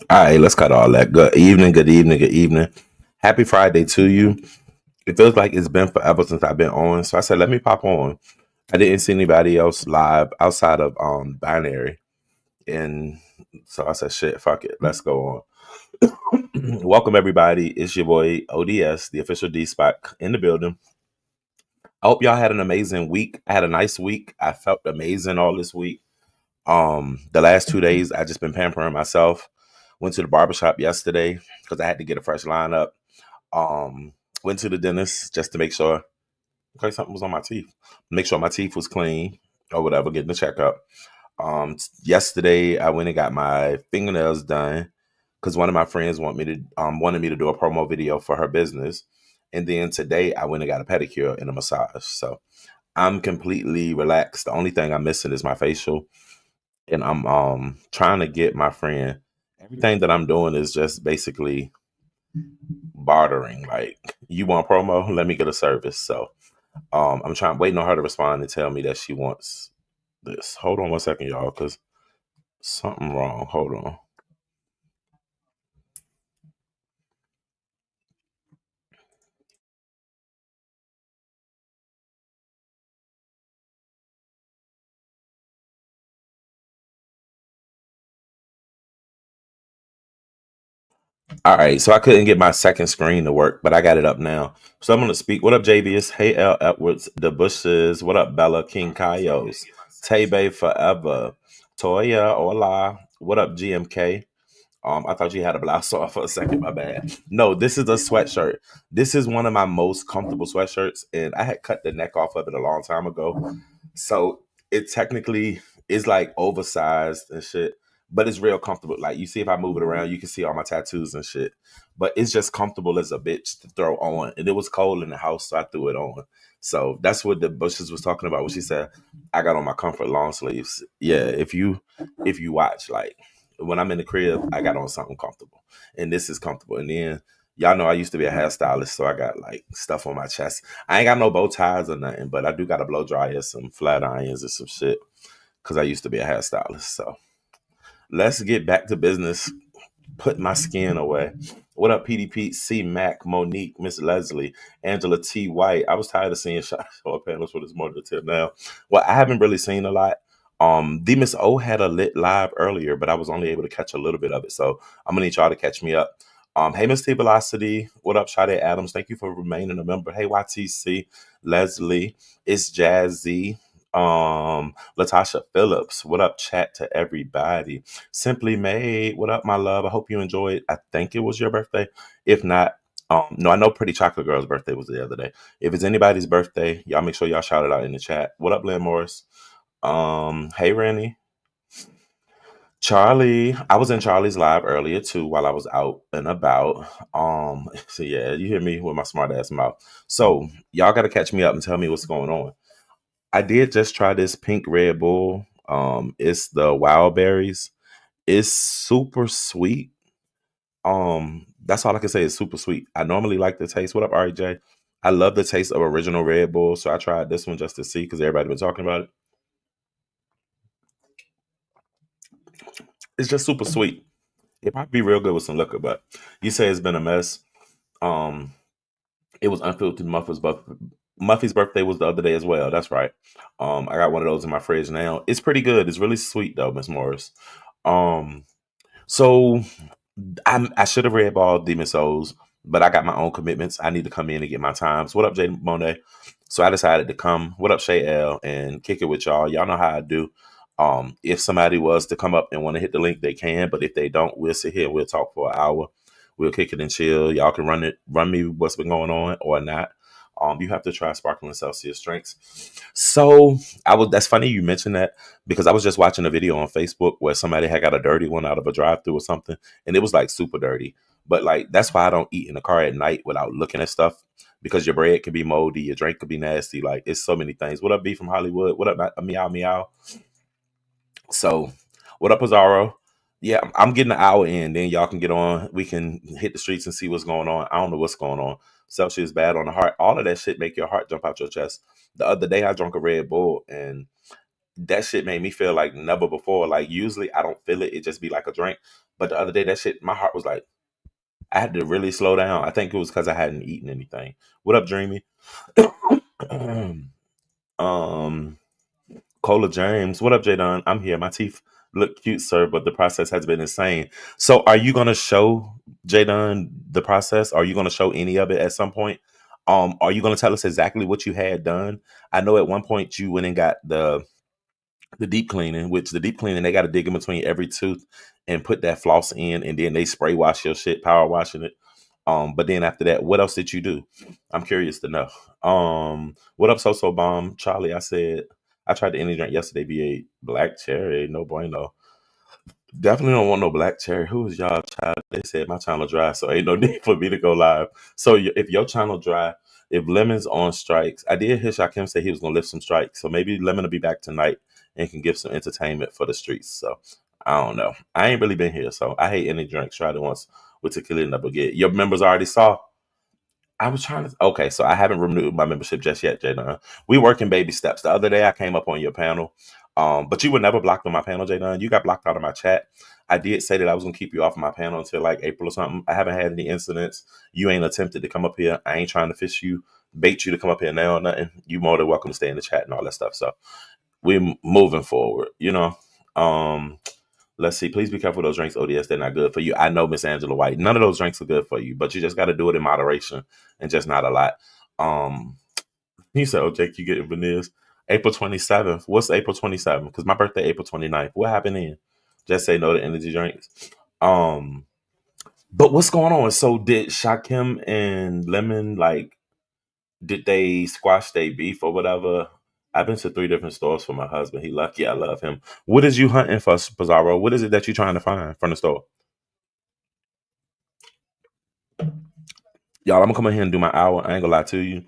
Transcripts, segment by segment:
All right, let's cut all that. Good evening, good evening, good evening. Happy Friday to you. It feels like it's been forever since I've been on. So I said, let me pop on. I didn't see anybody else live outside of Binary. And so I said, shit, fuck it. Let's go on. Welcome everybody. It's your boy O.D.S, the official D spot in the building. I hope y'all had an amazing week. I had a nice week. I felt amazing all this week. The last 2 days I just been pampering myself. Went to the barbershop yesterday because I had to get a fresh lineup. Went to the dentist just to make sure, okay, something was on my teeth. Make sure my teeth was clean or whatever, getting a checkup. Yesterday I went and got my fingernails done because one of my friends wanted me to do a promo video for her business. And then today I went and got a pedicure and a massage. So I'm completely relaxed. The only thing I'm missing is my facial. And I'm trying to get my friend. Everything that I'm doing is just basically bartering. Like, you want promo? Let me get a service. So I'm waiting on her to respond and tell me that she wants this. Hold on 1 second, y'all, because something wrong. Hold on. All right, so I couldn't get my second screen to work, but I got it up now. So I'm gonna speak. What up, JVS? Hey, L. Edwards, the Bushes. What up, Bella King Kayos? Tebe Forever. Toya, hola. What up, GMK? I thought you had a blouse on for a second. My bad. No, this is a sweatshirt. This is one of my most comfortable sweatshirts, and I had cut the neck off of it a long time ago. So it technically is like oversized and shit, but it's real comfortable. Like, you see, if I move it around, you can see all my tattoos and shit. But it's just comfortable as a bitch to throw on. And it was cold in the house, so I threw it on. So that's what the Bushes was talking about when she said I got on my comfort long sleeves. Yeah, if you watch, like, when I'm in the crib, I got on something comfortable, and this is comfortable. And then y'all know I used to be a hairstylist, so I got like stuff on my chest. I ain't got no bow ties or nothing, but I do got a blow dryer, some flat irons, and some shit because I used to be a hairstylist. So let's get back to business. Put my skin away. What up, PDP, C Mac, Monique, Miss Leslie, Angela T White? I was tired of seeing show panels for this morning till now. Well, I haven't really seen a lot. The Miss O had a lit live earlier, but I was only able to catch a little bit of it. So I'm gonna need y'all to catch me up. Hey, Miss T Velocity. What up, Sade Adams? Thank you for remaining a member. Hey, YTC, Leslie, it's Jazzy. Latasha Phillips, what up, chat to everybody. Simply Made, what up, my love? I hope you enjoyed. I think it was your birthday. If not, no, I know Pretty Chocolate Girl's birthday was the other day. If it's anybody's birthday, y'all make sure y'all shout it out in the chat. What up, Lynn Morris? Hey, Randy. Charlie, I was in Charlie's live earlier too while I was out and about. So yeah, you hear me with my smart ass mouth. So y'all gotta catch me up and tell me what's going on. I did just try this pink Red Bull. It's the wild berries. It's super sweet. That's all I can say is super sweet. I normally like the taste. What up, RJ? I love the taste of original Red Bull, so I tried this one just to see because everybody been talking about it. It's just super sweet. It might be real good with some liquor, but you say it's been a mess. Um, it was unfiltered Muffy's birthday was the other day as well. That's right. I got one of those in my fridge now. It's pretty good. It's really sweet though, Miss Morris. Um, so I should have read Ball Demon Souls, but I got my own commitments. I need to come in and get my times. What up, Jay Monet? So I decided to come. What up, Shay L? And kick it with y'all. Y'all know how I do. If somebody was to come up and want to hit the link, they can. But if they don't, we'll sit here and we'll talk for an hour. We'll kick it and chill. Y'all can run me what's been going on or not. You have to try sparkling Celsius drinks. So that's funny you mentioned that because I was just watching a video on Facebook where somebody had got a dirty one out of a drive-through or something, and it was like super dirty. But like that's why I don't eat in the car at night without looking at stuff because your bread can be moldy, your drink could be nasty. Like it's so many things. What up, B from Hollywood? What up, meow meow? So, what up, Pizarro? Yeah, I'm getting an hour in. Then y'all can get on. We can hit the streets and see what's going on. I don't know what's going on. Celsius bad on the heart. All of that shit make your heart jump out your chest. The other day I drank a Red Bull and that shit made me feel like never before. Like usually I don't feel it. It just be like a drink. But the other day that shit, my heart was like, I had to really slow down. I think it was because I hadn't eaten anything. What up, Dreamy? um Cola James. What up, Jadon? I'm here. My teeth look cute, sir, but the process has been insane. So are you gonna show Jadon the process? Are you gonna show any of it at some point? Are you gonna tell us exactly what you had done? I know at one point you went and got the deep cleaning, which the deep cleaning they got to dig in between every tooth and put that floss in, and then they spray wash your shit, power washing it. But then after that, what else did you do? I'm curious to know. What up, so bomb, Charlie? I said I tried the energy drink yesterday. Be black cherry, no bueno. Definitely don't want no black cherry. Who is y'all child? They said my channel dry, so ain't no need for me to go live. So if your channel dry, if Lemon's on strikes, I did hear Shakim say he was gonna lift some strikes, so maybe Lemon will be back tonight and can give some entertainment for the streets. So I don't know. I ain't really been here, so I hate any drinks. Tried it once with tequila and a baguette. Your members already saw. I was trying to. Okay, so I haven't renewed my membership just yet, Jayden. We work in baby steps. The other day I came up on your panel, but you were never blocked on my panel, Jayden. You got blocked out of my chat. I did say that I was gonna keep you off of my panel until like April or something. I haven't had any incidents. You ain't attempted to come up here. I ain't trying to fish you, bait you to come up here now or nothing. You more than welcome to stay in the chat and all that stuff. So we're moving forward. Let's see. Please be careful with those drinks, O.D.S. They're not good for you. I know, Miss Angela White. None of those drinks are good for you, but you just got to do it in moderation and just not a lot. Um, he said, "Oh, Jake, you getting veneers?" April 27th. What's April 27th? Because my birthday, April 29th. What happened then? Just say no to energy drinks. Um, but what's going on? So did Shakim and Lemon like? Did they squash their beef or whatever? I've been to three different stores for my husband. He lucky. I love him. What is you hunting for, Pizarro? What is it that you're trying to find from the store? Y'all, I'm gonna come in here and do my hour. I ain't gonna lie to you.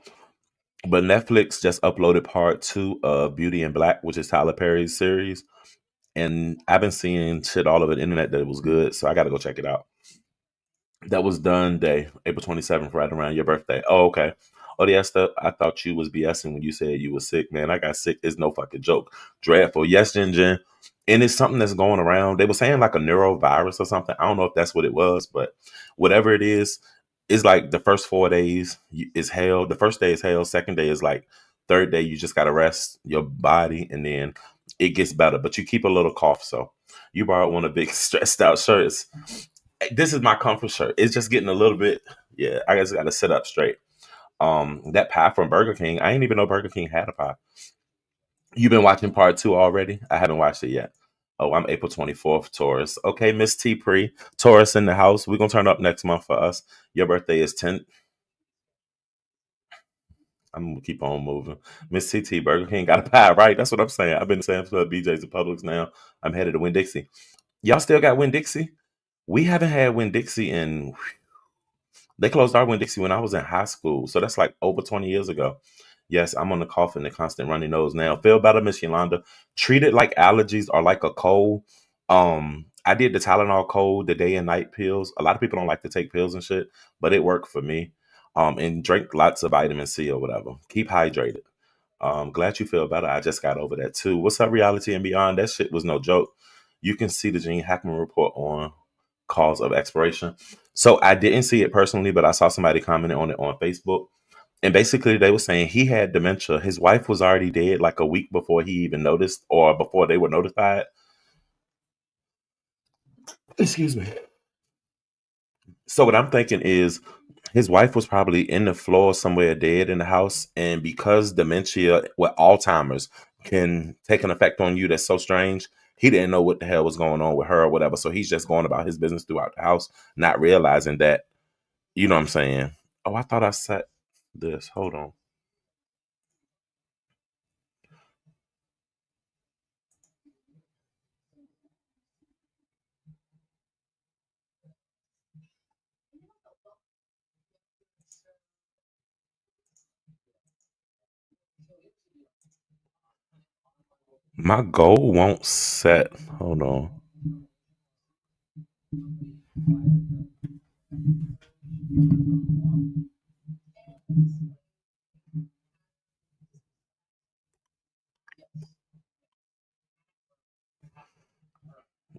But Netflix just uploaded part 2 of Beauty in Black, which is Tyler Perry's series. And I've been seeing shit all over the internet that it was good. So I gotta go check it out. That was done day, April 27th, right around your birthday. Oh, okay. Oh, yeah, stuff. I thought you was BSing when you said you was sick, man. I got sick. It's no fucking joke. Dreadful. Yes, Jen Jen. And it's something that's going around. They were saying like a neurovirus or something. I don't know if that's what it was, but whatever it is, it's like the first 4 days is hell. The first day is hell. Second day is like third day. You just got to rest your body and then it gets better. But you keep a little cough. So you borrowed one of the big stressed out shirts. This is my comfort shirt. It's just getting a little bit. Yeah, I just got to sit up straight. That pie from Burger King. I didn't even know Burger King had a pie. You've been watching part two already? I haven't watched it yet. Oh, I'm April 24th, Taurus. Okay, Miss T Pre, Taurus in the house. We're gonna turn up next month for us. Your birthday is 10th. I'm gonna keep on moving. Miss TT Burger King got a pie, right? That's what I'm saying. I've been saying for BJ's and Publix now. I'm headed to Winn Dixie. Y'all still got Winn Dixie? We haven't had Winn Dixie in. They closed our Winn Dixie when I was in high school, so that's like over 20 years ago. Yes, I'm on the cough and the constant runny nose now. Feel better, Miss Yolanda. Treat it like allergies or like a cold. I did the Tylenol cold, the day and night pills. A lot of people don't like to take pills and shit, but it worked for me. And drink lots of vitamin C or whatever. Keep hydrated. Glad you feel better. I just got over that too. What's up, reality and beyond? That shit was no joke. You can see the Gene Hackman report on cause of expiration. So I didn't see it personally, but I saw somebody commenting on it on Facebook. And basically, they were saying he had dementia. His wife was already dead like a week before he even noticed or before they were notified. Excuse me. So what I'm thinking is his wife was probably in the floor somewhere dead in the house. And because dementia with Alzheimer's can take an effect on you that's so strange, he didn't know what the hell was going on with her or whatever. So he's just going about his business throughout the house, not realizing that, you know what I'm saying? Oh, I thought I set this. Hold on. My goal won't set. Hold on.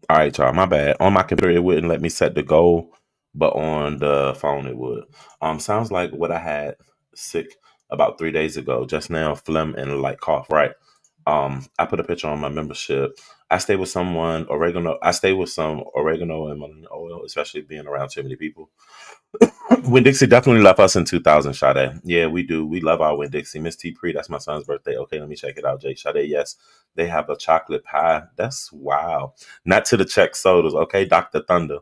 All right, y'all. My bad. On my computer, it wouldn't let me set the goal, but on the phone, it would. Sounds like what I had sick about 3 days ago. Just now, phlegm and a light cough. Right. I put a picture on my membership. I stay with someone oregano. I stay with some oregano and lemon oil, especially being around too many people. Winn Dixie definitely left us in 2000, Sade. Yeah, we do. We love our Winn Dixie. Miss T Pre, that's my son's birthday. Okay, let me check it out, Jake. Sade, yes. They have a chocolate pie. That's wow. Not to the Czech sodas. Okay, Dr. Thunder.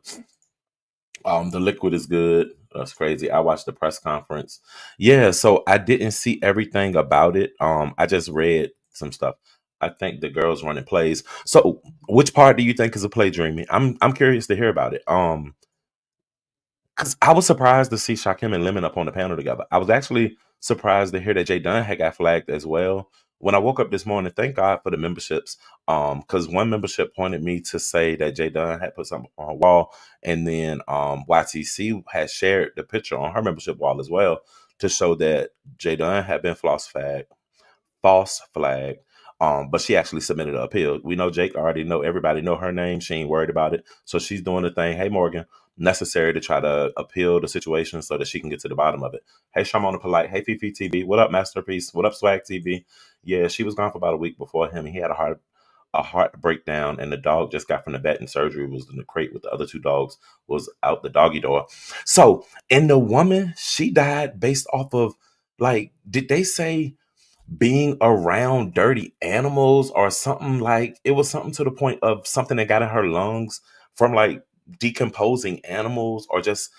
The liquid is good. That's crazy. I watched the press conference. Yeah, so I didn't see everything about it. I just read some stuff. I think the girls running plays. So which part do you think is a play, Dreamy? I'm curious to hear about it. Because I was surprised to see Shakim and Lemon up on the panel together. I was actually surprised to hear that Jay Dunn had got flagged as well. When I woke up this morning, thank God for the memberships. Because one membership pointed me to say that Jay Dunn had put something on her wall, and then YTC had shared the picture on her membership wall as well to show that Jay Dunn had been false flag. But she actually submitted an appeal. We know Jake already know everybody know her name. She ain't worried about it. So she's doing the thing. Hey Morgan, necessary to try to appeal the situation so that she can get to the bottom of it. Hey Shamona Polite. Hey Fifi TV. What up, Masterpiece? What up, Swag TV? Yeah, she was gone for about a week before him. He had a heart breakdown, and the dog just got from the vet and surgery, was in the crate with the other two dogs, was out the doggy door. So, and the woman, she died based off of, like, did they say being around dirty animals or something? Like it was something to the point of something that got in her lungs from like decomposing animals or just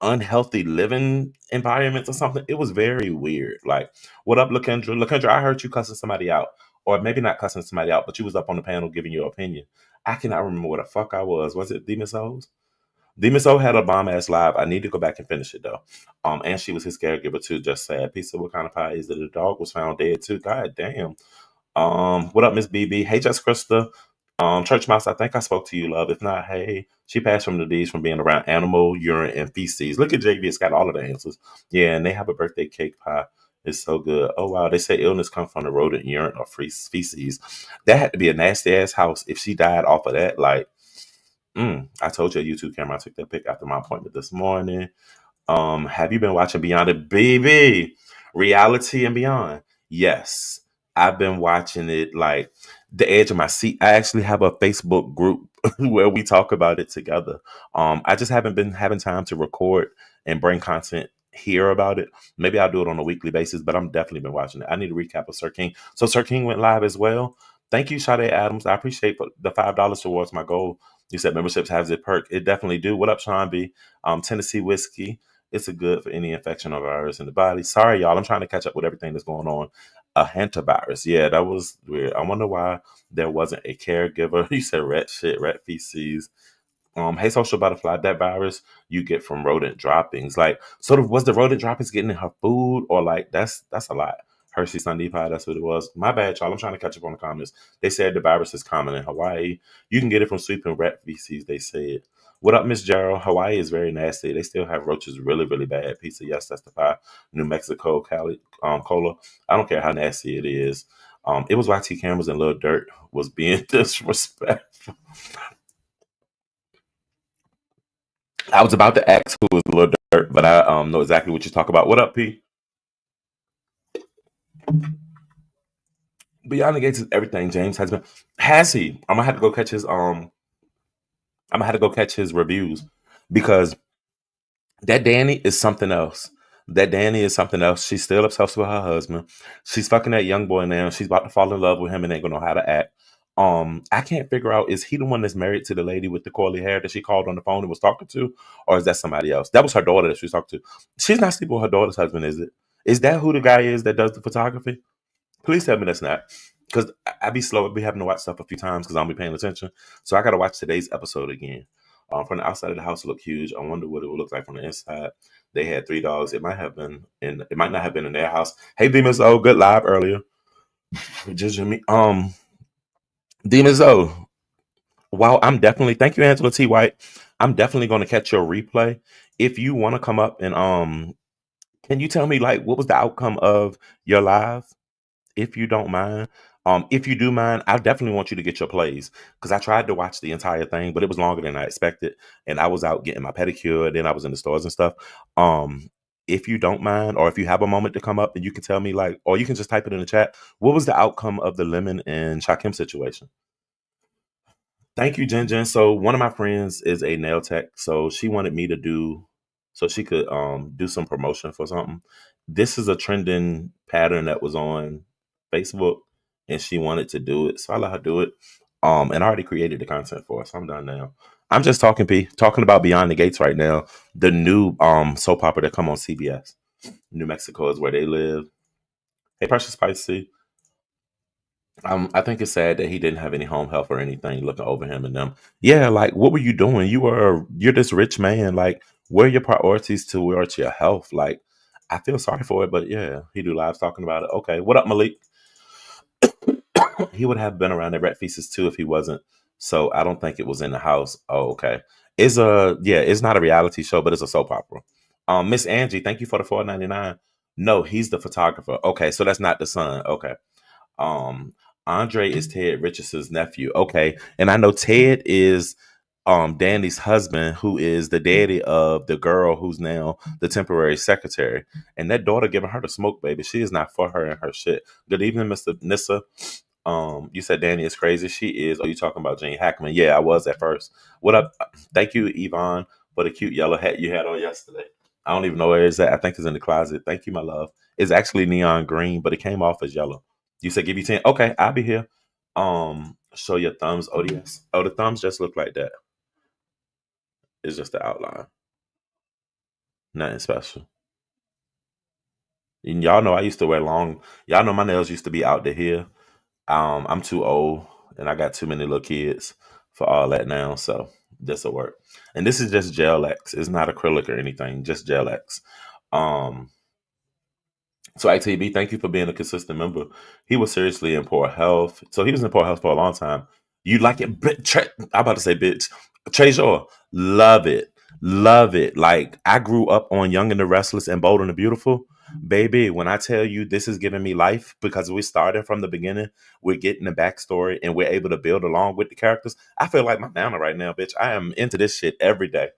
unhealthy living environments or something. It was very weird. Like, what up, Lakendra? Lakendra, I heard you cussing somebody out. Or maybe not cussing somebody out, but you was up on the panel giving your opinion. I cannot remember what the fuck I was. Was it Demon Souls? Demon Soul had a bomb ass live. I need to go back and finish it though. And she was his caregiver too. Just sad. Piece of what kind of pie is it? The dog was found dead too. God damn. What up, Miss BB? Hey, Jess Krista. Church Mouse, I think I spoke to you, love. If not, hey, she passed from the D's from being around animal, urine, and feces. Look at JV, it's got all of the answers. Yeah, and they have a birthday cake pie. It's so good. Oh wow, they say illness comes from the rodent urine or feces. That had to be a nasty ass house if she died off of that. Like, I told you a YouTube camera. I took that pic after my appointment this morning. Have you been watching Beyond the BB? Reality and Beyond? Yes. I've been watching it like the edge of my seat. I actually have a Facebook group where we talk about it together. I just haven't been having time to record and bring content hear about it. Maybe I'll do it on a weekly basis, but I'm definitely been watching it. I need a recap of Sir King. So Sir King went live as well. Thank you, Sade Adams. I appreciate the $5 towards my goal. You said memberships has it perk. It definitely do. What up, Sean B? Tennessee whiskey. It's a good for any infection or virus in the body. Sorry, y'all. I'm trying to catch up with everything that's going on. A hantavirus. Yeah, that was weird. I wonder why there wasn't a caregiver. You said rat shit, rat feces. Hey, social butterfly, that virus you get from rodent droppings. Like, sort of, was the rodent droppings getting in her food, or like that's a lot. Hershey Sunday pie, that's what it was. My bad, y'all. I'm trying to catch up on the comments. They said the virus is common in Hawaii. You can get it from sweeping rat feces. They said. What up, Miss Gerald? Hawaii is very nasty. They still have roaches really, really bad. Pizza, yes, that's the pie. New Mexico, Cali, cola. I don't care how nasty it is. It was YT cameras and Little Dirt was being disrespectful. I was about to ask who was Lil Dirt, but I know exactly what you talk about. What up, P? Beyond the Gates is everything. James has been. Has he? I'm gonna have to go catch his. I'm gonna have to go catch his reviews because that Danny is something else. That Danny is something else. She's still obsessed with her husband. She's fucking that young boy now. She's about to fall in love with him and ain't gonna know how to act. I can't figure out, is he the one that's married to the lady with the curly hair that she called on the phone and was talking to, or is that somebody else? That was her daughter that she was talking to. She's not sleeping with her daughter's husband, is it? Is that who the guy is that does the photography? Please tell me that's not. Because I be slow. I be having to watch stuff a few times because I don't be paying attention. So I got to watch today's episode again. From the outside of the house, it looked huge. I wonder what it would look like from the inside. They had three dogs. It might have been in. It might not have been in their house. Hey, Demons O, good live earlier. Just me. Demons O. Wow, I'm definitely. Thank you, Angela T. White. I'm definitely going to catch your replay. If you want to come up and can you tell me like what was the outcome of your live? If you don't mind. If you do mind, I definitely want you to get your plays because I tried to watch the entire thing, but it was longer than I expected, and I was out getting my pedicure, and then I was in the stores and stuff. Um, if you don't mind, or if you have a moment to come up and you can tell me, like, or you can just type it in the chat, what was the outcome of the Lemon and Shakim situation? Thank you, Jen Jen. So one of my friends is a nail tech, so she wanted me to do so she could do some promotion for something. This is a trending pattern that was on Facebook, and she wanted to do it, so I let her do it. And I already created the content for it, so I'm done now. I'm just talking, P, talking about Beyond the Gates right now, the new soap opera that come on CBS. New Mexico is where they live. Hey, Precious Spicy. I think it's sad that he didn't have any home health or anything looking over him and them. Yeah, like what were you doing? You're this rich man. Like, where are your priorities towards your health? Like, I feel sorry for it, but yeah, he do lives talking about it. Okay, what up, Malik? He would have been around the rat feces too if he wasn't. So I don't think it was in the house. Oh, okay. It's not a reality show, but it's a soap opera. Miss Angie, thank you for the $4.99. No, he's the photographer. Okay, so that's not the son. Okay. Um, Andre is Ted Richardson's nephew. Okay, and I know Ted is Danny's husband, who is the daddy of the girl who's now the temporary secretary. And that daughter giving her the smoke, baby. She is not for her and her shit. Good evening, Mr. Nissa. You said Danny is crazy. She is. Oh, you talking about Jane Hackman? Yeah, I was at first. What up? Thank you, Yvonne, for the cute yellow hat you had on yesterday. I don't even know where it's at. I think it's in the closet. Thank you, my love. It's actually neon green, but it came off as yellow. You said give you 10. Okay, I'll be here. Show your thumbs, O.D.S. Oh, the thumbs just look like that. It's just the outline. Nothing special. And y'all know I used to wear long. Y'all know my nails used to be out to here. I'm too old and I got too many little kids for all that now. So this'll work. And this is just Gel X. It's not acrylic or anything, just Gel X. Um, So ITB, thank you for being a consistent member. He was seriously in poor health. So he was in poor health for a long time. You like it, I'm about to say bitch. Treasure, love it. Love it. Like I grew up on Young and the Restless and Bold and the Beautiful. Baby, when I tell you this is giving me life because we started from the beginning, we're getting the backstory and we're able to build along with the characters. I feel like my nana right now, bitch. I am into this shit every day.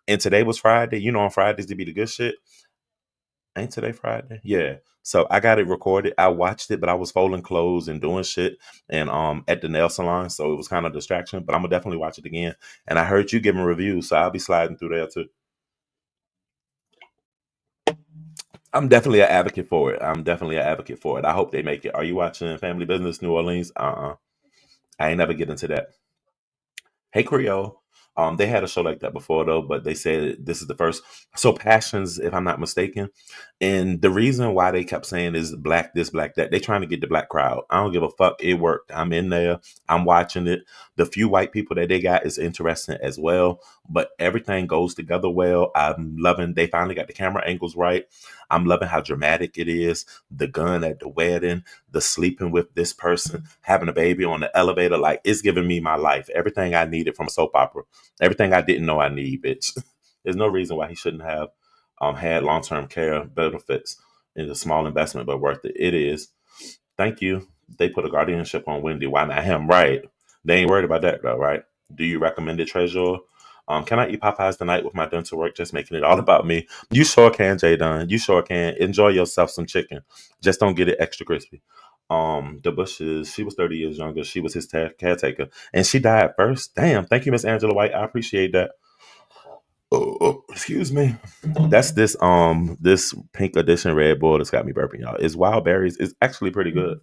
And today was Friday. You know, on Fridays to be the good shit. Ain't today Friday? Yeah. So I got it recorded. I watched it, but I was folding clothes and doing shit and at the nail salon. So it was kind of a distraction. But I'm gonna definitely watch it again. And I heard you giving reviews, so I'll be sliding through there too. I'm definitely an advocate for it. I'm definitely an advocate for it. I hope they make it. Are you watching Family Business New Orleans? I ain't never get into that. Hey Creole. They had a show like that before though, but they said this is the first. So Passions, if I'm not mistaken, and the reason why they kept saying is black this, black that. They trying to get the black crowd. I don't give a fuck. It worked. I'm in there. I'm watching it. The few white people that they got is interesting as well, but everything goes together well. I'm loving. They finally got the camera angles right. I'm loving how dramatic it is. The gun at the wedding, the sleeping with this person, having a baby on the elevator, like it's giving me my life. Everything I needed from a soap opera. Everything I didn't know I need, bitch. There's no reason why he shouldn't have had long term care benefits. It's a small investment, but worth it. It is. Thank you. They put a guardianship on Wendy. Why not him? Right. They ain't worried about that though, right? Do you recommend it, Treasure? Can I eat Popeyes tonight with my dental work? Just making it all about me. You sure can, Jay Dunn. You sure can. Enjoy yourself some chicken. Just don't get it extra crispy. The Bushes, she was 30 years younger. She was his caretaker. And she died first. Damn. Thank you, Miss Angela White. I appreciate that. Oh, excuse me. That's this pink edition Red Bull that's got me burping, y'all. It's wild berries. It's actually pretty good.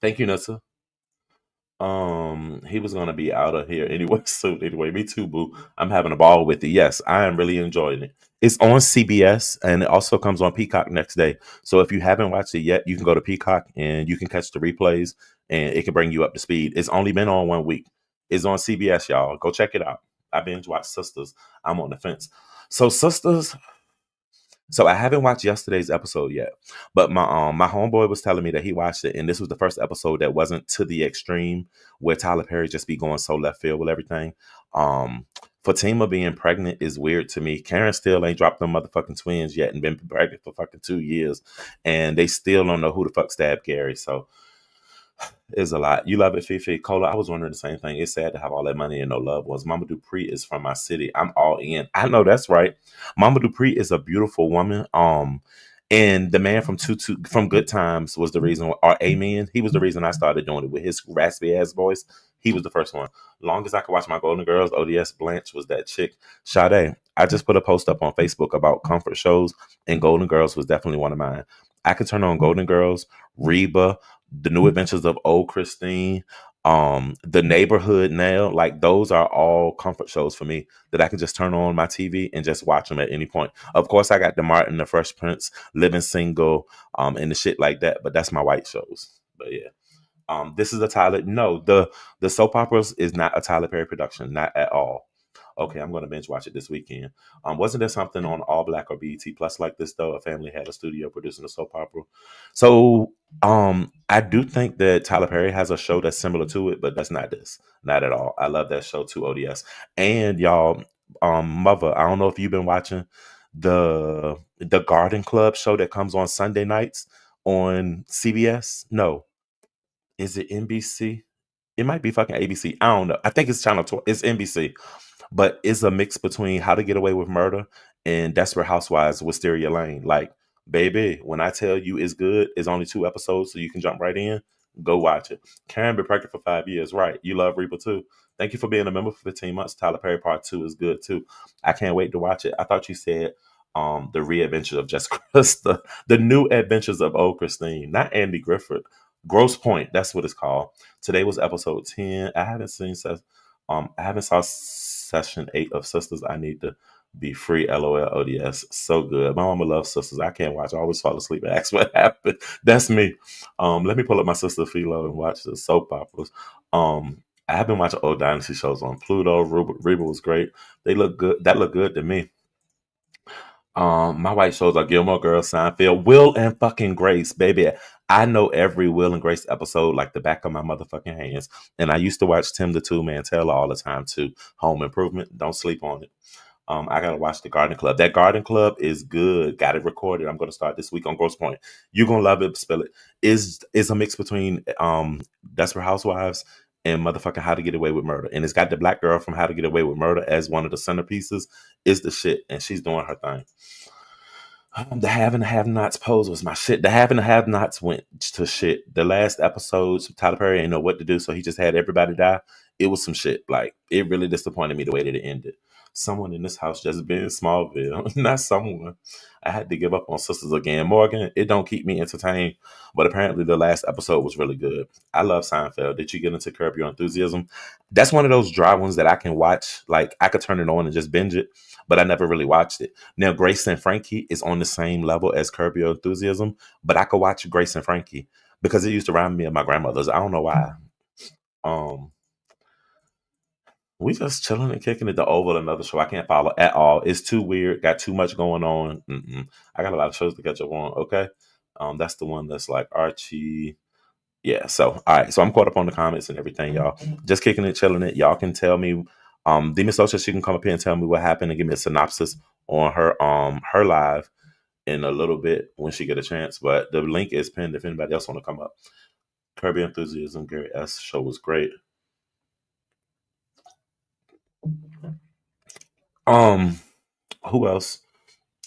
Thank you, Nessa. He was gonna be out of here anyway soon. Anyway, me too, boo. I'm having a ball with it. Yes, I am really enjoying it. It's on CBS and it also comes on Peacock next day. So if you haven't watched it yet, you can go to Peacock and you can catch the replays and it can bring you up to speed. It's only been on 1 week. It's on CBS, y'all. Go check it out. I binge watched Sisters. I'm on the fence. So Sisters, so I haven't watched yesterday's episode yet, but my homeboy was telling me that he watched it, and this was the first episode that wasn't to the extreme where Tyler Perry just be going so left field with everything. Fatima being pregnant is weird to me. Karen still ain't dropped them motherfucking twins yet, and been pregnant for fucking 2 years, and they still don't know who the fuck stabbed Gary. So it's a lot. You love it, Fifi. Cola, I was wondering the same thing. It's sad to have all that money and no loved ones. Mama Dupree is from my city. I'm all in. I know that's right. Mama Dupree is a beautiful woman. And the man from from Good Times was the reason, or Amen. He was the reason I started doing it with his raspy ass voice. He was the first one. Long as I could watch my Golden Girls, O.D.S. Blanche was that chick. Sade, I just put a post up on Facebook about comfort shows, and Golden Girls was definitely one of mine. I could turn on Golden Girls, Reba, The New Adventures of Old Christine, The Neighborhood now. Like those are all comfort shows for me that I can just turn on my TV and just watch them at any point. Of course, I got the Martin, the Fresh Prince, Living Single, and the shit like that. But that's my white shows. But yeah. This is a Tyler. No, the soap operas is not a Tyler Perry production, not at all. Okay, I'm gonna binge watch it this weekend. Wasn't there something on All Black or BET Plus like this though? A family had a studio producing a soap opera. So I do think that Tyler Perry has a show that's similar to it, but that's not this. Not at all. I love that show too, ODS. And y'all, Mother, I don't know if you've been watching the Garden Club show that comes on Sunday nights on CBS. No, is it NBC? It might be fucking ABC. I don't know. I think it's channel 12. It's NBC, but it's a mix between How to Get Away with Murder and Desperate Housewives with Wisteria Lane. Like, baby, when I tell you it's good, it's only 2 episodes, so you can jump right in. Go watch it. Karen been pregnant for 5 years, right? You love Reba too. Thank you for being a member for 15 months. Tyler Perry Part 2 is good too. I can't wait to watch it. I thought you said the readventures of Jess Krista, the new adventures of old Christine, not Andy Griffith. Gross Point, that's what it's called. Today was episode 10. I haven't saw session 8 of Sisters. I need to be free. LOL ODS. So good. My mama loves Sisters. I can't watch. I always fall asleep and ask what happened. That's me. Let me pull up my sister Philo and watch the soap operas. I have been watching old Dynasty shows on Pluto. Reba was great. They look good. That looked good to me. My white shows are Gilmore Girls, Seinfeld, Will and fucking Grace, baby. I know every Will and Grace episode like the back of my motherfucking hands. And I used to watch Tim the Two Man Taylor all the time too. Home Improvement, don't sleep on it. I gotta watch the Garden Club. That Garden Club is good. Got it recorded. I'm gonna start this week on Gross Point. You're gonna love it. Spill it. Is a mix between Desperate Housewives and motherfucking How to Get Away with Murder. And it's got the black girl from How to Get Away with Murder as one of the centerpieces. Is the shit, and she's doing her thing. The have and have nots pose was my shit. The have and have nots went to shit. The last episodes, Tyler Perry ain't know what to do, so he just had everybody die. It was some shit. Like it really disappointed me the way that it ended. Someone in this house just been Smallville. Not someone. I had to give up on Sisters again. Morgan, it don't keep me entertained, but apparently the last episode was really good. I love Seinfeld. Did you get into Curb Your Enthusiasm? That's one of those dry ones that I can watch. Like I could turn it on and just binge it, but I never really watched it. Now Grace and Frankie is on the same level as Curb Your Enthusiasm, but I could watch Grace and Frankie because it used to remind me of my grandmother's. I don't know why. Um, we just chilling and kicking it. The Oval, another show I can't follow at all. It's too weird. Got too much going on. Mm-mm. I got a lot of shows to catch up on. Okay, that's the one that's like Archie. Yeah. So all right. So I'm caught up on the comments and everything, y'all. Just kicking it, chilling it. Y'all can tell me. Demon Social, she can come up here and tell me what happened and give me a synopsis on her live in a little bit when she get a chance. But the link is pinned if anybody else want to come up. Kirby Enthusiasm, Gary S. show was great. Um, who else?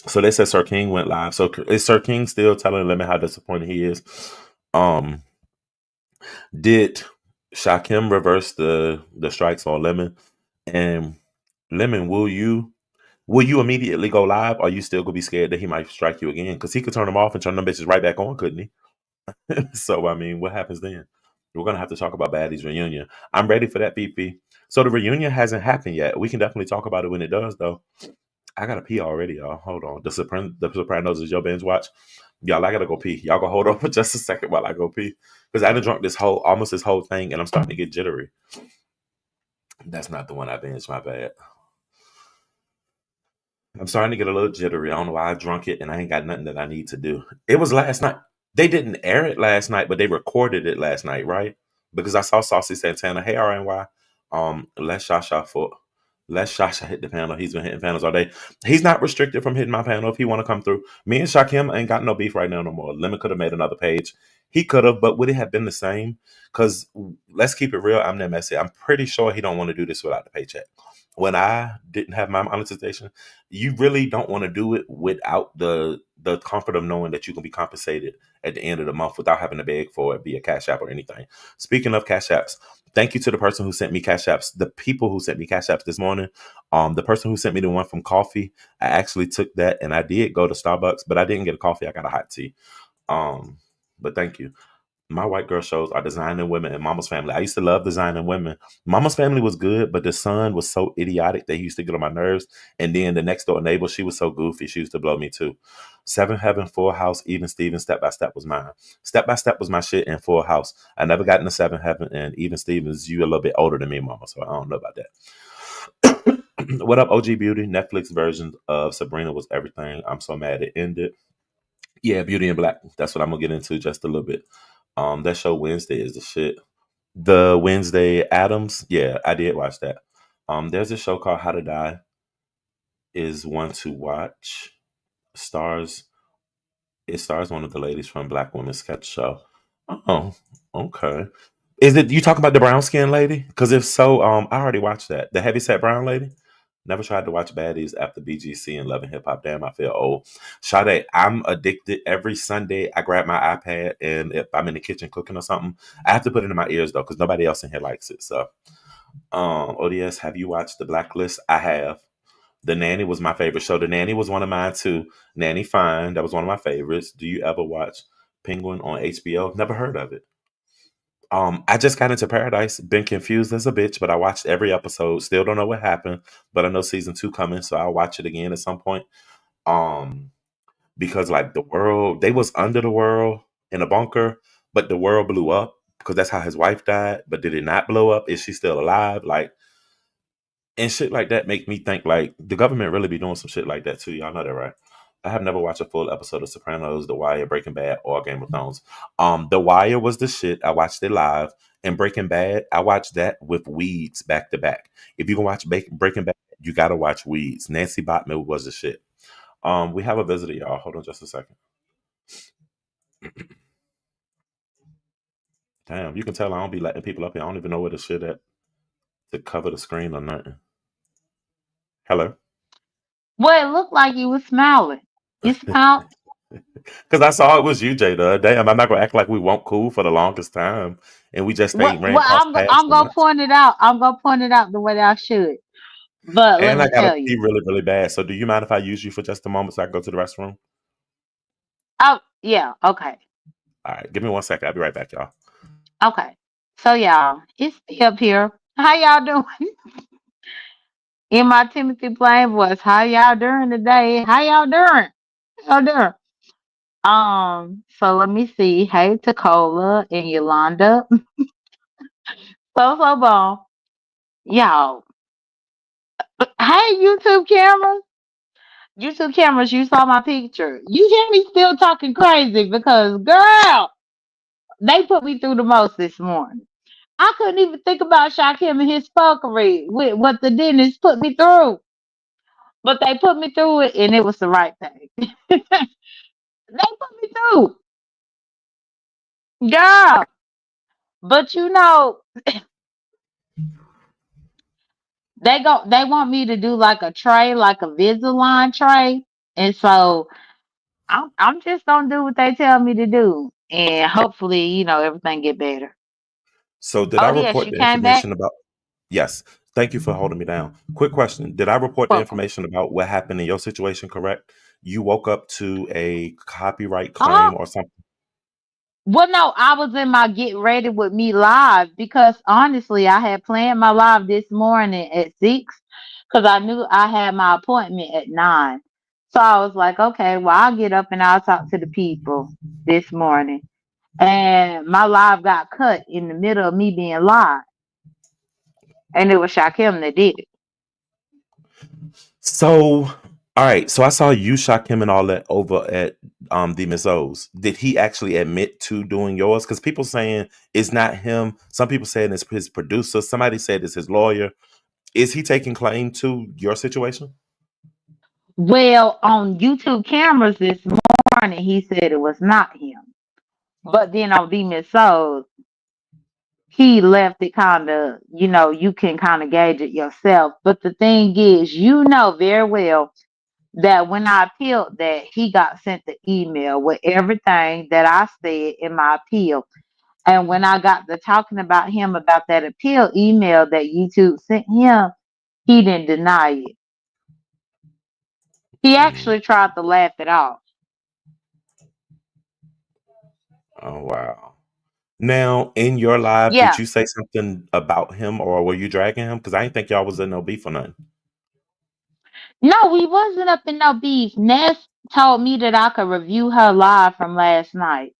So they said Sir King went live. So is Sir King still telling Lemon how disappointed he is? Um, did Shakim reverse the strikes on Lemon? And Lemon, will you immediately go live? Or are you still gonna be scared that he might strike you again? Because he could turn them off and turn them bitches right back on, couldn't he? So I mean, what happens then? We're gonna have to talk about Baddies reunion. I'm ready for that, PP. So the reunion hasn't happened yet. We can definitely talk about it when it does, though. I gotta pee already, y'all. Hold on. The Sopranos is your binge watch. Y'all, I gotta go pee. Y'all go hold on for just a second while I go pee. Because I done drunk almost this whole thing and I'm starting to get jittery. That's not the one I binged, my bad. I'm starting to get a little jittery. I don't know why I drunk it and I ain't got nothing that I need to do. It was last night. They didn't air it last night, but they recorded it last night, right? Because I saw Saucy Santana. Hey, RNY. Let Shasha hit the panel. He's been hitting panels all day. He's not restricted from hitting my panel if he want to come through. Me and Shakim ain't got no beef right now no more. Lemon could have made another page. He could have, but would it have been the same? Because let's keep it real. I'm that messy. I'm pretty sure he don't want to do this without the paycheck. When I didn't have my monetization, you really don't want to do it without the comfort of knowing that you can be compensated at the end of the month without having to beg for it via Cash App or anything. Speaking of Cash Apps, thank you to the person who sent me Cash Apps, the people who sent me Cash Apps this morning. The person who sent me the one from coffee, I actually took that and I did go to Starbucks, but I didn't get a coffee. I got a hot tea. Um, but thank you. My white girl shows are Designing Women and Mama's Family. I used to love Designing Women. Mama's Family was good, but the son was so idiotic that he used to get on my nerves. And then the next door neighbor, she was so goofy, she used to blow me too. Seven Heaven, Full House, Even Stevens, Step by Step was mine. Step by Step was my shit in Full House. I never got into Seven Heaven and Even Stevens. You a little bit older than me, Mama, so I don't know about that. What up, OG Beauty? Netflix version of Sabrina was everything. I'm so mad it ended. Yeah, Beauty in Black. That's what I'm gonna get into just a little bit. That show Wednesday is the shit. The Wednesday Adams, yeah, I did watch that. There's a show called How to Die, is one to watch. Stars, it stars one of the ladies from Black Women's Sketch Show. Oh, okay. Is it you talking about the brown skin lady? Because if so, I already watched that. The heavyset brown lady. Never tried to watch Baddies after BGC and Love and Hip Hop. Damn, I feel old. Sade, I'm addicted. Every Sunday, I grab my iPad, and if I'm in the kitchen cooking or something, I have to put it in my ears though, because nobody else in here likes it. So, O.D.S, have you watched The Blacklist? I have. The Nanny was my favorite show. The Nanny was one of mine too. Nanny Fine, that was one of my favorites. Do you ever watch Penguin on HBO? Never heard of it. I just got into Paradise. Been confused as a bitch, but I watched every episode. Still don't know what happened, but I know season two coming, so I'll watch it again at some point. Um, because like the world, they was under the world in a bunker, but the world blew up because that's how his wife died. But did it not blow up? Is she still alive? Like and shit like that make me think like the government really be doing some shit like that too. Y'all know that, right? I have never watched a full episode of Sopranos, The Wire, Breaking Bad, or Game of Thrones. The Wire was the shit. I watched it live. And Breaking Bad, I watched that with Weeds back to back. If you can watch Breaking Bad, you gotta watch Weeds. Nancy Botman was the shit. We have a visitor, y'all. Hold on just a second. Damn, you can tell I don't be letting people up here. I don't even know where the shit at to cover the screen or nothing. Hello. Well, it looked like you was smiling. You smiled. Because I saw it was you, Jada. Damn, I'm not gonna act like we weren't cool for the longest time, and we just Well, ain't ran cross paths I'm so gonna much. point it out. I'm gonna point it out the way that I should. But let And I me gotta tell pee you. really, really bad. So do you mind if I use you for just a moment so I can go to the restroom? Oh, yeah, okay. All right, give me 1 second. I'll be right back, y'all. Okay. So y'all, it's me up here. How y'all doing? In my Timothy Plain voice. How y'all doing today? How y'all doing? How y'all doing? So let me see. Hey Tacola and Yolanda. So bon. Y'all. Hey YouTube cameras. YouTube cameras, you saw my picture. You hear me still talking crazy because girl, they put me through the most this morning. I couldn't even think about Shakim and his fuckery with what the dentist put me through. But they put me through it and it was the right thing. They put me through. Yeah. But they want me to do like a tray, like a Invisalign tray. And so I'm just gonna do what they tell me to do. And hopefully, everything get better. So did I O.D.S, report you the came back? information about? Yes. Thank you for holding me down. Quick question: did I report the Welcome. information about what happened in your situation? Correct. You woke up to a copyright Oh, claim or something. well, no, I was in my get ready with me live because honestly, I had planned my live this morning at 6 because I knew I had my appointment at 9. So I was like, okay, well, I'll get up and I'll talk to the people this morning. And my live got cut in the middle of me being live. And it was Shakim that did it. So, all right. So I saw you shock him and all that over at the Miss O's. Did he actually admit to doing yours? Because people saying it's not him. Some people saying it's his producer. Somebody said it's his lawyer. Is he taking claim to your situation? Well, on YouTube cameras this morning, he said it was not him. But then on Demon Souls, he left it kind of, you can kind of gauge it yourself. But the thing is, you know very well that when I appealed that, he got sent the email with everything that I said in my appeal. And when I got to talking about him about that appeal email that YouTube sent him, he didn't deny it. He Mm. actually tried to laugh it off. Oh wow. Now, in your live, did Yeah. you say something about him or were you dragging him? Because I didn't think y'all was in no beef or nothing. No, we wasn't up in no beef. Ness told me that I could review her live from last night.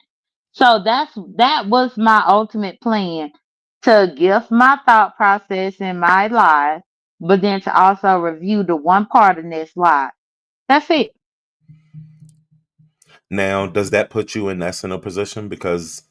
So that was my ultimate plan to give my thought process in my life, but then to also review the one part in this live. That's it. Now, does that put you in that center position? Because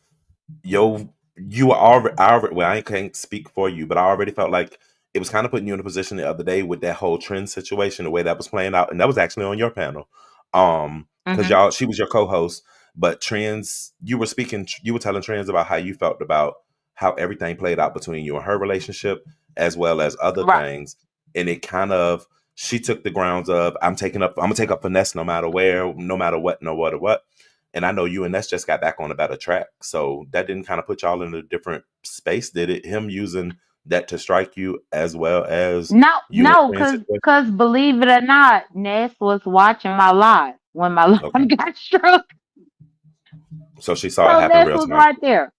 yo, you are already, well, I can't speak for you, but I already felt like it was kind of putting you in a position the other day with that whole trend situation, the way that was playing out, and that was actually on your panel, because Hmm. y'all, she was your co-host, but trends, you were telling trends about how you felt about how everything played out between you and her relationship, as well as other Right. things, and it kind of she took the grounds of I'm gonna take up finesse no matter where, no matter what, no matter what, and I know you and Ness just got back on a better track. So that didn't kind of put y'all in a different space, did it? Him using that to strike you as well as No, you and no, Trans situation? cause believe it or not, Ness was watching my live when my live Okay. got struck. So she saw it So happen Ness real was time. right there.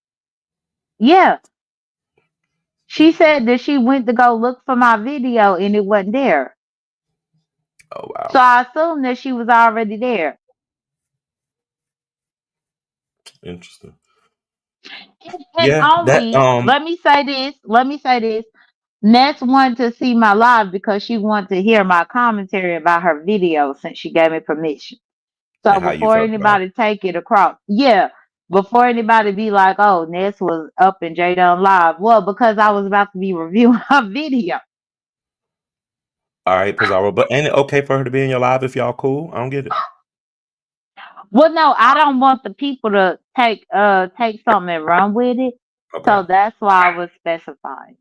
Yeah. She said that she went to go look for my video and it wasn't there. Oh So wow. I assumed that she was already there. Interesting. And Yeah, that only, let me say this. Ness wanted to see my live because she wanted to hear my commentary about her video since she gave me permission. So and how you before felt about it. anybody take it across, yeah, before anybody be like, oh, Ness was up in J Dunn Live. Well, because I was about to be reviewing her video. All right, Pizarro. But ain't it okay for her to be in your live if y'all cool? I don't get it. Well, no, I don't want the people to take something and run with it. Okay. So that's why I was specifying.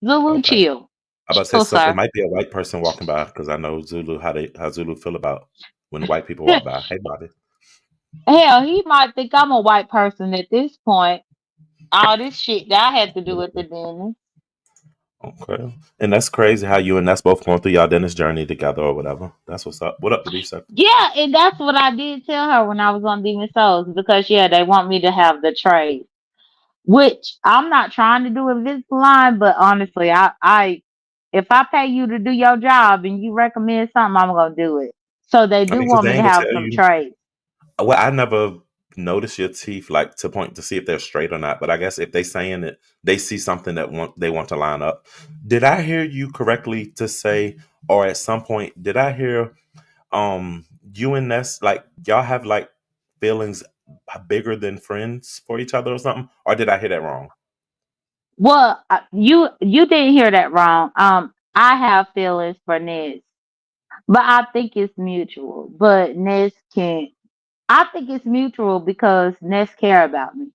Zulu Okay. chill. I about to say Chill, so it sir. might be a white person walking by because I know Zulu how Zulu feel about when the white people walk by. Hey Bobby. Hell, he might think I'm a white person at this point. All this shit that I had to do at the dentist. Okay. And that's crazy how you and that's both going through y'all dentist journey together or whatever. That's what's up. What up, the beef sector? Yeah, and that's what I did tell her when I was on Demon Souls because yeah, they want me to have the trade, which I'm not trying to do Invisalign, but honestly, I if I pay you to do your job and you recommend something, I'm gonna do it. So they I do mean, because want they me to ain't gonna have tell some you. trades. Well, I never notice your teeth like to point to see if they're straight or not. But I guess if they saying it, they see something that they want to line up. Did I hear you correctly to say, or at some point, did I hear you and Ness like y'all have like feelings bigger than friends for each other or something? Or did I hear that wrong? Well, you didn't hear that wrong. I have feelings for Nez, but I think it's mutual. But Nez can't. I think it's mutual because Ness care about me.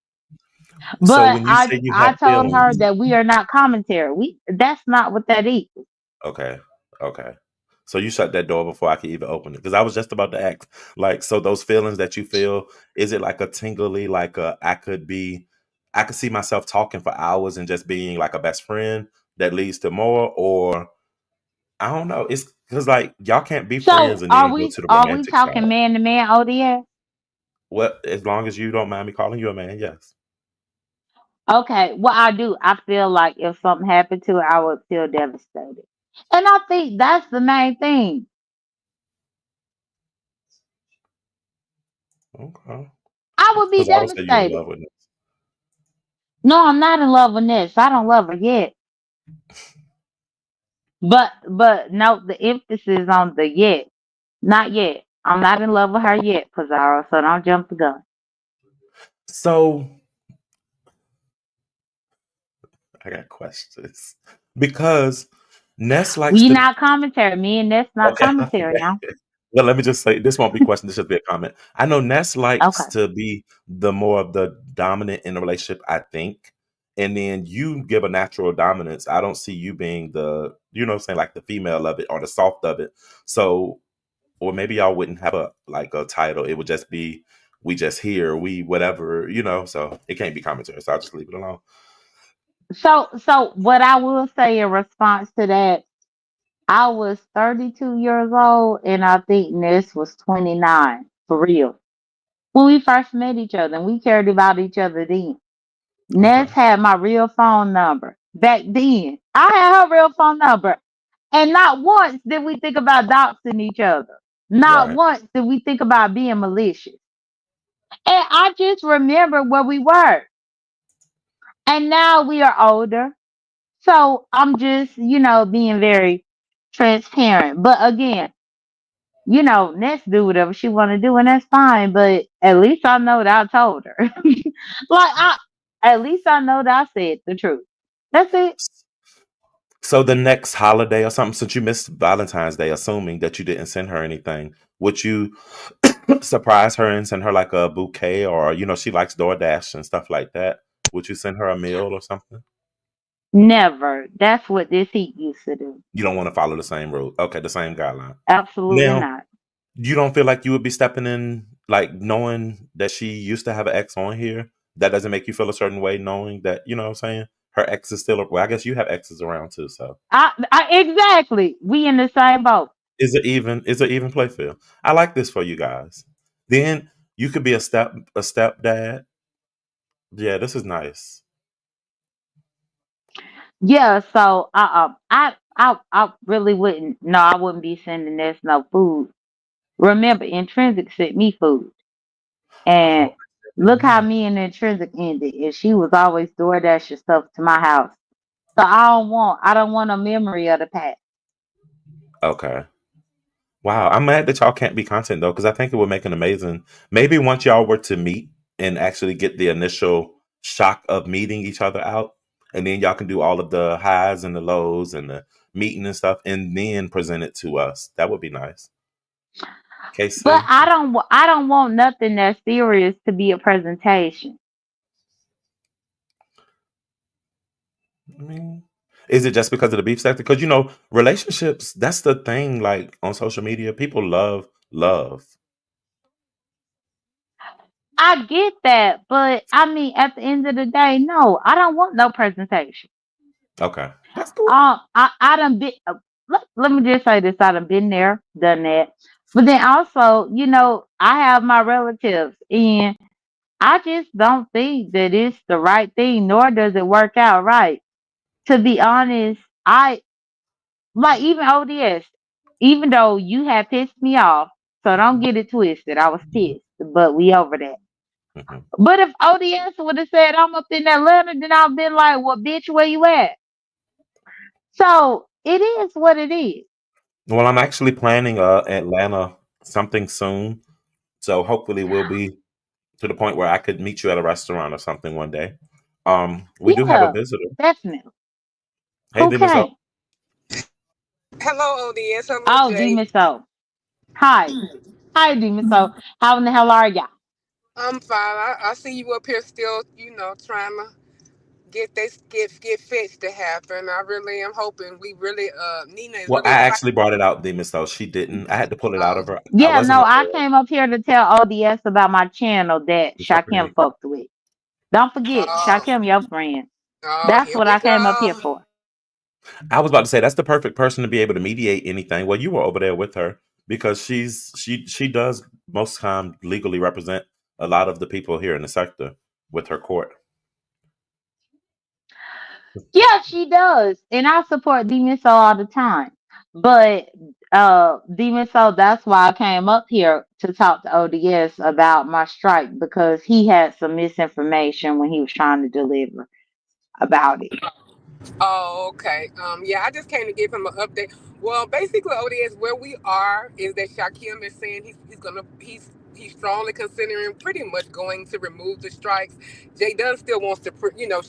So But when you I say you I have told her feelings, that we are not commentary. We that's not what that equals. okay, okay. So you shut that door before I could even open it because I was just about to ask, like, so those feelings that you feel, is it like a tingly, like a I could see myself talking for hours and just being like a best friend that leads to more, or I don't know. It's because like y'all can't be friends So and are then go we to the are we romantic side. talking man to man ODS? Well, as long as you don't mind me calling you a man, yes. Okay, what I do, I feel like if something happened to her, I would feel devastated. And I think that's the main thing. Okay. I would be Because I would say you're in devastated. love with me. No, I'm not in love with this. I don't love her yet. But no, the emphasis on the yet. Not yet. I'm not in love with her yet, Pizarro, so don't jump the gun. So I got questions because Ness likes We to. not commentary. Me and that's not Okay. commentary now. Well, let me just say this won't be a question. This should be a comment. I know Ness likes Okay. to be the more of the dominant in the relationship, I think. And then you give a natural dominance. I don't see you being the, you know what I'm saying, like the female of it or the soft of it. So, or maybe y'all wouldn't have a like a title. It would just be we just here, we whatever, you know. So it can't be commentary. So I'll just leave it alone. So what I will say in response to that, I was 32 years old and I think Ness was 29 for real. When we first met each other and we cared about each other then. Ness Okay. had my real phone number back then. I had her real phone number. And not once did we think about doxing each other. Not Right. once did we think about being malicious. And I just remember where we were. And now we are older. So I'm just, being very transparent. But again, Ness do whatever she want to do, and that's fine. But at least I know that I told her. At least I know that I said the truth. That's it. So the next holiday or something, since you missed Valentine's Day, assuming that you didn't send her anything, would you surprise her and send her like a bouquet or she likes DoorDash and stuff like that? Would you send her a meal or something? Never. That's what this heat used to do. You don't want to follow the same road. Okay, the same guideline. Absolutely Now, not. you don't feel like you would be stepping in, like knowing that she used to have an ex on here. That doesn't make you feel a certain way, knowing that what I'm saying. Her ex is still. Well, I guess you have exes around too. So Exactly. We in the same boat. is it even? Is it even play field? I like this for you guys. Then you could be a stepdad. Yeah, this is nice. Yeah. So I really wouldn't. No, I wouldn't be sending this no food. Remember, Intrinsic sent me food. And Oh, look how me and Intrinsic ended. And she was always door dashing stuff to my house. So I don't want a memory of the past. okay. Wow, I'm mad that y'all can't be content though, because I think it would make an amazing. Maybe once y'all were to meet and actually get the initial shock of meeting each other out, and then y'all can do all of the highs and the lows and the meeting and stuff, and then present it to us. That would be nice. But KC, I don't want nothing that's serious to be a presentation. I mean, is it just because of the beef sector? Because relationships. That's the thing. Like on social media, people love love. I get that, but I mean at the end of the day, no, I don't want no presentation. Okay, that's cool. I done been. Let me just say this: I done been there, done that. But then also, I have my relatives, and I just don't think that it's the right thing, nor does it work out right. To be honest, I like even O.D.S. Even though you have pissed me off, so don't get it twisted. I was pissed, but we over that. Hmm. But if O.D.S. would have said I'm up in Atlanta, then I've been like, well, bitch, where you at? So it is what it is. Well, I'm actually planning Atlanta something soon, so hopefully we'll be to the point where I could meet you at a restaurant or something one day. We do have a Yeah, visitor. definitely. Hey, Who Demon. So, came? Hello, O.D.S. Hello, Oh, Jay. Demon Soul. Hi. Hi, Demon Soul. How in the hell are ya? I'm fine. I see you up here still, trying to get fits to happen. I really am hoping we really Nina is well, I really excited. actually brought it out, Demon. So she didn't. I had to pull it out Oh, of her. I Yeah, wasn't no, I aware. came up here to tell ODS about my channel that It's Shakim okay. fucked with. Don't forget, oh, Shakim, your friend. oh, That's here what we I came up here go. for. I was about to say that's the perfect person to be able to mediate anything. Well, you were over there with her because she does most time legally represent a lot of the people here in the sector with her court. Yeah, she does. And I support Demon Soul all the time. But Demon Soul, that's why I came up here to talk to ODS about my strike because he had some misinformation when he was trying to deliver about it. Oh, okay. Yeah, I just came to give him an update. Well, basically, ODS, where we are is that Shakim is saying he's strongly considering pretty much going to remove the strikes. Jay Dunn still wants to,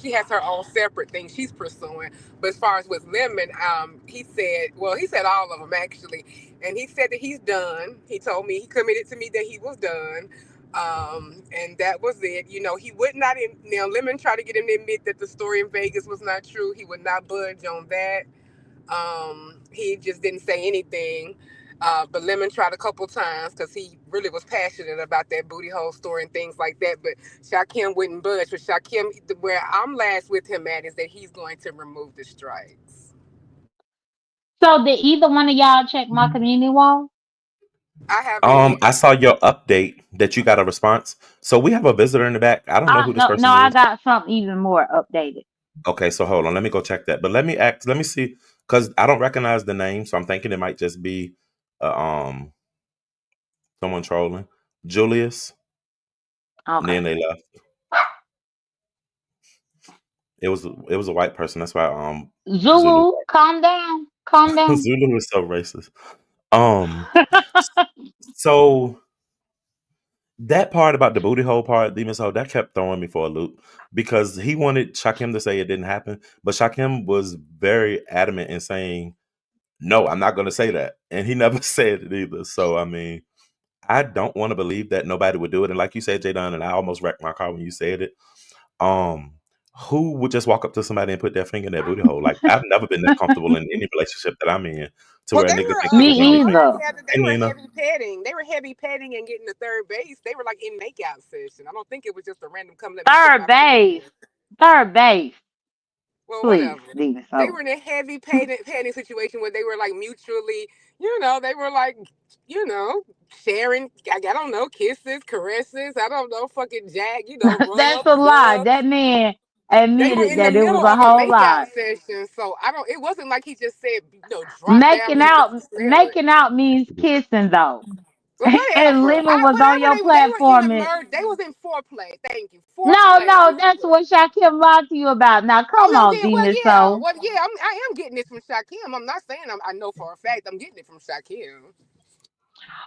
she has her own separate thing she's pursuing. But as far as with Lemon, he said all of them actually, and he said that he's done. He told me he committed to me that he was done. And that was it. He would not. Now, Lemon tried to get him to admit that the story in Vegas was not true. He would not budge on that. He just didn't say anything. But Lemon tried a couple times because he really was passionate about that booty hole story and things like that. But Shakim wouldn't budge. But Shakim, where I'm last with him at is that he's going to remove the strikes. So did either one of y'all check my community wall? I haven't yet. I saw your update that you got a response. So we have a visitor in the back. I don't know who this No, no, person I is. got something even more updated. Okay, so hold on. Let me go check that. But let me act. Let me see because I don't recognize the name, so I'm thinking it might just be uh, um someone trolling. Julius. And Okay. then they left. It was a white person. That's why Zulu Zulu, calm down. Calm down. Zulu is so racist. Um, so that part about the booty hole part, Demon Soul, that kept throwing me for a loop because he wanted Shakim to say it didn't happen, but Shakim was very adamant in saying, "No, I'm not going to say that," and he never said it either. So I mean, I don't want to believe that nobody would do it. And like you said, Jadon, and I almost wrecked my car when you said it. Um, who would just walk up to somebody and put their finger in their booty hole? Like I've never been that comfortable in any relationship that I'm in to Well, where a they nigga were think he Me can run me. either. they Hey, were Nina. heavy petting. They were heavy petting and getting to third base. They were like in makeout session. I don't think it was just a random come let me stick Third my foot base. in. Third base. Well, Please, whatever. Demon They Soul. were in a heavy petting situation where they were like mutually, they were like, sharing. I don't know, kisses, caresses. I don't know, fucking jack. That's Rubs, a lie. rubs. That man They were admitted in the that it was middle a of a whole makeout lie. session, so I don't. It wasn't like he just said, drop down and smell it. Making out means kissing though. Well, And whatever. Lemon was on Whatever your they were in platform and they was in foreplay. Thank you. no, Foreplay no, is that's what. what Shakim lied to you about. Now Oh come no, on, yeah, well, Demon yeah, Soul. well, yeah. I am getting this from Shakim. I'm not saying I know for a fact I'm getting it from Shakim.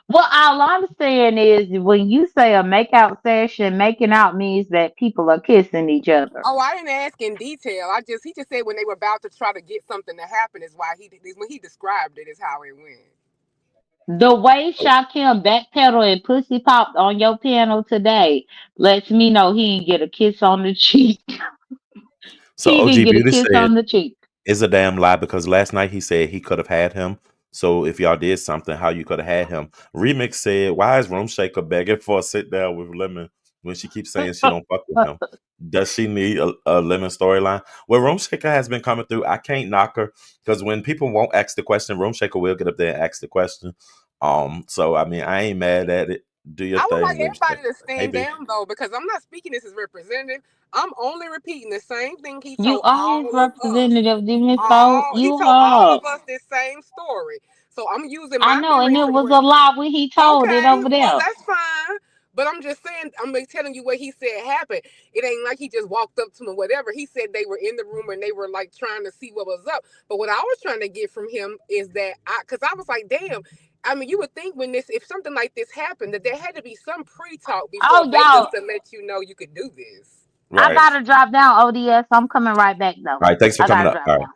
Well, all I'm saying is when you say a makeout session, making out means that people are kissing each other. Oh, I didn't ask in detail. He just said when they were about to try to get something to happen is why when he described it is how it went. The way Shakim backpedaled and pussy popped on your panel today lets me know he didn't get a kiss on the cheek. So He didn't OG get a Beauty kiss said on the cheek. it's a damn lie because last night he said he could have had him. So if y'all did something, how you could have had him? Remix said, "Why is Room Shaker begging for a sit down with Lemon?" when she keeps saying she don't fuck with him. Does she need a Lemon storyline? Well, Room Shaker has been coming through. I can't knock her because when people won't ask the question, Room Shaker will get up there and ask the question. So I mean, I ain't mad at it. Do your I would thing, like Room everybody Shaker. to Hey, stand B. down though, because I'm not speaking this as representative. I'm only repeating the same thing he You told are his all of us. representative, Miss So. He You told all are. of us this same story. So I'm using I my know, and memory it for was where. a lie when he told it Okay, over well there. that's fine. But I'm just saying, I'm like telling you what he said happened. It ain't like he just walked up to him or whatever. He said they were in the room and they were like trying to see what was up. But what I was trying to get from him is that because I was like, damn. I mean, you would think when if something like this happened, that there had to be some pre-talk before Oh, Vegas y'all, to let you know you could do this. I Right. gotta drop down, ODS. I'm coming right back though. All right. Thanks for I coming gotta up. drop All right. down.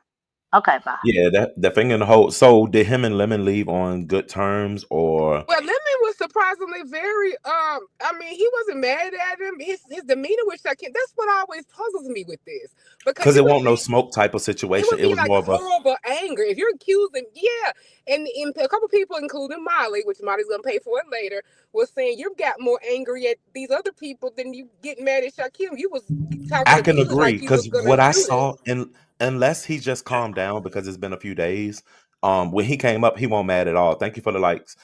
Okay, bye. Yeah, that thing in the whole. So did him and Lemon leave on good terms, or Well, Lemon was surprisingly very. I mean, he wasn't mad at him. His demeanor was shocking. That's what always puzzles me with this because because you it would won't no think smoke type of it situation? would It be was like more of a horrible anger if you're accusing. Yeah, and a couple people, including Molly, which Molly's gonna pay for it later, was saying you've got more angry at these other people than you get mad at Shaquille. You was talking I can abuse agree like you was because gonna what I do this. saw, and unless he just calmed down because it's been a few days, when he came up, he won't mad at all. Thank you for the likes.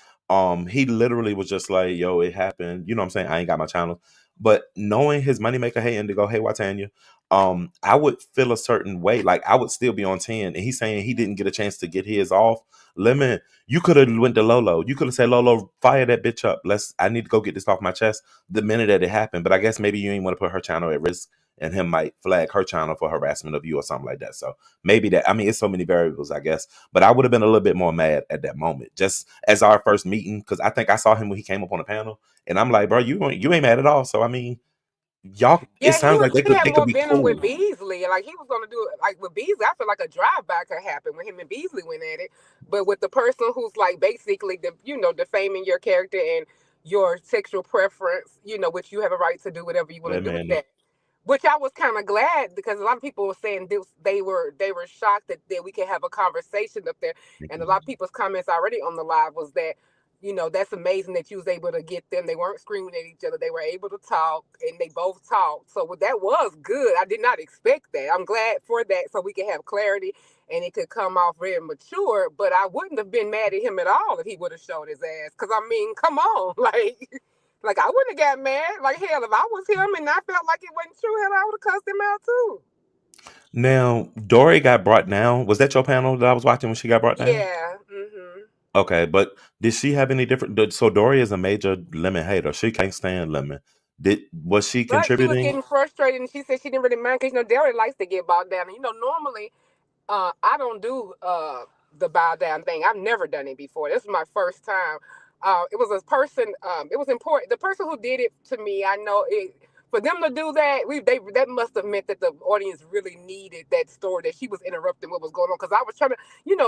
He literally was just like, "Yo, it happened." You know what I'm saying? I ain't got my channel, but knowing his moneymaker, hey Indigo, hey Watanya, I would feel a certain way. Like I would still be on 10, and he's saying he didn't get a chance to get his off. Lemon, you could have went to Lolo. You could have said, "Lolo, fire that bitch up. I need to go get this off my chest." The minute that it happened, but I guess maybe you ain't want to put her channel at risk and him might flag her channel for harassment of you or something like that. So maybe that, I mean, it's so many variables, I guess. But I would have been a little bit more mad at that moment, just as our first meeting, because I think I saw him when he came up on the panel, and I'm like, bro, you ain't mad at all. So I mean, y'all, it Yeah, sounds like he had they could more be venom with cool. Beasley. Like he was gonna do it like with Beasley. I feel like a drive by could happen when him and Beasley went at it. But with the person who's like basically defaming your character and your sexual preference, which you have a right to do whatever you want to That do with man, that. Which I was kind of glad because a lot of people were saying they were shocked that we could have a conversation up there, and a lot of people's comments already on the live was that that's amazing that you was able to get them. They weren't screaming at each other. They were able to talk, and they both talked. So that was good. I did not expect that. I'm glad for that, so we could have clarity and it could come off very mature. But I wouldn't have been mad at him at all if he would have showed his ass. Because I mean, come on, like I wouldn't have got mad. Like hell, if I was him and I felt like it wasn't true, hell, I would have cussed him out too. now Dory got brought down. Was that your panel that I was watching when she got brought down? Yeah. Mm-hmm. Okay, but did she have any different? So Dory is a major Lemon hater. She can't stand Lemon. Was she But she was contributing? getting frustrated, and she said she didn't really mind because Derek likes to get bogged down. And normally I don't do the bow down thing. I've never done it before. This is my first time. It was a person. It was important. The person who did it to me, I know it. For them to do that, that must have meant that the audience really needed that story. That she was interrupting what was going on because I was trying to,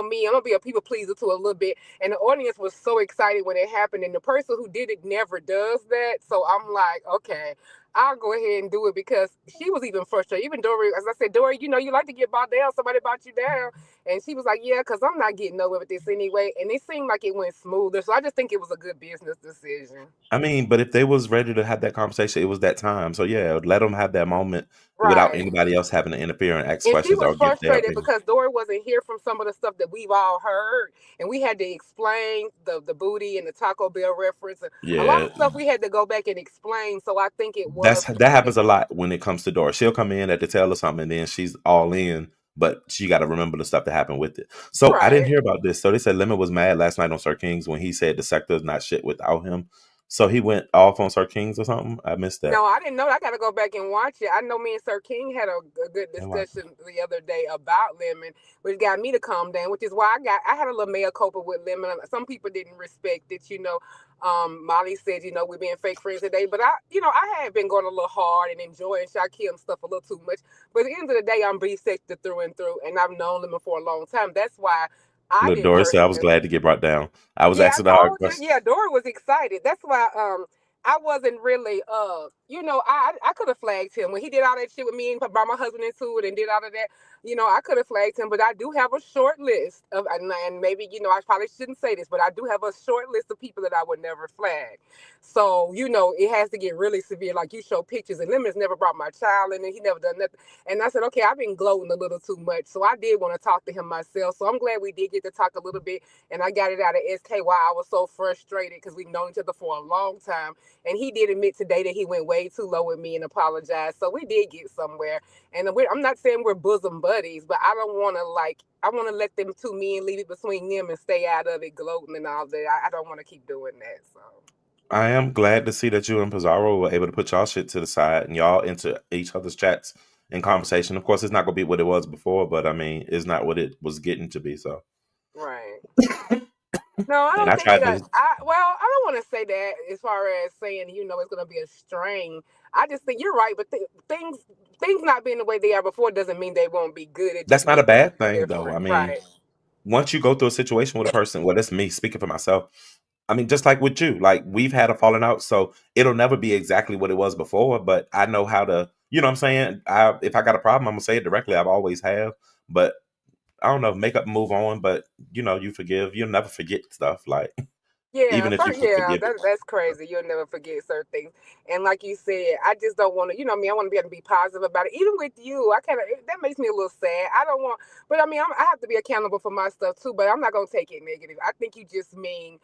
me. I'm gonna be a people pleaser to a little bit, and the audience was so excited when it happened. And the person who did it never does that, so I'm like, okay, I'll go ahead and do it because she was even frustrated. Even Dory, as I said, Dory, you like to get bought down. Somebody bought you down. And she was like, yeah, because I'm not getting nowhere with this anyway. And it seemed like it went smoother. So I just think it was a good business decision. I mean, but if they was ready to have that conversation, it was that time. So yeah, let them have that moment without Right. anybody else having to interfere and ask And she questions was or give their frustrated opinion. because Dory wasn't here from some of the stuff that we've all heard. And we had to explain the booty and the Taco Bell reference. And a lot Yeah, of stuff we had to go back and explain. So I think it was that happens a good. lot when it comes to Dora. She'll come in at the tail or something, and then she's all in, but she got to remember the stuff that happened with it. So I didn't Right. hear about this. So they said Lemon was mad last night on Sir Kings when he said the sector is not shit without him. So he went off on Sir Kings or something. I missed that. No, I didn't know. I got to go back and watch it. I know me and Sir King had a good I watched discussion the other day about Lemon, which got me to calm down. Which is why I had a little mea culpa with Lemon. Some people didn't respect it. Molly said, we're being fake friends today, but I had been going a little hard and enjoying Shaquille stuff a little too much. But at the end of the day, I'm beef sector through and through, and I've known Lemon for a long time. That's why I Look, didn't Doris said I was personally. glad to get brought down. I was Yeah, I asking the hard told you. question. Yeah, Dory was excited. That's why I wasn't really I could have flagged him when he did all that shit with me and brought my husband into it and did all of that. I could have flagged him, but I do have a short list of, and maybe I probably shouldn't say this, but I do have a short list of people that I would never flag. So it has to get really severe. Like you show pictures, and Lemon has never brought my child in, and he never done nothing. And I said, okay, I've been gloating a little too much, so I did want to talk to him myself. So I'm glad we did get to talk a little bit, and I got it out of SK why I was so frustrated because we've known each other for a long time, and he did admit today that he went way too low with me and apologized. So we did get somewhere. And I'm not saying we're bosom buddies, but I don't want to I want to let them two men leave it between them and stay out of it, gloating and all that. I don't want to keep doing that. So. I am glad to see that you and Pizarro were able to put y'all shit to the side and y'all into each other's chats and conversation. Of course, it's not going to be what it was before, but I mean, it's not what it was getting to be. So, Right. No, I and don't I think tried that. to. I don't want to say that as far as saying it's going to be a strain. I just think you're right, but things not being the way they are before doesn't mean they won't be good. It That's just not a means they'll bad be thing, though. different, I mean, right? once you go through a situation with a person, well, that's me speaking for myself. I mean, just like with you, like we've had a falling out, so it'll never be exactly what it was before. But I know how to, you know what I'm saying? If I got a problem, I'm gonna say it directly. I've always have. But I don't know, make up and move on. But you forgive. You'll never forget stuff. Like Yeah, even if you can forgive it. that's crazy. You'll never forget certain things. And like you said, I just don't want to, I want to be able to be positive about it. Even with you, I kind of that makes me a little sad. I don't want, but I mean, I have to be accountable for my stuff too. But I'm not gonna take it negative. I think you just mean,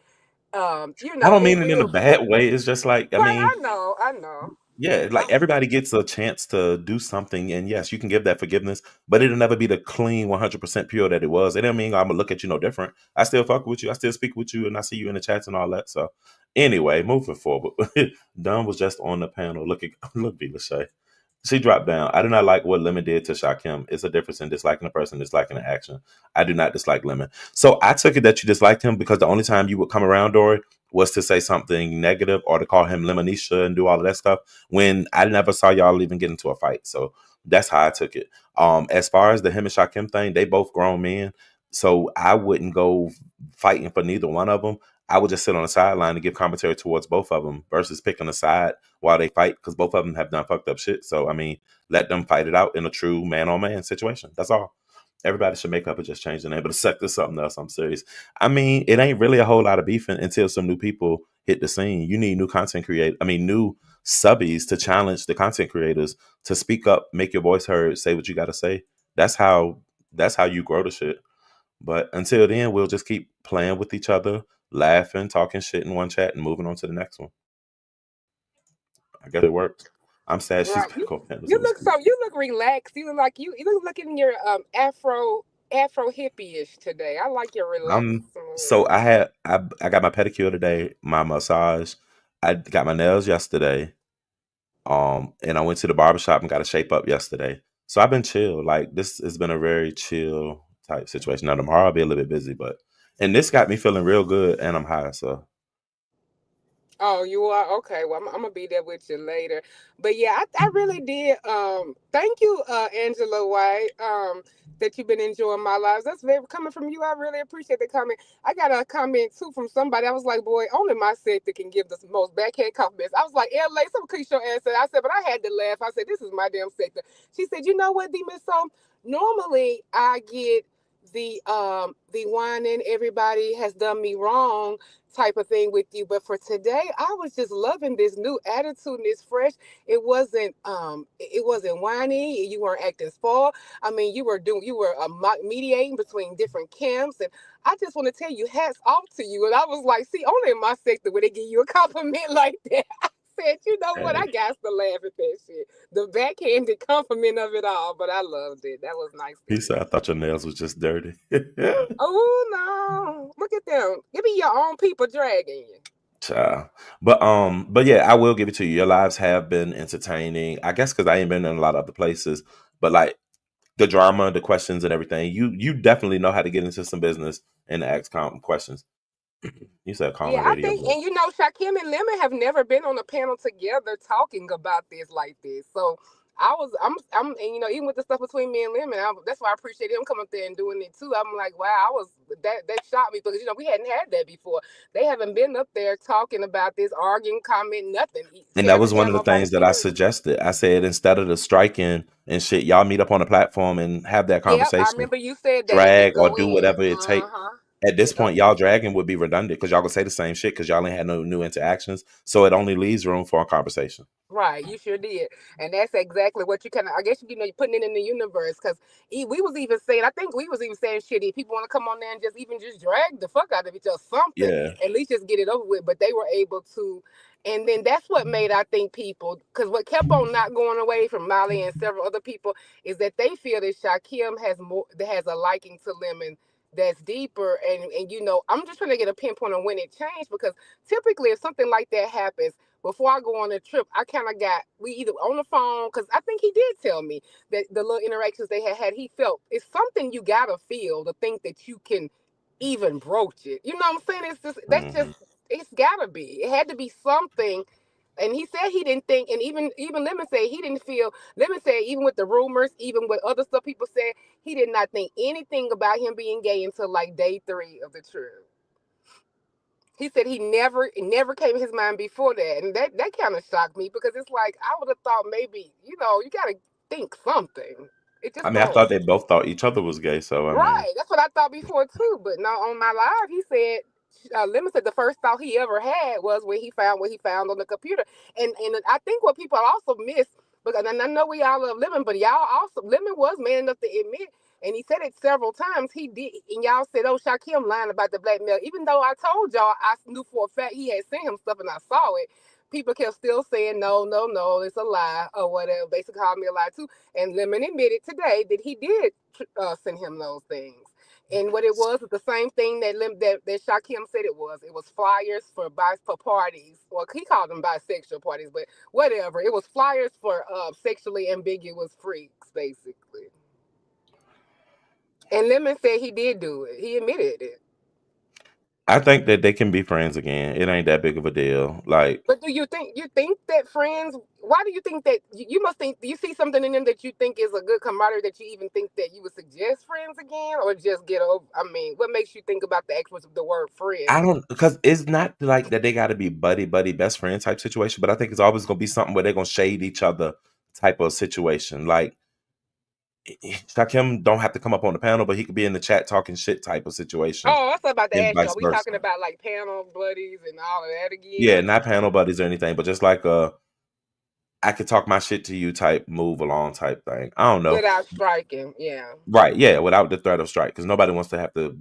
I don't it mean it in a will. bad way. It's just like, I Right? mean, I know. yeah, like everybody gets a chance to do something, and yes, you can give that forgiveness, but it'll never be the clean 100% pure that it was. It don't mean I'm gonna look at you no different. I still fuck with you, I still speak with you, and I see you in the chats and all that. So, anyway, moving forward, Dunn was just on the panel. Look, Vila Shay. She dropped down. I do not like what Lemon did to Shakim. It's a difference in disliking a person, disliking an action. I do not dislike Lemon. So I took it that you disliked him because the only time you would come around, Dory, was to say something negative or to call him Lemonisha and do all of that stuff when I never saw y'all even get into a fight. So that's how I took it. As far as the him and Shakim thing, they both grown men. So I wouldn't go fighting for neither one of them. I would just sit on the sideline and give commentary towards both of them versus picking a side while they fight because both of them have done fucked up shit. So I mean, let them fight it out in a true man on man situation. That's all. Everybody should make up and just change the name of the sector to something else. I'm serious. I mean, it ain't really a whole lot of beefing until some new people hit the scene. You need new content creators. I mean, new subbies to challenge the content creators to speak up, make your voice heard, say what you got to say. That's how. That's how you grow the shit. But until then, we'll just keep playing with each other, laughing, talking shit in one chat, and moving on to the next one. I guess it works. I'm sad she's Right. back on campus You in the look school. you look relaxed. You look like you look looking your Afro hippie-ish today. I like your relaxed So mood. I got my pedicure today, my massage. I got my nails yesterday. And I went to the barbershop and got a shape up yesterday. So I've been chill. Like this has been a very chill type situation. Now tomorrow I'll be a little bit busy, but and this got me feeling real good and I'm high. So Oh, you are okay. Well, I'm gonna be there with you later. But yeah, I really did. Thank you, Angela White. That you've been enjoying my lives. That's very coming from you. I really appreciate the comment. I got a comment too from somebody. I was like, boy, only my sector can give the most backhand compliments. I was like, LA, some cliche answer. I said, but I had to laugh. I said, this is my damn sector. She said, you know what, D Miss? So normally I get the whining, everybody has done me wrong type of thing with you. But for today, I was just loving this new attitude and this fresh. It wasn't whiny. You weren't acting spoiled. I mean, you were mediating between different camps, and I just want to tell you, hats off to you. And I was like, see, only in my sector would they give you a compliment like that. I said, you know what? I hey, got to laugh at that shit. The backhanded compliment of it all, but I loved it. That was nice to he hear. said I thought your nails was just dirty. Oh no! Look at them. It be your own people dragging you. Child. But yeah, I will give it to you. Your lives have been entertaining. I guess because I ain't been in a lot of other places, but like the drama, the questions, and everything, you definitely know how to get into some business and ask questions. You said calm Yeah, my I radio think, voice. and Shakim and Lemon have never been on a panel together talking about this like this. So and even with the stuff between me and Lemon, that's why I appreciate him coming up there and doing it too. I'm like, wow, that shocked me because we hadn't had that before. They haven't been up there talking about this, arguing, comment, nothing. And that Every was one time of the nobody things that I serious. suggested. I said instead of the striking and shit, y'all meet up on the platform and have that Yep, I conversation, remember you said that and just drag or go do in. whatever it Uh take. huh. At this Yep. point, y'all dragging would be redundant because y'all gonna say the same shit because y'all ain't had no new interactions. So it only leaves room for a conversation. Right, you sure did, and that's exactly what you kind of. I guess you're putting it in the universe because we was even saying. I think we was even saying shit. If people want to come on there and just drag the fuck out of each other, something Yeah. at least just get it over with. But they were able to, and then that's what made I think people because what kept on not going away from Molly and several other people is that they feel that Shakim has a liking to Lemon that's deeper, and I'm just trying to get a pinpoint on when it changed because typically if something like that happens before I go on the trip, I kind of we either on the phone, because I think he did tell me that the little interactions they had, he felt it's something you gotta feel to think that you can even broach it. You know what I'm saying? Hmm. It's gotta be. It had to be something. And he said he didn't think, and even Lemon said he didn't feel. Lemon said even with the rumors, even with other stuff people said, he did not think anything about him being gay until like day 3 of the trip. He said he never it never came in his mind before that, and that kind of shocked me because it's like I would have thought maybe you got to think something. It I just mean, I don't. thought they both thought each other was gay. So I mean, Right. That's what I thought before too. But now on my live, he said, Lemon said the first thought he ever had was when he found what he found on the computer. And I think what people also miss, because and I know we all love Lemon, but y'all also Lemon was man enough to admit, and he said it several times. He did, and y'all said, "Oh, Shaquem lying about the blackmail." Even though I told y'all I knew for a fact he had sent him stuff and I saw it. People kept still saying no, no, no, it's a lie or whatever. Basically, called me a lie too. And Lemon admitted today that he did send him those things. And what it was the same thing that Shakim said it was. It was flyers for parties. Well, he called them bisexual parties, but whatever. It was flyers for sexually ambiguous freaks, basically. And Lemon said he did do it. He admitted it. I think that they can be friends again. It ain't that big of a deal. Like, But do you think that friends? Why do you think that you must think you see something in them that you think is a good camaraderie that you even think that you would suggest friends again or just get over? I mean, what makes you think about the actual the word I friend? don't because it's not like that they got to be buddy best friend type situation, but I think it's always gonna be something where they're gonna shade each other type of situation. Like Shakim don't have to come up on the panel, but he could be in the chat talking shit type of situation, Oh, I was about to and ask you. vice Are we talking versa. about like panel buddies and all of that Yeah, again? not panel buddies or anything, but just like I could talk my shit to you type move along type thing. I don't know. Without striking, yeah. Right, yeah, without the threat of strike, because nobody wants to have to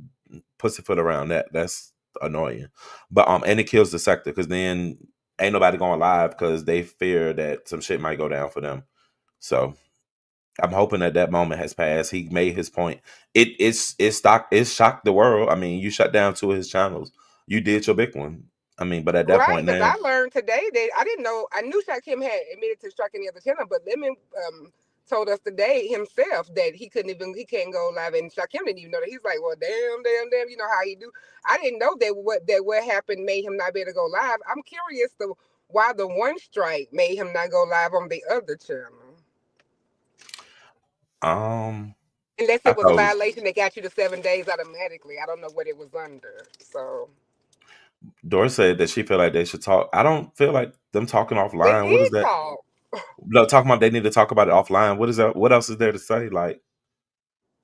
pussyfoot around that. That's annoying. But and it kills the sector because then ain't nobody going live because they fear that some shit might go down for them. So I'm hoping that that moment has passed. He made his point. It shocked the world. I mean, you shut down two of his channels. You did your big one. I mean, but at that Right, point because now, I learned today that I didn't know. I knew Shakim had admitted to striking the other channel, but Lemon told us today himself that he can't go live, and Shakim didn't even know that. He's like, well, damn, damn, damn. You know how he do. I didn't know that what happened made him not be able to go live. I'm curious to why the one strike made him not go live on the other channel. um, Unless I it was a thought violation that got you to 7 days automatically. I don't know what it was under. So Doris said that she feel like they should talk. I don't feel like them talking they offline. What is did that? talk. No, talking about they need to talk about it offline. What is that? What else is there to say? Like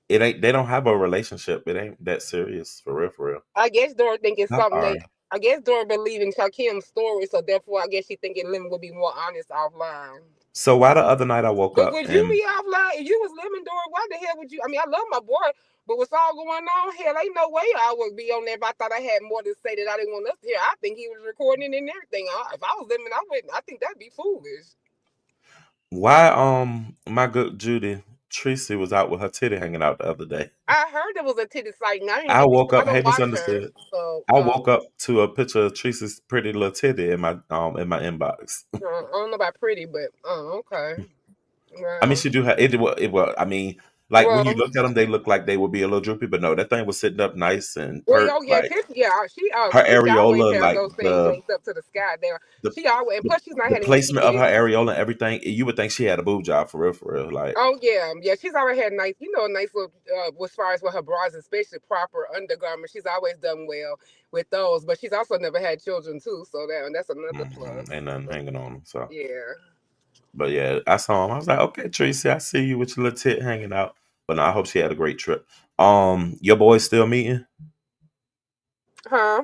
it ain't. They don't have a relationship. It ain't that serious for real. For real. I guess Dora think it's I'm something that sorry. I guess Dora believe in Shakim's story, so therefore I guess she thinking Lemon would be more honest offline. So why the other night I woke But up would you and be offline if you was Lemon Dora? Why the hell would you? I mean, I love my boy, but what's all going on? Hell, ain't no way I would be on there if I thought I had more to say that I didn't want us to hear. I think he was recording it and everything. If I was Lemon, I wouldn't. I think that'd be foolish. why my good Judy Tracy was out with her titty hanging out the other day. I heard there was a titty site, and I didn't I even. woke I up, don't hey watch her, misunderstood. so I woke up to a picture of Tracy's pretty little titty in my inbox. I don't know about pretty, but okay. I mean, Well, she do have it. It will. I mean, Like when you Well, look at them, they look like they would be a little droopy, but no, that thing was sitting up nice and well, pert. oh yeah, Like Tiff, yeah, her Trisha always areola, has like those things yanked up to the sky there. the She always, and the, plus she's not the had any placement of her kids. areola and everything, you would think she had a boob job for real, for real. Like, Oh yeah, yeah. She's already had nice, nice little as far as with her bras, especially proper undergarments. She's always done well with those, but she's also never had children too, so that's another plus. ain't nothing But hanging on them. So, yeah, but yeah, I saw him. I was like, okay, Tracy, I see you with your little tit hanging out. But no, I hope she had a great trip. Your boys still meeting? huh?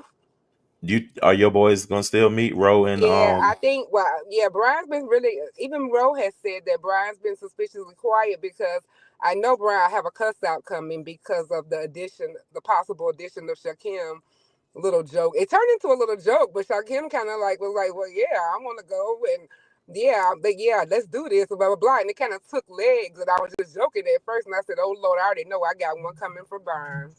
Are your boys gonna still meet Ro and Yeah, I think. Well, yeah, Brian's been really. Even Ro has said that Brian's been suspiciously quiet because I know Brian have a cuss out coming because of the possible addition of Shakim. Little joke. It turned into a little joke, but Shakim kind of like was like, "Well, yeah, I want to go and yeah, but yeah, let's do this." Blah blah blah, and it kind of took legs, and I was just joking at first, and I said, "Oh Lord, I already know I got one coming for Brian."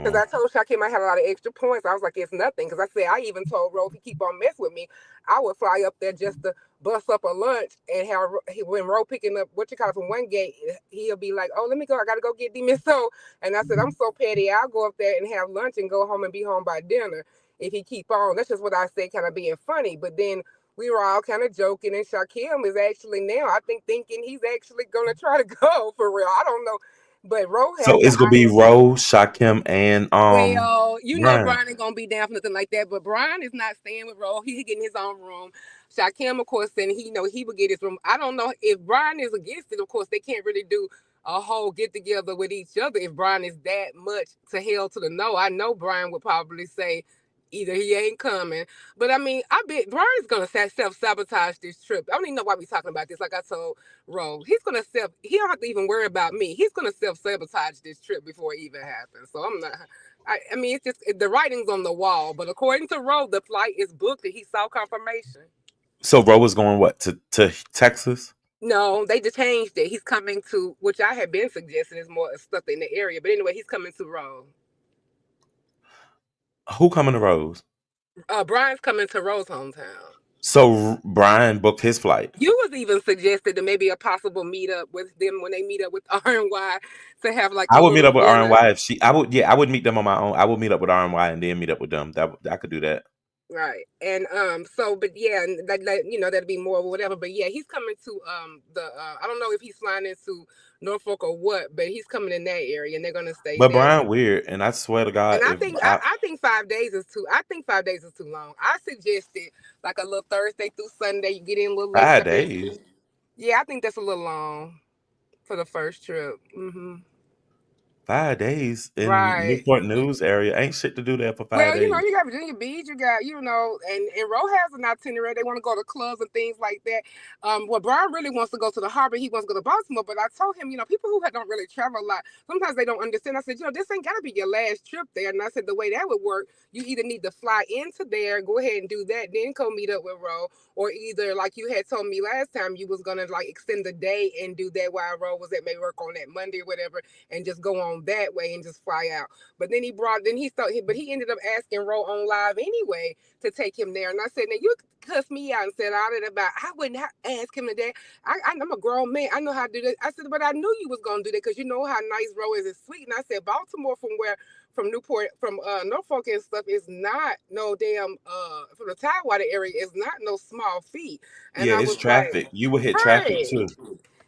Because um, I told Shakim I had a lot of extra points. I was like, it's nothing. Because I said, I even told Ro if he keep on messing with me, I would fly up there just to bust up a lunch and have when Ro picking up what you call it from one gate, he'll be like, oh, let me go. I got to go get Demon So. And I said, I'm so petty. I'll go up there and have lunch and go home and be home by dinner if he keep on. That's just what I said, kind of being funny. But then we were all kind of joking, and Shakim is actually now, I think, thinking he's actually going to try to go for real. I don't know. But Ro has so the it's gonna be Ro, Shakim, and well, Brian. Brian ain't gonna be down for nothing like that. But Brian is not staying with Ro. He getting his own room. Shakim, of course, then he would get his room. I don't know if Brian is against it. Of course, they can't really do a whole get together with each other if Brian is that much to hell to the no. I know Brian would probably say either he ain't coming. But I mean, I bet Brian's gonna self sabotage this trip. I don't even know why we talking about this. Like I told Ro, he's gonna self. He don't have to even worry about me. He's gonna self sabotage this trip before it even happens. So I'm not. I mean, it's just the writing's on the wall. But according to Ro, the flight is booked and he saw confirmation. So Ro was going what to Texas? No, they just changed it. He's coming to, which I had been suggesting is more stuff in the area. But anyway, he's coming to Ro. Who coming to Rose? Brian's coming to Ro's hometown. So Brian booked his flight. You was even suggested to maybe a possible meetup with them when they meet up with RNY to have like I a would meet little up with R and dinner. Y if she. I would. Yeah, I would meet them on my own. I would meet up with RNY and then meet up with them. I could do that. Right. And so but yeah, and that'd be more or whatever. But yeah, he's coming to the I don't know if he's flying into Norfolk or what, but he's coming in that area and they're gonna stay But there. Brian weird, and I swear to God, And I if think I, I think 5 days is too. I think 5 days is too long. I suggested like a little Thursday through Sunday. You get in a little late, get 5 up there. days, Yeah, I think that's a little long for the first trip. 5 days in Right. Newport News area ain't shit to do there for five Well, days. you got Virginia Beach, you got, and Roe has an itinerary. They want to go to clubs and things like that. Well, Brian really wants to go to the harbor. He wants to go to Baltimore, but I told him, people who don't really travel a lot, sometimes they don't understand. I said, this ain't got to be your last trip there. And I said, the way that would work, you either need to fly into there, go ahead and do that, then go meet up with Roe, or either like you had told me last time, you was gonna like extend the day and do that while Roe was at may work on that Monday or whatever, and just go on that way and just fly out. But then he started, but he ended up asking Ro on live anyway to take him there. And I said, now you cussed me out and said all that about, I wouldn't ask him to that. I'm a grown man. I know how to do that. I said, but I knew you was going to do that because you know how nice Ro is and sweet. And I said, Baltimore from Newport, from Norfolk and stuff is not no damn, from the Tidewater area is not no small feat. And Yeah, I it's was like, traffic. You would hit traffic right. too.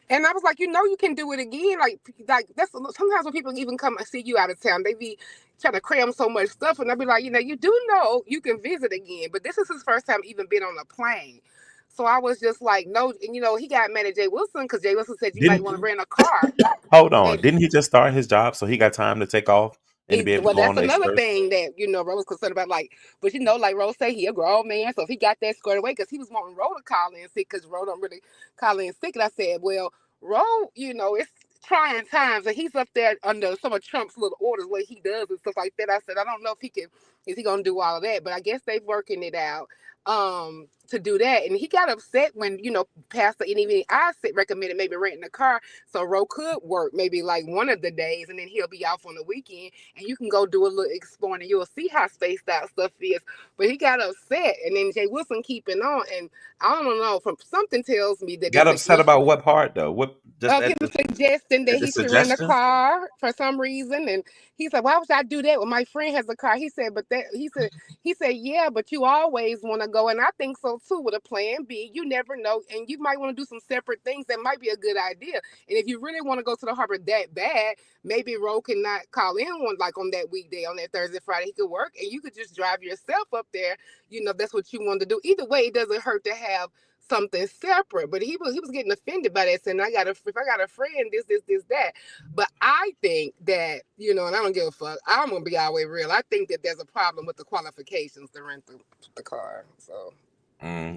And I was like, you can do it again. Like that's sometimes when people even come and see you out of town, they be trying to cram so much stuff, and I be like, you do know you can visit again. But this is his first time even been on a plane, so I was just like, no. And he got mad at Jay Wilson because Jay Wilson said you might Didn't want to rent a car, hold on? and Didn't he just start his job so he got time to take off and to be able to well, go that's on the another express? thing that Rose was concerned about. Like, but like Rose say, he a grown man, so if he got that squared away, because he was wanting Rose to call in sick, because Rose don't really call in sick. And I said, well, Rose, it's trying times, and he's up there under some of Trump's little orders, what he does and stuff like that. I said, I don't know if he can, is he gonna do all of that? But I guess they're working it out. to do that, and he got upset when Pastor and even I said recommended maybe renting a car so Ro could work maybe like one of the days, and then he'll be off on the weekend, and you can go do a little exploring, and you'll see how spaced out stuff is. But he got upset, and then Jay Wilson keeping on, and I don't know. From something tells me that Got it's an upset issue about what part though? What just of him suggesting that at the he should rent a suggestion? car for some reason, and he said, "Why would I do that when my friend has a car?" He said, "But that," he said, "Yeah, but you always want to go, and I think so too. With a plan B, you never know, and you might want to do some separate things. That might be a good idea. And if you really want to go to the harbor that bad, maybe Ro can not call in one like on that weekday, on that Thursday, Friday. He could work, and you could just drive yourself up there. If that's what you want to do. Either way, it doesn't hurt to have." Something separate, but he was getting offended by that, saying if I got a friend, this that. But I think that and I don't give a fuck. I'm gonna be all the way real. I think that there's a problem with the qualifications to rent the car. So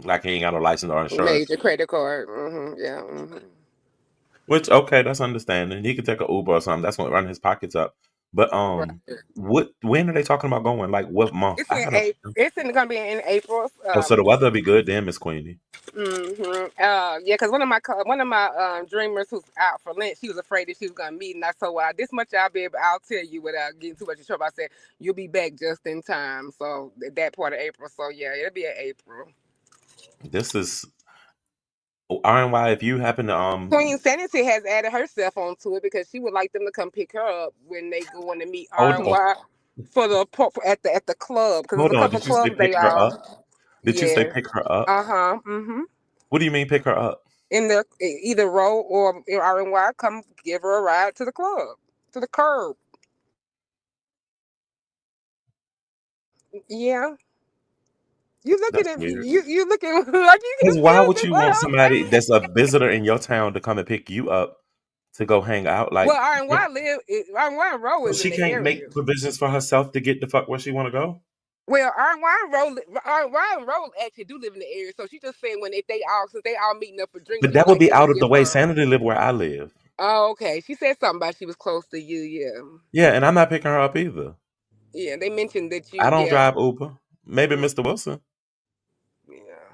Like he ain't got no license or insurance. major credit card. Yeah. Which okay, that's understanding. He could take an Uber or something. That's gonna run his pockets up. But Right. when are they talking about going? Like what month? It's I in gotta. April. Gonna be in April. Oh, so the weather will be good then, Miss Queenie. Yeah, because one of my dreamers who's out for Lent, she was afraid that she was gonna meet, and I told her this much I'll tell you without getting too much in trouble. I said you'll be back just in time. So that part of April. So yeah, it'll be in April. This is RNY. If you happen to Queen Sanity has added herself onto it because she would like them to come pick her up when they go in to meet hold on, RNY for the at the club because there's hold a on. couple Did you say clubs pick they her are. up? Did you say Yeah. pick her up? Mm-hmm. What do you mean pick her up? In the either Row or RNY, come give her a ride to the club, to the curb. Yeah, you looking That's at weird. you looking like you Because why confused would as you want well. somebody that's a visitor in your town to come and pick you up to go hang out? Like, Well, RNY Row so is in she the can't area. make provisions for herself to get the fuck where she want to go? Well, RNY actually do live in the area, so she just saying when if they all since they all meeting up for drinks, But she would that would like be them to out of the give way. her. Sanity live where I live. Oh, okay. She said something about she was close to you. Yeah, Yeah, and I'm not picking her up either. yeah. They mentioned that I you. don't Yeah, drive Uber. Maybe mm, Mr. Wilson. yeah.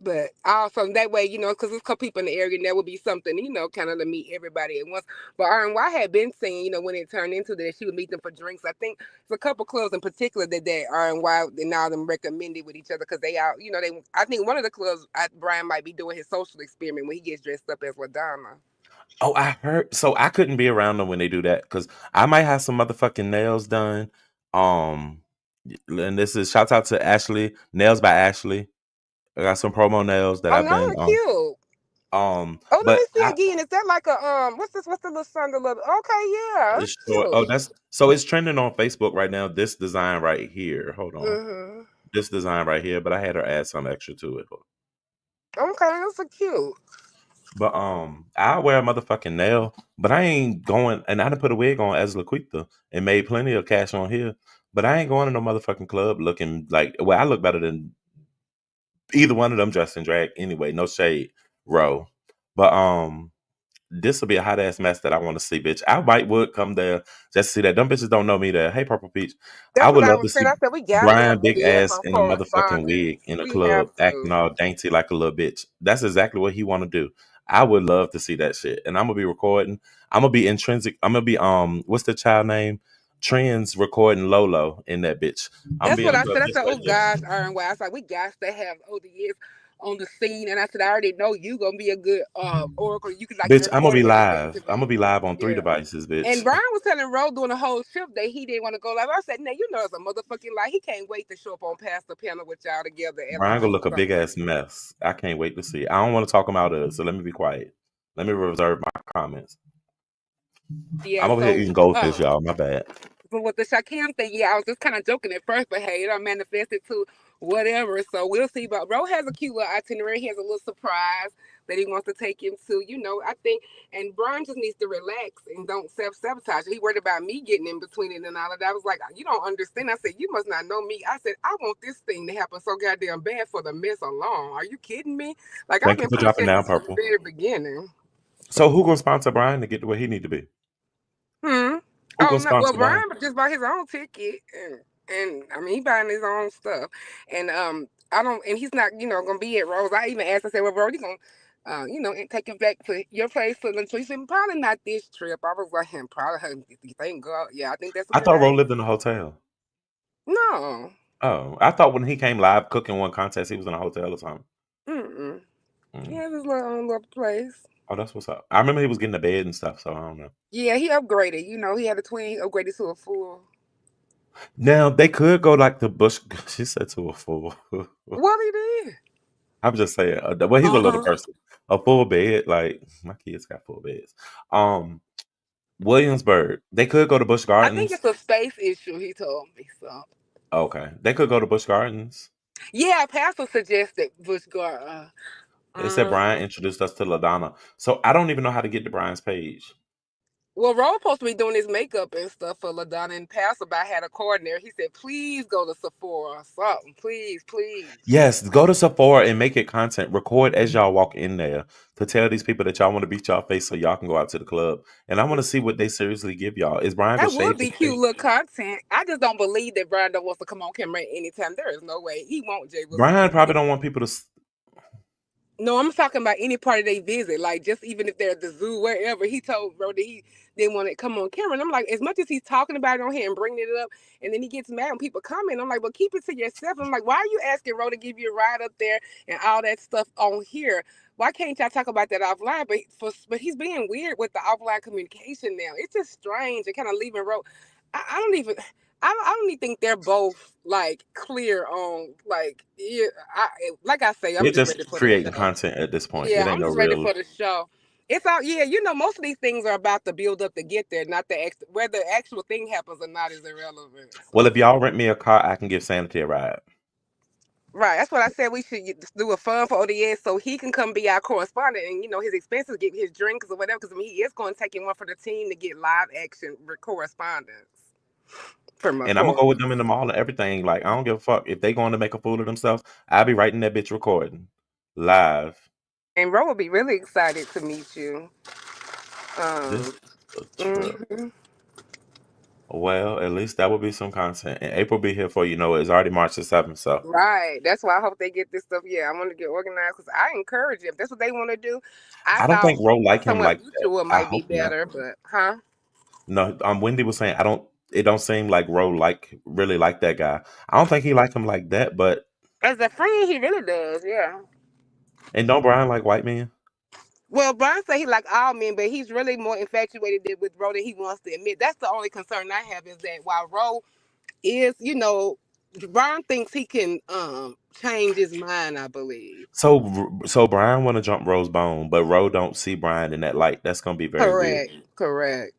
But also that way, because there's a couple people in the area, and there would be something, kind of to meet everybody at once. But RNY had been saying, when it turned into that, she would meet them for drinks. I think there's a couple clubs in particular that RNY and all them recommended with each other because they out, they. I think one of the clubs, Brian might be doing his social experiment when he gets dressed up as LaDonna. Oh, I heard. So I couldn't be around them when they do that because I might have some motherfucking nails done. Um, and this is shout out to Ashley Nails by Ashley. I got some promo nails that Oh I've no, been they're cute. Oh, let but me see I again. Is that like a What's this? What's the little sun? The little. Okay, yeah, it's that's short. Oh, cute. that's so it's trending on Facebook right now. This design right here. Hold on. Mhm. This design right here, but I had her add some extra to it. Okay, that's a cute. But I wear a motherfucking nail, but I ain't going and I done put a wig on as Laquita and made plenty of cash on here. But I ain't going to no motherfucking club looking like I look better than either one of them dressed in drag anyway. No shade, row. But this will be a hot ass mess that I want to see, bitch. I might would come there just to see that. Them bitches don't know me there. Hey, Purple Peach. I That's would what I love was to saying. see I said we gotta have Brian Big O.D.S. Ass on in a motherfucking correspondence. wig in a We have club, acting to. all dainty like a little bitch. That's exactly what he want to do. I would love to see that shit. And I'm gonna be recording. I'm gonna be intrinsic. I'm gonna be what's the child name? Trends recording Lolo in that bitch. I'm That's being what a I club said. I just said, like oh that. gosh, Iron Way. I was like, we got to have O.D.S. on the scene. And I said, I already know you gonna be a good oracle. You could like Bitch, I'm gonna record be it and send it live. to I'm gonna me. be live on 3 Yeah. devices, And bitch. Brian was telling Ro during the whole trip that he didn't want to go live. I said, it's a motherfucking lie. He can't wait to show up on Pastor Panel with y'all together as a Brian gonna whole look a big summer. ass mess. I can't wait to see. I don't want to talk him out of it, so let me be quiet. Let me reserve my comments. Yeah, I'm over here so eating goldfish, y'all. My bad. but with the Shakim thing, yeah, I was just kind of joking at first, but hey, it done manifested to whatever. So we'll see. But Ro has a cute little itinerary. He has a little surprise that he wants to take him to. I think, and Brian just needs to relax and don't self-sabotage. He worried about me getting in between it and all of that. I was like, you don't understand. I said, you must not know me. I said, I want this thing to happen so goddamn bad for the mess alone. Are you kidding me? Like, I've Thank you been for dropping pushing down, this from the Purple. very beginning. So who gonna sponsor Brian to get to where he need to be? Hmm. Who Oh gonna no. Well, sponsor Brian Brian? just bought his own ticket, and I mean he buying his own stuff, and I don't, and he's not, gonna be at Rose. I even asked, I said, well, bro, you gonna, and take him back to your place for lunch? So he said, probably not this trip. I was like, probably, thank God. Yeah, I think that's a I good thought Ro idea. lived in a hotel. No. Oh, I thought when he came live cooking one contest, he was in a hotel or something. Mm-mm. He Mm. has his little own little place. Oh, that's what's up. I remember he was getting a bed and stuff, so I don't know. Yeah, he upgraded. He had a twin. He upgraded to a full. Now they could go like the Bush. She said to a full. What he did? I'm just saying. Well, he's a little Uh-huh. person. A full bed, like my kids got full beds. Williamsburg. They could go to Busch I think Gardens. it's a space issue, he told me. So, Okay, they could go to Busch Gardens. yeah, Pastor suggested Bush Gar. They said Brian Um, introduced us to LaDonna, so I don't even know how to get to Brian's page. well, Ro supposed to be doing his makeup and stuff for LaDonna, and Pastor I had a coordinator. He said, please go to Sephora or something. Please, please. Yes, go to Sephora and make it content. Record as y'all walk in there to tell these people that y'all want to beat y'all face so y'all can go out to the club. And I want to see what they seriously give y'all. Is Brian gonna That would shave his be cute face? little content. I just don't believe that Brando wants to come on camera anytime. There is no way. He won't, Jay Wilson. Brian probably don't want people to. No, I'm talking about any part of they visit. Like, just even if they're at the zoo, wherever. He told bro that he didn't want to come on camera. And I'm like, as much as he's talking about it on here and bringing it up, and then he gets mad when people comment, I'm like, well, keep it to yourself. I'm like, why are you asking Ro to give you a ride up there and all that stuff on here? Why can't y'all talk about that offline? But he's being weird with the offline communication now. It's just strange and kind of leaving Ro. I don't even. I don't even think they're both like clear on like yeah. Like I say, I'm They're just just ready for the creating show. content at this point. Yeah, It ain't I'm no just ready real. for the show. It's out. Yeah, most of these things are about the build up to get there, not whether the actual thing happens or not is irrelevant. Well, if So y'all rent me a car, I can give Sanity a ride. right, that's what I said. We should do a fund for O.D.S. so he can come be our correspondent, and his expenses, get his drinks or whatever. Because I mean, he is going to take in one for the team to get live action correspondence from a And I'm gonna go with course. them in the mall and everything. Like I don't give a fuck if they going to make a fool of themselves. I'll be writing that bitch recording live. And Ro will be really excited to meet you. This Um, a trip. mhm. Well, at least that would be some content. And April be here for you know it's already March the 7th, so Right. That's why I hope they get this stuff. Yeah, I want to get organized because I encourage it. If that's what they want to do, I I don't thought think Ro like him somewhere like that. mutual I might be hope not. better, but huh? No, Wendy was saying I don't. It don't seem like Ro really like that guy. I don't think he like him like that. But As a friend, he really does. Yeah. and don't Brian like white men? Well, Brian said he like all men, but he's really more infatuated with Ro than he wants to admit. That's the only concern I have is that while Ro is, Brian thinks he can change his mind. I believe. So Brian want to jump Ro's bone, but Ro don't see Brian in that light. That's gonna be very weird Correct. Correct.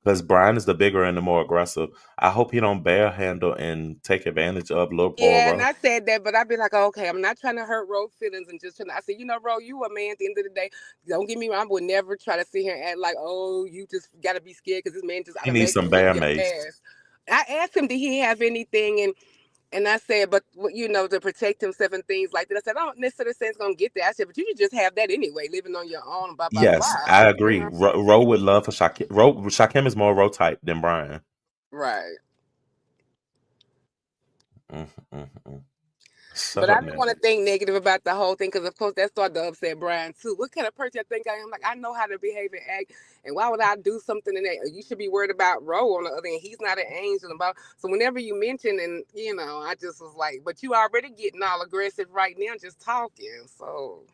because Brian is the bigger and the more aggressive. I hope he don't bear handle and take advantage of little poor Yeah, and Ro. I said that, but I'd be like, okay, I'm not trying to hurt Ro's feelings and just trying to, I said, Ro, you a man at the end of the day. Don't get me wrong, I would never try to sit here and act like, oh, you just got to be scared because this man just He needs automatically some whoop bear your mace. ass. I asked him, did he have anything? And I said, but, to protect himself and things like that. I said, I don't necessarily say it's going to get there. I said, but you should just have that anyway, living on your own, blah, blah, Yes, I agree. blah. Ro would love for Shakim. Shakim is more Ro type than Brian. Right. Mm, mm, mm. Shut But up, I didn't man. want to think negative about the whole thing because, of course, that started to upset Brian too. What kind of person I think I am? Like, I know how to behave and act, and why would I do something in that? You should be worried about Ro on the other end. He's not an angel. About so whenever you mention and I just was like, but you already getting all aggressive right now, just talking. So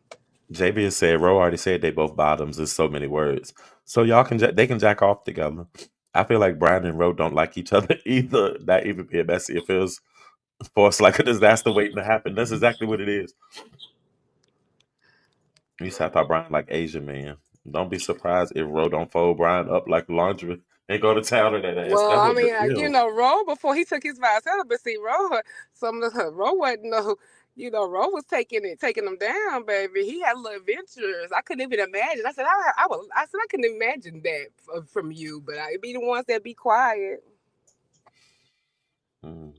JB has said Ro already said they both bottoms. There's so many words, so y'all can they can jack off together. I feel like Brian and Ro don't like each other either. Not even being messy. It feels forced like a disaster waiting to happen. That's exactly what it is. You said I thought Brian like Asian man. Don't be surprised if Ro don't fold Brian up like laundry and go to town on that ass. well, That's I what mean, it feels. Ro before he took his vow celibacy, some of the Ro wasn't no. Ro was taking him down, baby. He had little adventures. I couldn't even imagine. I said, I couldn't imagine that from you, but I be the ones that be quiet. Mm.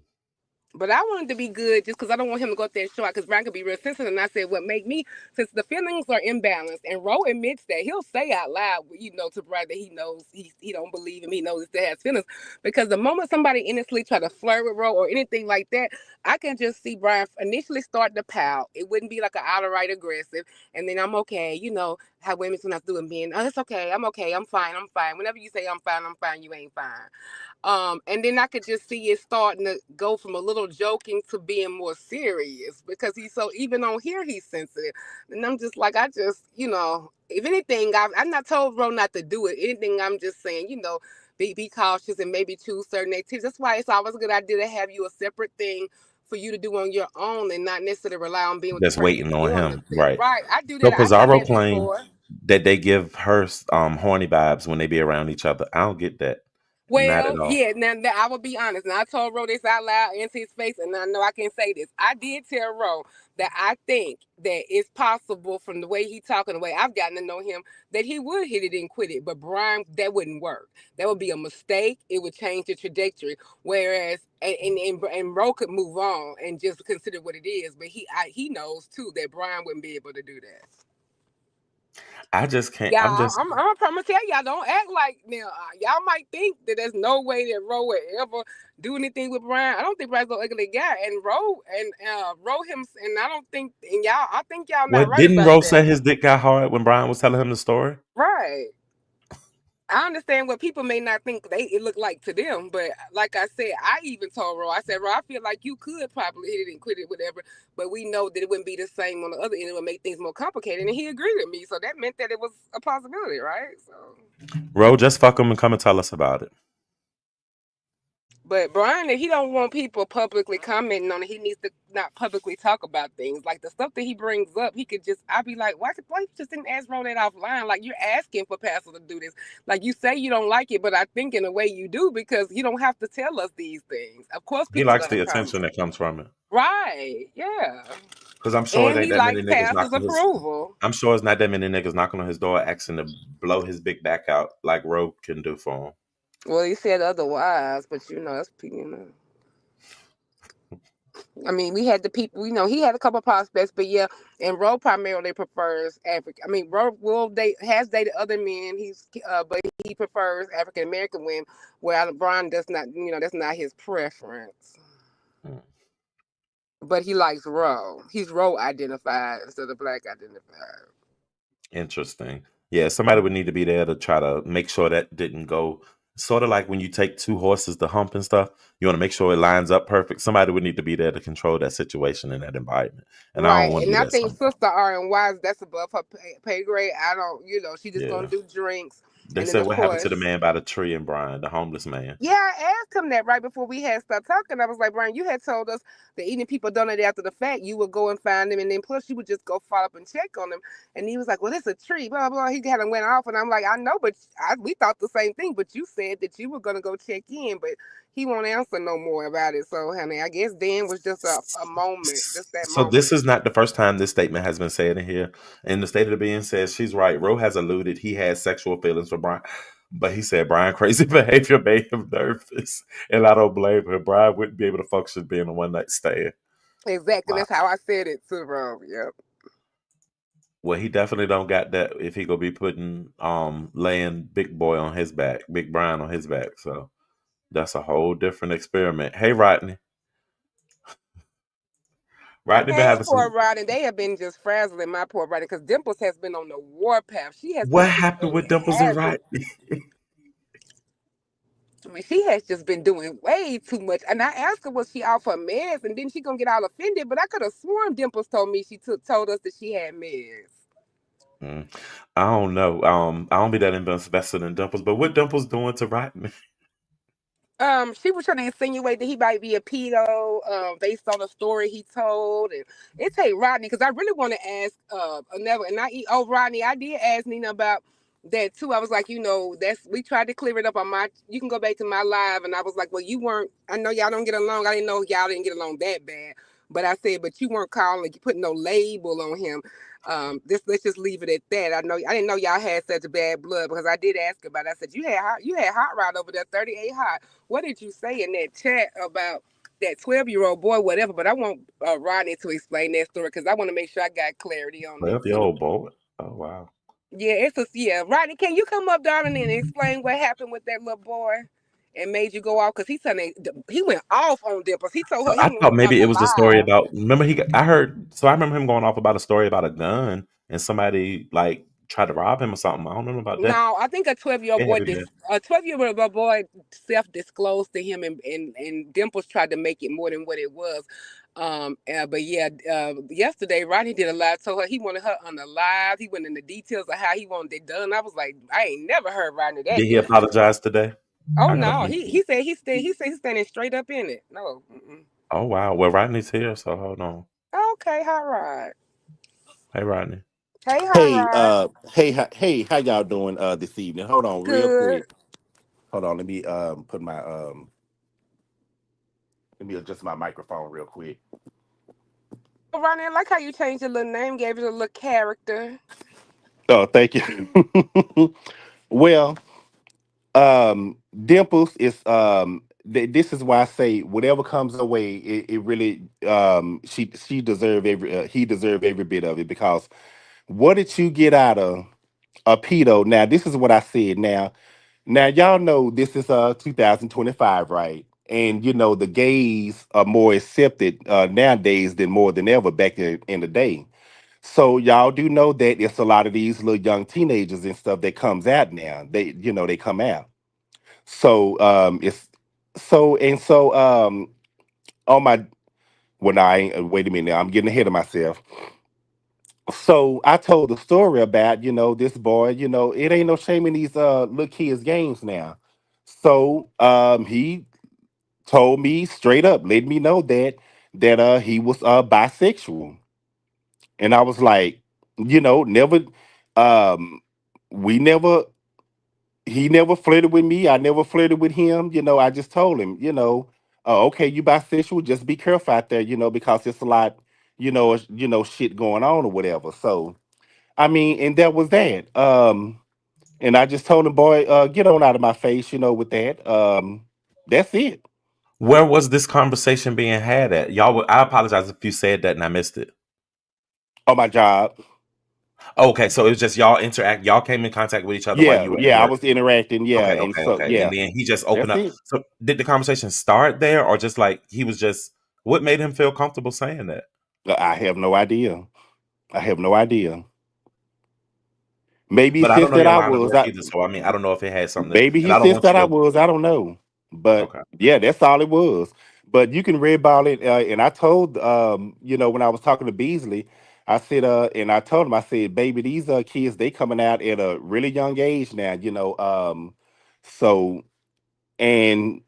But I wanted to be good just because I don't want him to go up there and show out because Brian could be real sensitive. And I said, what make me, since the feelings are imbalanced, and Ro admits that he'll say out loud, to Brian that he knows he don't believe him, he knows he still has feelings. Because the moment somebody innocently try to flirt with Ro or anything like that, I can just see Brian initially start to pout. It wouldn't be like an outright aggressive. And then I'm okay, how women sometimes do and being, oh, it's okay, I'm fine, I'm fine. Whenever you say I'm fine, you ain't fine. And then I could just see it starting to go from a little joking to being more serious because he's so, even on here, he's sensitive. And I'm just like, if anything, I'm not told Ro not to do it. Anything, I'm just saying, be cautious and maybe choose certain activities. That's why it's always a good idea to have you a separate thing for you to do on your own and not necessarily rely on being with the That's person waiting you're on doing him, it with. right? Right. I do So that. I done Pizarro that claimed before. that they give her horny vibes when they be around each other. I don't get that. Not Well, at all. yeah, now I will be honest. Now I told Ro this out loud into his face, and I know I can say this. I did tell Ro that I think that it's possible from the way he talking, the way I've gotten to know him, that he would hit it and quit it. But Brian, that wouldn't work. That would be a mistake. It would change the trajectory. Whereas, and Ro could move on and just consider what it is. But he knows too that Brian wouldn't be able to do that. I just can't. I'm Yeah, just. I'm gonna tell y'all, don't act like now. Y'all might think that there's no way that Ro would ever do anything with Brian. I don't think Brian's no ugly guy, and Ro him, and I don't think, and y'all, I think y'all not What right didn't about Rose that. say his dick got hard when Brian was telling him the story? Right. I understand what people may not think it looked like to them, but like I said, I even told Ro, I said, Ro, I feel like you could probably hit it and quit it, whatever, but we know that it wouldn't be the same on the other end. It would make things more complicated, and he agreed with me, so that meant that it was a possibility, right? So. Ro, just fuck him and come and tell us about it. But Brian, if he don't want people publicly commenting on it, he needs to not publicly talk about things. Like the stuff that he brings up, he could just, I'd be like, why you just didn't ask Ro that offline? Like you're asking for Pastor to do this. Like you say you don't like it, but I think in a way you do because you don't have to tell us these things. Of course He people are likes gonna the attention comment. that comes from it. Right, yeah. Because I'm sure it And ain't he that many likes niggas Pastor's knocking his. approval. I'm sure it's not that many niggas knocking on his door asking to blow his big back out like Ro can do for him. Well, he said otherwise, but that's I mean, we had the people, he had a couple prospects, but yeah, and Ro primarily prefers African. I mean, Ro has dated other men. But he prefers African American women, where Brian does not, that's not his preference. Mm. But he likes Ro. He's Ro identified instead of black identified. Interesting. Yeah, somebody would need to be there to try to make sure that didn't go. Sort of like when you take two horses to hump and stuff, you want to make sure it lines up perfect. Somebody would need to be there to control that situation in that environment. And I don't Right, want to and be I that think somebody. Sister R&Y, that's above her pay grade. I don't, she just gonna Yeah. do drinks, They and then said of what happened to the course. man by the tree and Brian, the homeless man. Yeah, I asked him that right before we had stopped talking. I was like, Brian, you had told us that even people donate after the fact, you would go and find them, and then plus you would just go follow up and check on them. And he was like, well, it's a tree, blah, blah, blah. He kind of went off, and I'm like, I know, but we thought the same thing, but you said that you were going to go check in, but he won't answer no more about it. So, honey, I guess then was just a moment, just that So this moment. is not the first time this statement has been said in here. And the state of the being says she's right. Ro has alluded he has sexual feelings for Brian, but he said Brian crazy behavior made him nervous, and I don't blame him. Brian wouldn't be able to function being a one night stand. Exactly. Wow. That's how I said it too, bro. Yep. Well, he definitely don't got that if he gonna be putting laying big boy on his back, big Brian on his back. So that's a whole different experiment. Hey Rodney. Rodney been Hey, having poor some. Rodney. They have been just frazzling my poor Rodney because Dimples has been on the warpath. She has been What creating happened with Dimples and havoc. Rodney? I mean, she has just been doing way too much. And I asked her, was she out for meds? And then she gonna get all offended. But I could have sworn Dimples told me told us that she had meds. Mm, I don't know. I don't be that invested in Dimples, but what Dimples doing to Rodney? She was trying to insinuate that he might be a pedo, based on a story he told, and it take Rodney because I really want to ask, another, and Rodney, I did ask Nina about that too. I was like, that's we tried to clear it up on my. You can go back to my live, and I was like, well, you weren't. I know y'all don't get along. I didn't know y'all didn't get along that bad, but I said, but you weren't calling, you putting no label on him. This let's just leave it at that. I didn't know y'all had such bad blood because I did ask about it. I said you had hot rod over there, 38 hot. What did you say in that chat about? that 12-year-old boy, whatever. But I want Rodney to explain that story because I want to make sure I got clarity on it 12 year too. old boy. Oh wow. Yeah, yeah. Rodney, can you come up, darling, and explain what happened with that little boy and made you go off? Because he went off on Dimples. He told So her he I wanted thought her maybe it was a story unalive. about. Remember I heard. So I remember him going off about a story about a gun and somebody like tried to rob him or something. I don't know about that. No, I think a 12-year-old It had boy, to be that. a 12-year-old boy self-disclosed to him, and Dimples tried to make it more than what it was. But yeah, yesterday Rodney did a live, told her he wanted her unalive. He went into details of how he wanted it done. I was like, I ain't never heard Rodney that Did he innocent. apologize today? Oh I gotta no, meet he him. he said he's standing straight up in it. No. Mm-mm. Oh wow. Well, Rodney's here, so hold on. Okay, hot rod. Hey, Rodney. Hey, hot Hey, rod. how y'all doing this evening? Hold on, real Good. quick. Hold on, let me put my let me adjust my microphone real quick. Oh, Rodney, I like how you changed your little name, gave it a little character. Oh, thank you. Well, Dimples is this is why I say whatever comes her way, it really she deserve every he deserve every bit of it because what did you get out of a pedo? Now this is what I said. Now y'all know this is 2025, right? And you know the gays are more accepted nowadays than more than ever back in the day. So y'all do know that it's a lot of these little young teenagers and stuff that comes out now. They come out. So it's so and so on my well no, I ain't, wait a minute, I'm getting ahead of myself. So I told the story about, this boy, it ain't no shame in these little kids' games now. So he told me straight up, let me know that he was bisexual. And I was like, never um we never he never flirted with me. I never flirted with him. I just told him, okay, you bisexual, just be careful out there, because it's a lot, shit going on or whatever. So I mean, and that was that. And I just told him, boy, get on out of my face, with that. That's it. Where was this conversation being had at? I apologize if you said that and I missed it. On my job. Okay, so it was just y'all interact. Y'all came in contact with each other while Yeah, you were at yeah, I work. was interacting, yeah, Okay, and okay, so okay. And yeah, then he just opened that's up. it. So did the conversation start there, or just like he was just what made him feel comfortable saying that? I have no idea. I have no idea. Maybe But I don't since know that your I line of was, work either. So I mean, I don't know if it had something, maybe and he I don't sensed want that you I to. was. I don't know, but Okay. yeah, that's all it was. But you can read about it, and I told when I was talking to Beasley, I said and I told him, I said, baby, these kids, they coming out at a really young age now, so and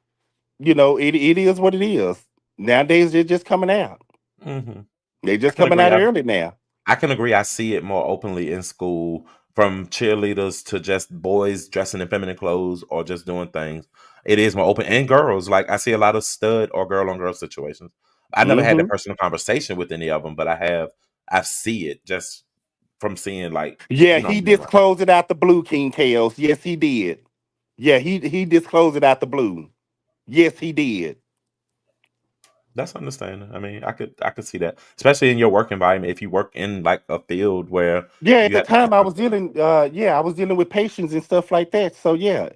it is what it is. Nowadays they're just coming out. Hmm. They're I just can coming agree. out early now. I can agree. I see it more openly in school, from cheerleaders to just boys dressing in feminine clothes or just doing things. It is more open, and girls. Like I see a lot of stud or girl on girl situations. I never had a Hmm. personal conversation with any of them, but I have. I see it just from seeing like Yeah, you know. he disclosed it out the blue, King Chaos. Yes, he did. Yeah, he disclosed it out the blue. Yes, he did. That's understanding. I mean, I could see that, especially in your work environment. If you work in like a field where Yeah, at you the have to time have I was contact. dealing I was dealing with patients and stuff like that. So yeah.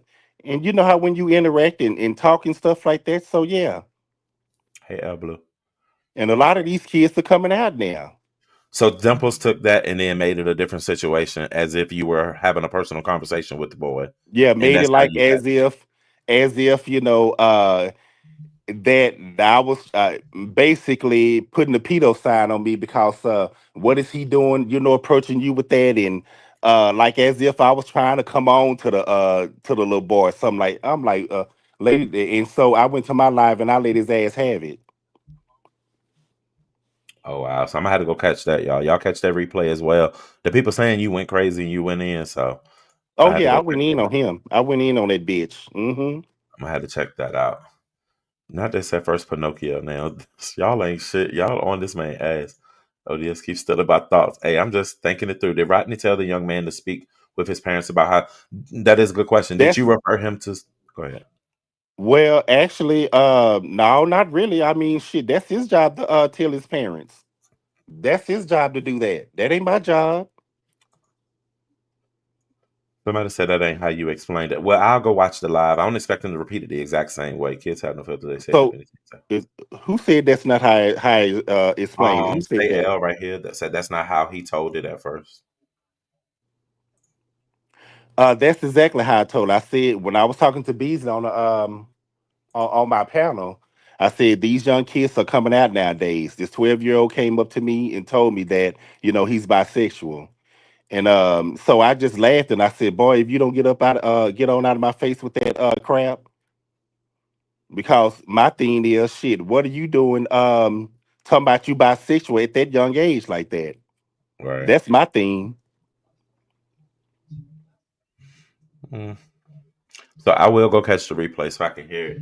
And you know how when you interact and talk and stuff like that. So yeah. Hey, Blue. And a lot of these kids are coming out now. So Dimples took that and then made it a different situation, as if you were having a personal conversation with the boy, Yeah, and made that's it how like you got. as if, that I was basically putting the pedo sign on me because what is he doing, approaching you with that and like as if I was trying to come on to the little boy, something like I'm like lady, and so I went to my live and I let his ass have it. Oh wow! So I'm gonna have to go catch that, y'all. Y'all catch that replay as well. The people saying you went crazy and you went in, so Oh I had to yeah, I go went check in that on out. him. I went in on that bitch. Hmm. I'm gonna have to check that out. Not this at first Pinocchio now. Y'all ain't shit. Y'all on this man ass. O.D.S keeps still about thoughts. Hey, I'm just thinking it through. Did Rodney tell the young man to speak with his parents about how? That is a good question. Did you That's refer him to? Go ahead. Well, actually, no, not really. I mean, shit, that's his job to tell his parents. That's his job to do that. That ain't my job. Somebody said that ain't how you explained it. Well, I'll go watch the live. I don't expect them to repeat it the exact same way. Kids have no filter. They say So, anything. So, is, who said that's not how explained? Who said say that? L right here that said that's not how he told it at first. That's exactly how I told. I said when I was talking to Beasley on my panel, I said these young kids are coming out nowadays. This 12-year-old came up to me and told me that he's bisexual, and so I just laughed and I said, "Boy, if you don't get on out of my face with that crap, because my thing is shit. What are you doing? Talking about you bisexual at that young age like that? Right. That's my thing." Mm. So I will go catch the replay so I can hear it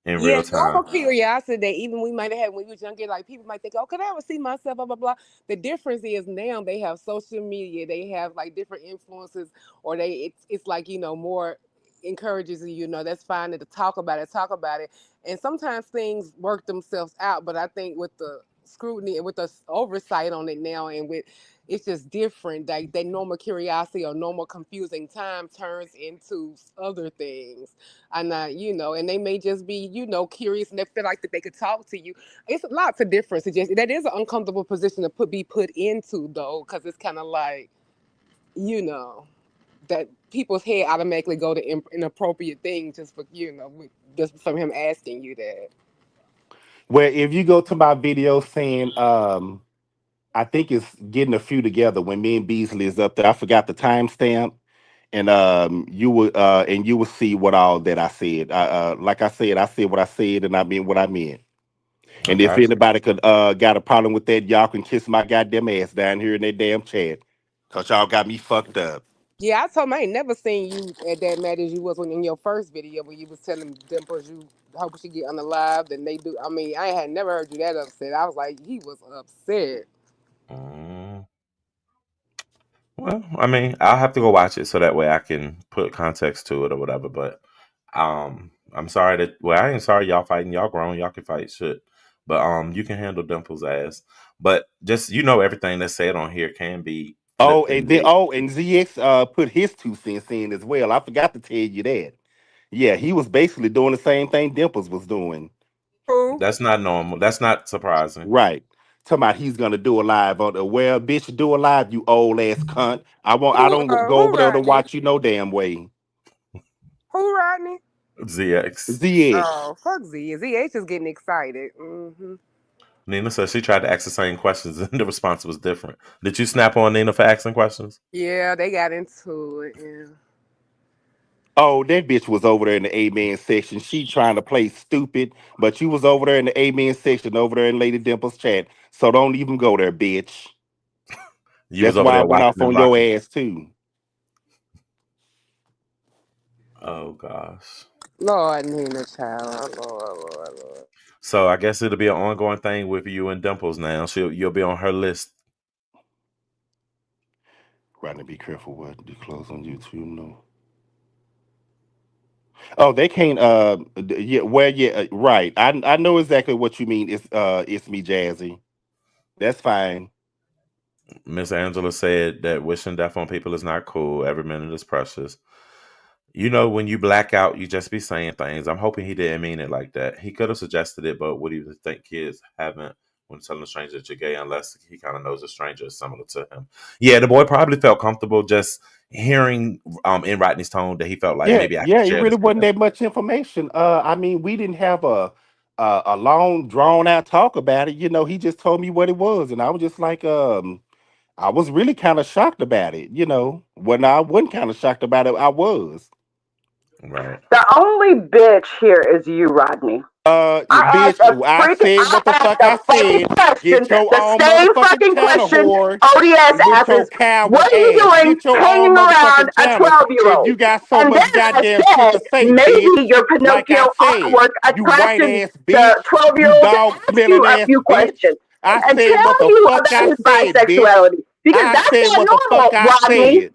in Yeah, real normal time. curiosity that even we might have had when we was younger, like people might think, oh, could I ever see myself, blah, blah, blah. The difference is now they have social media, they have like different influences, or it's like, more encourages you, that's fine to talk about it. And sometimes things work themselves out, but I think with the scrutiny and with the oversight on it now and with it's just different. Like that normal curiosity or normal confusing time turns into other things and and they may just be, curious and they feel like that they could talk to you. It's lots of difference. It just that is an uncomfortable position to be put into though, because it's kind of like, you know, that people's head automatically go to inappropriate things just for just from him asking you that. Where if you go to my video saying I think it's getting a few together when me and Beasley is up there. I forgot the timestamp, and you will see what all that I said. Like I said what I said, and I mean what I meant. I And if got you. anybody could got a problem with that, y'all can kiss my goddamn ass down here in that damn chat, cause y'all got me fucked up. Yeah, I told him I ain't never seen you at that mad as you was when in your first video when you was telling Dimples you hope she get unalived and they do. I mean, I had never heard you that upset. I was like, he was upset. Mm. Well, I mean, I'll have to go watch it so that way I can put context to it or whatever. But I'm sorry that well, I ain't sorry y'all fighting. Y'all grown. Y'all can fight shit. But you can handle Dimple's ass. But just everything that's said on here can be Oh, flipped and and then made. and ZX put his 2 cents in as well. I forgot to tell you that. Yeah, he was basically doing the same thing Dimples was doing. Who? That's not normal. That's not surprising. Right. Talking about he's gonna do a live on the well, bitch, do a live, you old ass cunt. I don't go Who over there to Rodney? watch you no damn way. Who Rodney? ZX. ZX. Oh, fuck Z. ZH is getting excited. Nina said she tried to ask the same questions and the response was different. Did you snap on Nina for asking questions? Yeah, they got into it. Yeah. Oh, that bitch was over there in the amen section. She trying to play stupid, but you was over there in the amen section over there in Lady Dimple's chat. So don't even go there, bitch. You was That's over why I there went watching off and on your blocking. ass too. Oh gosh. Lord, Nina, child. Lord, Lord, Lord. So I guess it'll be an ongoing thing with you and Dimples now. You'll be on her list. Rodney, be careful what you close on YouTube. No. Oh, they can't. Yeah, well, yeah, right. I know exactly what you mean. It's me, Jazzy. That's fine. Miss Angela said that wishing death on people is not cool. Every minute is precious. When you black out, you just be saying things. I'm hoping he didn't mean it like that. He could have suggested it, but what do you think kids haven't when telling a stranger that you're gay unless he kind of knows a stranger is similar to him? Yeah, the boy probably felt comfortable just hearing in Rodney's tone that he felt like Yeah, maybe I yeah. could It share really this with wasn't him. that much information. I mean, we didn't have a long, drawn out talk about it. He just told me what it was, and I was just like, I was really kind of shocked about it. When I wasn't kind of shocked about it, I was. Right. The only bitch here is you, Rodney. Bitch, I what the asked fuck a I fucking said. question, Get your the own same motherfucking fucking channel, question whore. ODS With your asks, coward what are you ass. doing Get your own hanging around motherfucking a channel. If 12-year-old? you got so And then much I goddamn shit said, to say, bitch. maybe your Like I Pinocchio said, artwork you white attracted ass the bitch. You 12-year-old to dog ask you smelling a ass few bitch. questions I and said what tell the you fuck about I his said, bitch. bisexuality. Because I that's said not what the fuck normal, I Rodney. said.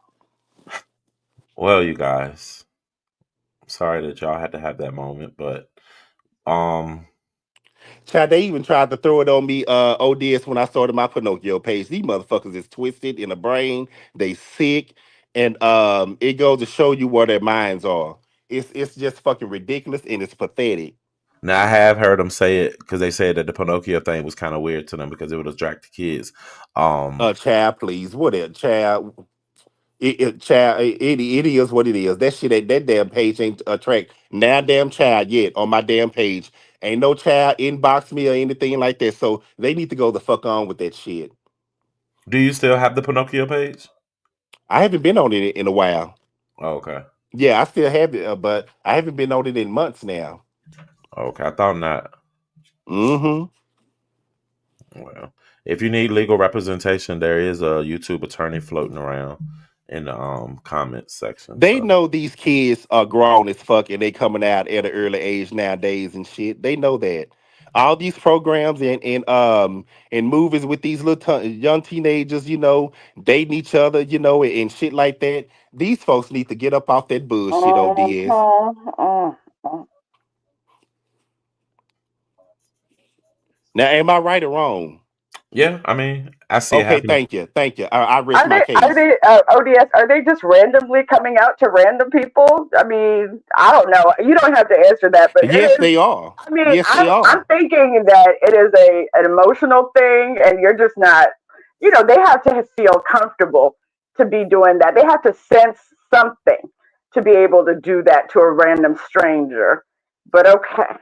Well, you guys, sorry that y'all had to have that moment, but um, Child, they even tried to throw it on me, O.D.S, when I started my Pinocchio page. These motherfuckers is twisted in the brain. They sick. and it goes to show you where their minds are. It's just fucking ridiculous and it's pathetic. Now I have heard them say it because they said that the Pinocchio thing was kind of weird to them because it would attract the kids. Um, Child, please, what it, child? Child, it is what it is. That shit, that damn page ain't attract now damn child yet on my damn page. Ain't no child inbox me or anything like that. So they need to go the fuck on with that shit. do you still have the Pinocchio page? I haven't been on it in a while. Oh, okay, Yeah, I still have it, but I haven't been on it in months now. okay. I thought not. Mm-hmm. Well, if you need legal representation, there is a YouTube attorney floating around in the comments section. They So know these kids are grown as fuck and they coming out at an early age nowadays and shit. They know that. All these programs and movies with these young teenagers, dating each other, and shit like that. These folks need to get up off that bullshit, ODS. Uh-huh. Now, am I right or wrong? yeah, I mean, I see it Okay, happening. thank you. I rest Are my they case. ODS? Are they just randomly coming out to random people? I mean, I don't know. You don't have to answer that, but it Yes, is. they are. I mean, Yes, they I'm are. thinking that it is an emotional thing, and you're just not. They have to feel comfortable to be doing that. They have to sense something to be able to do that to a random stranger. But okay.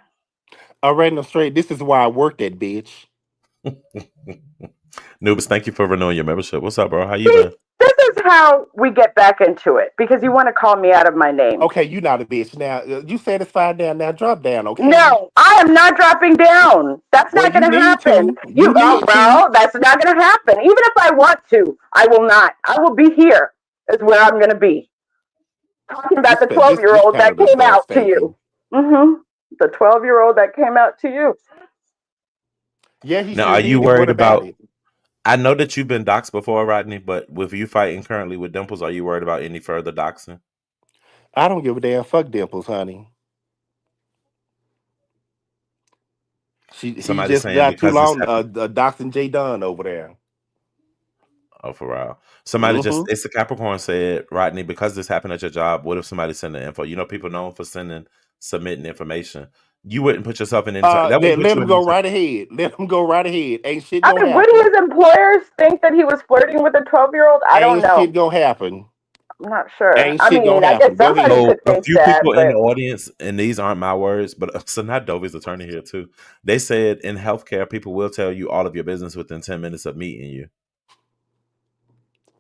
I ran them straight. This is why I worked that bitch. Nubis, thank you for renewing your membership. What's up, bro? How you See, been? this is how we get back into it because you want to call me out of my name. Okay, you not a bitch. Now, you satisfied now. Now, drop down, okay? No, I am not dropping down. That's Well, not you going to need happen. to. You Oh, need to. well, that's not going to happen. Even if I want to, I will not. I will be here, is where I'm going to be. Talking about This the pa- 12 this year this old that panel done came started out to you. stinking. hmm The 12-year-old that came out to you. Yeah, he Now, sure are you did. And what worried about about? it? I know that you've been doxxed before, Rodney, but with you fighting currently with Dimples, are you worried about any further doxing? I don't give a damn. Fuck Dimples, honey. He Somebody's just saying got too because this long. happened. Doxing J Dunn over there. Oh, for real. Somebody just, Mm-hmm. it's the Capricorn said, Rodney, because this happened at your job, what if somebody sent the info? You know, people known for submitting information. You wouldn't put yourself in any type, that wouldn't put Let you him in any go type. right ahead. Let him go right ahead. Ain't shit I gonna mean, would happen. his employers think that he was flirting with a 12-year-old? I don't Ain't shit know. gonna happen. I'm not sure. Ain't I shit mean, gonna I guess happen. Go somebody ahead. could So a think few that, people in but the audience, and these aren't my words, but so not Dovey's attorney here too. They said in healthcare, people will tell you all of your business within 10 minutes of meeting you.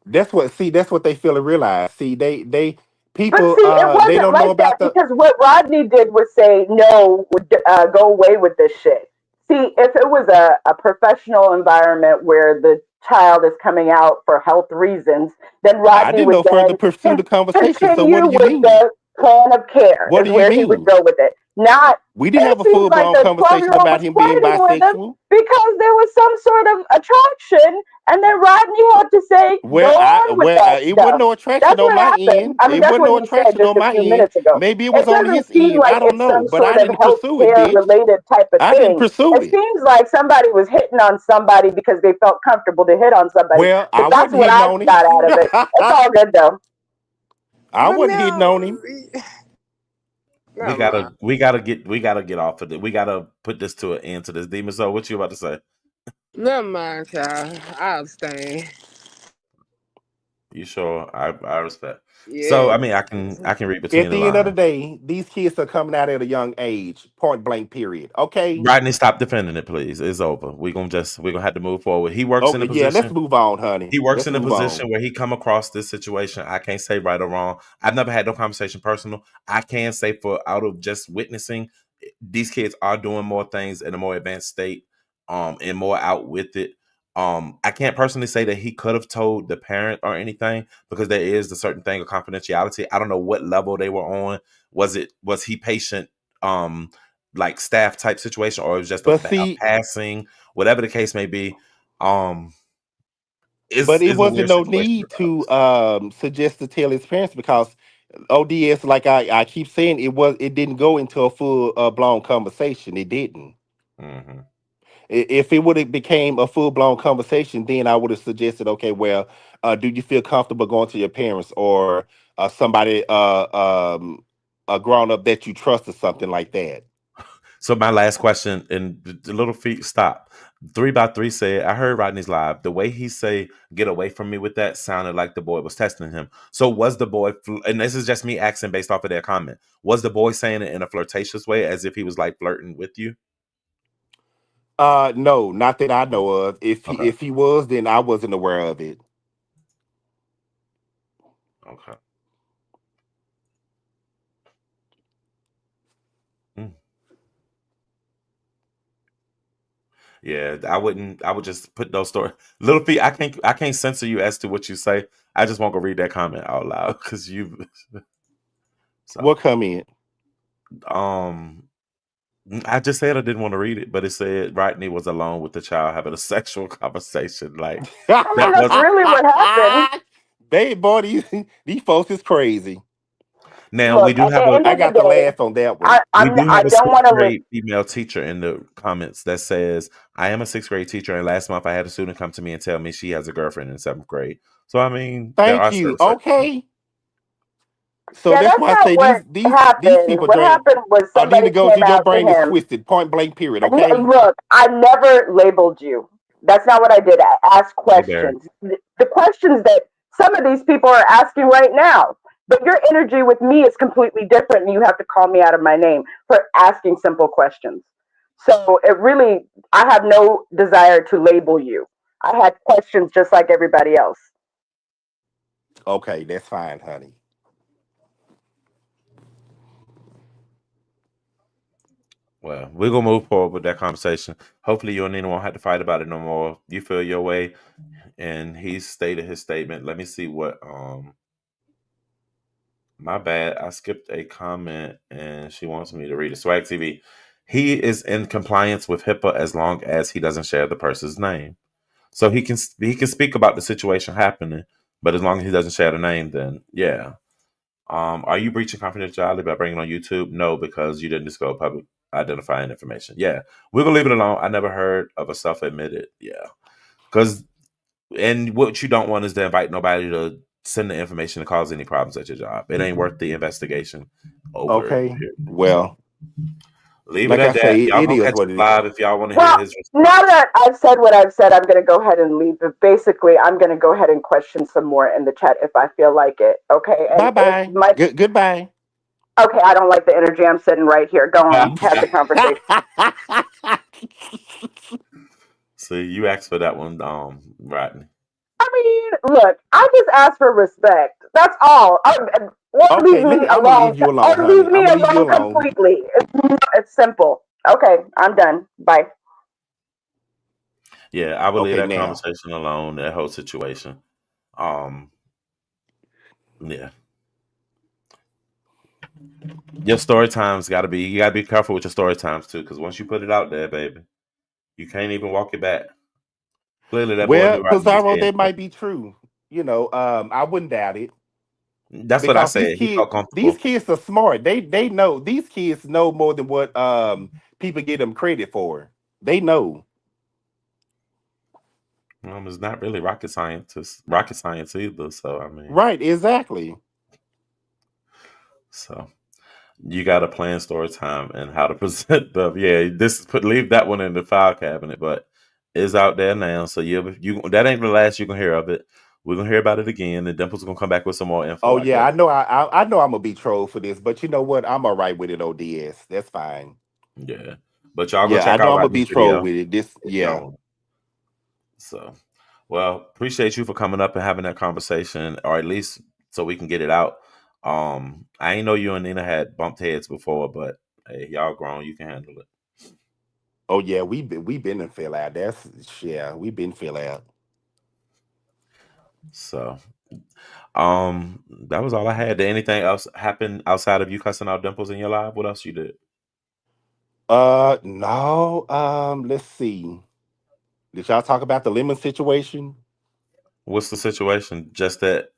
That's what they feel and realize. See, they But people see, it they wasn't don't know like that about the because what Rodney did was say, no, go away with this shit. See, if it was a professional environment where the child is coming out for health reasons, then I Rodney didn't would know further then pursue the conversation. So what continue do you with mean? the plan of care, What is do you where he would mean? go with it. Not, We didn't have it a seems full like blown the conversation 12-year-old about was him being flirting with him bisexual. because there was some sort of attraction, and then Rodney had to say, go on with that It wasn't stuff. no attraction That's on what my happened. end. I mean, It that's wasn't what no he said attraction just on a my few end. minutes ago. Maybe it was It on doesn't his seem end. like I don't it's know, some but I sort of didn't health pursue it, care bitch. related type of I didn't thing. pursue It it. seems like somebody was hitting on somebody because they felt comfortable to hit on somebody. Well, But I that's wasn't what hitting I on him. got out of it. It's all good though. I But wasn't hitting now, on him. We never gotta mind. we gotta get off of it. We gotta put this to an end to this demon. So what you about to say? Never mind, child. I abstain. You sure? I respect. So I Yes. mean I can read between At the the end of the lines. day, these kids are coming out at a young age, point blank, period. Okay? Rodney, stop defending it, please. It's over. We're gonna have to move forward. He works in Okay, a yeah, let's position. move on, honey. He works Let's in a move position on. where he come across this situation. I can't say right or wrong. I've never had no conversation personal. I can say for out of just witnessing, these kids are doing more things in a more advanced state, and more out with it. I can't personally say that he could have told the parent or anything because there is a certain thing of confidentiality. I don't know what level they were on. Was he patient, like staff type situation, or it was just But a see, passing, whatever the case may be. Um, but it is a wasn't weird no situation need to regardless. suggest to tell his parents because ODS, like I keep saying, it didn't go into a full blown conversation. It didn't. Hmm. If it would have became a full blown conversation, then I would have suggested, okay, well, do you feel comfortable going to your parents or somebody, a grown up that you trust or something like that? So my last question, and the little feet stop. 3 by 3 said, I heard Rodney's live. The way he say, get away from me with that sounded like the boy was testing him. So was the boy, and this is just me asking based off of their comment, was the boy saying it in a flirtatious way as if he was like flirting with you? No, not that I know of. Okay. If he was, then I wasn't aware of it. Okay. Mm. Yeah, I would just put those stories. Little feet, I can't censor you as to what you say. I just won't go read that comment out loud because you so What comment? um I just said I didn't want to read it, but it said Rodney was alone with the child having a sexual conversation. Like I mean, that that's wasn't really what happened. They boy, these folks is crazy. now Look, at the end I of the got to day, laugh on that one. I a don't sixth want to. grade female teacher in the comments that says, I am a sixth grade teacher, and last month I had a student come to me and tell me she has a girlfriend in seventh grade. So I mean, there Thank are you. still certain things. Okay. So Yeah, that's that's why I not say what these happened. people What drink. happened was Nina somebody goes, came your out to brain is him. twisted. Point blank. Period. Okay. Look, I never labeled you. That's not what I did. I asked Hey, Barry. questions. The questions that some of these people are asking right now. But your energy with me is completely different, and you have to call me out of my name for asking simple questions. So it really, I have no desire to label you. I had questions just like everybody else. Okay, that's fine, honey. Well, we're gonna move forward with that conversation. Hopefully you and Nina won't have to fight about it no more. You feel your way, and he stated his statement. Let me see what my bad. I skipped a comment and she wants me to read it. Swag TV. He is in compliance with HIPAA as long as he doesn't share the person's name. So he can speak about the situation happening, but as long as he doesn't share the name, then yeah. Are you breaching confidentiality by bringing it on YouTube? No, because you didn't disclose public identifying information. Yeah, we're gonna leave it alone. I never heard of a self-admitted. Yeah, because and what you don't want is to invite nobody to send the information to cause any problems at your job. It ain't worth the investigation over it. Okay. Well, Leave it like I at that. say, Y'all it gonna is catch what us it is. live if y'all want to hear Well, his now response. that I've said what I've said, I'm going to go ahead and leave. But basically, I'm going to go ahead and question some more in the chat if I feel like it. Okay. And Bye if bye. my, Goodbye. okay, I don't like the energy. I'm sitting right here. Go on, have the conversation. See, you asked for that one, Rodney. I mean, look, I just ask for respect. That's all. Or leave Okay, me I'm gonna alone. leave you alone, Or leave honey. I'm me gonna leave you alone alone. completely. It's simple. Okay, I'm done. Bye. Yeah, I would leave Okay, that now. conversation alone, that whole situation. Um, yeah. Your story times gotta be you gotta be careful with your story times too, because once you put it out there, baby, you can't even walk it back. Clearly that boy Well, knew Rodney was Pizarro, gay. that might be true. I wouldn't doubt it That's what I because said. He felt these comfortable. kids are smart. They know these kids know more than what people give them credit for. They know. It's not really rocket science either. So I mean, Right, exactly. so you got to plan story time and how to present them. Yeah, leave that one in the file cabinet, but it's out there now. So you that ain't the last you can hear of it. We're gonna hear about it again, and Dimple's gonna come back with some more info, Oh I yeah, guess. I know I'm gonna be trolled for this, but you know what? I'm all right with it, O.D.S. That's fine. Yeah, but y'all go Yeah, I check know out I'm gonna be Rodney's trolled video with it. This if y'all yeah. want. So, well, appreciate you for coming up and having that conversation, or at least so we can get it out. I ain't know you and Nina had bumped heads before, but hey, y'all grown, you can handle it. Oh yeah, we been in fill out. We been fill out. So, that was all I had. Did anything else happen outside of you cussing out Dimples in your life? What else you did? No. Let's see. Did y'all talk about the lemon situation? What's the situation? Just that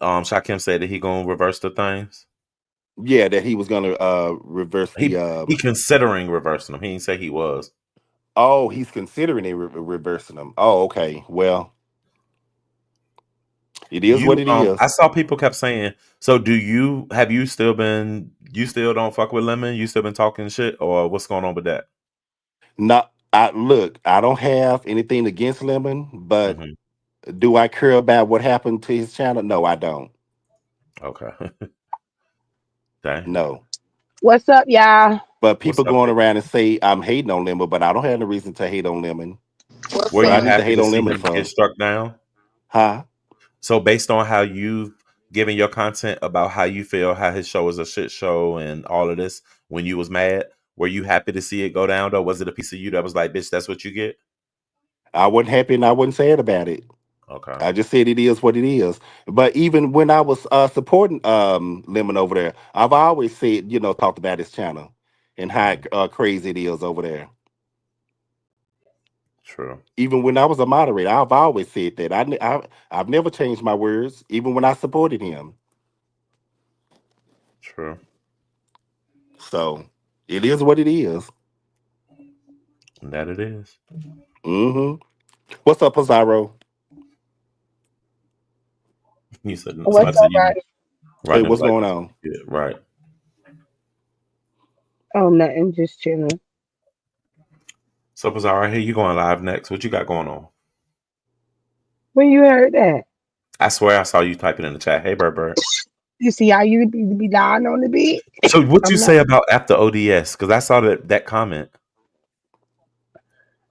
Shakim said that he gonna reverse the things. Yeah, that he was gonna reverse He the he considering reversing them. He didn't say he was. Oh, he's considering reversing them. Oh, okay. Well, it is what You it I is. saw people kept saying, so do you have you still been you still don't fuck with Lemon? You still been talking shit or what's going on with that? Not, I look. I don't have anything against Lemon, but Hmm. do I care about what happened to his channel? No, I don't. Okay. Dang. No. What's up, y'all? But What's people up, going baby? around and say I'm hating on Lemon, but I don't have no reason to hate on Lemon. What's Were What I you up? need to happy hate to on see Lemon him get for? struck down? Huh? So based on how you've given your content about how you feel, how his show is a shit show and all of this, when you was mad, were you happy to see it go down though? Was it a piece of you that was like, bitch, that's what you get? I wasn't happy and I wasn't sad about it. Okay. I just said it is what it is. But even when I was supporting Lemon over there, I've always said, talked about his channel and how Mhm. crazy it is over there. True. Even when I was a moderator, I've always said that. I've never changed my words, even when I supported him. True. So it is what it is. And that it is. Mm-hmm. What's up, Pizarro? You said What's somebody said up, you buddy? Hey, right there was what's like going this. on? Yeah, right. Oh, nothing, just chilling. So Bizarre, hey, you going live next. What you got going on? When you heard that, I swear I saw you typing in the chat. Hey Bird. you see how you be lying on the bed? So what you I'm not. say about after ODS? Because I saw that comment.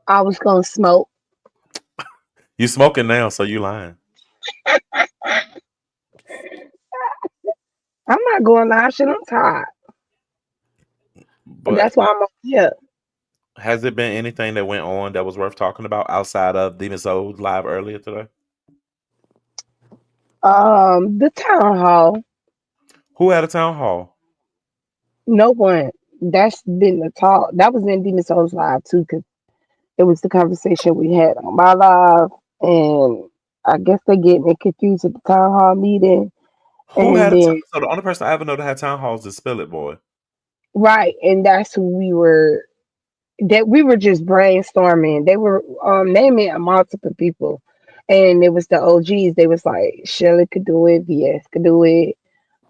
I was gonna smoke. You smoking now, so you lying. I'm not going live. Shit, I'm tired. But That's why I'm up here. has there been anything that went on that was worth talking about outside of Demon Souls live earlier today? The town hall. Who had a town hall? No one. That's been the talk. That was in Demon Souls live too, because it was the conversation we had on my live, and I guess they getting it confused at the town hall meeting, Who and had a town? then So the only person I ever know that had town halls is Spill It Boy. right, and that's who we were. That we were just brainstorming. They were naming multiple people, and it was the OGs. They was like Shelly could do it, VS could do it,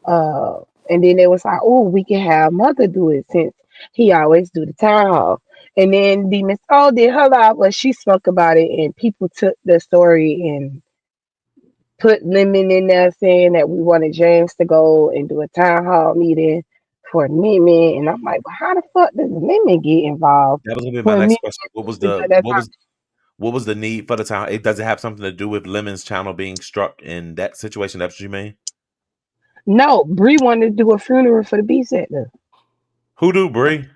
uh, and then they was like, oh, we can have Mother do it since he always do the town hall. And then the Miss O did her live, but she spoke about it, and people took the story and put Lemon in there saying that we wanted James to go and do a town hall meeting for Lemon. And I'm like, well, how the fuck does Lemon get involved That was gonna be my when next me question. and that What was the need for the town? It does it have something to do with Lemon's channel being struck in that situation? That's what you mean? No, Bree wanted to do a funeral for the B sector. Who do Bree?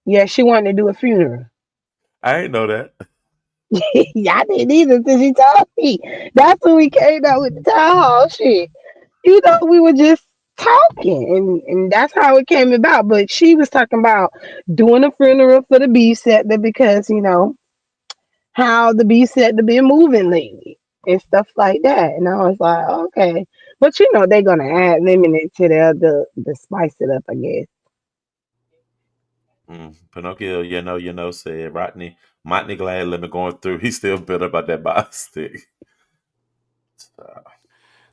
Yeah, she wanted to do a funeral. I ain't know that. Yeah, I didn't either until she told me. That's when we came out with the town hall shit. You know, we were just talking, and that's how it came about. But she was talking about doing a funeral for the B sector because how the B sector been moving lately and stuff like that. And I was like, okay, but they're gonna add lemon into there to spice it up, I guess. Pinocchio, said Rodney glad Lemon going through. He's still bitter about that box stick.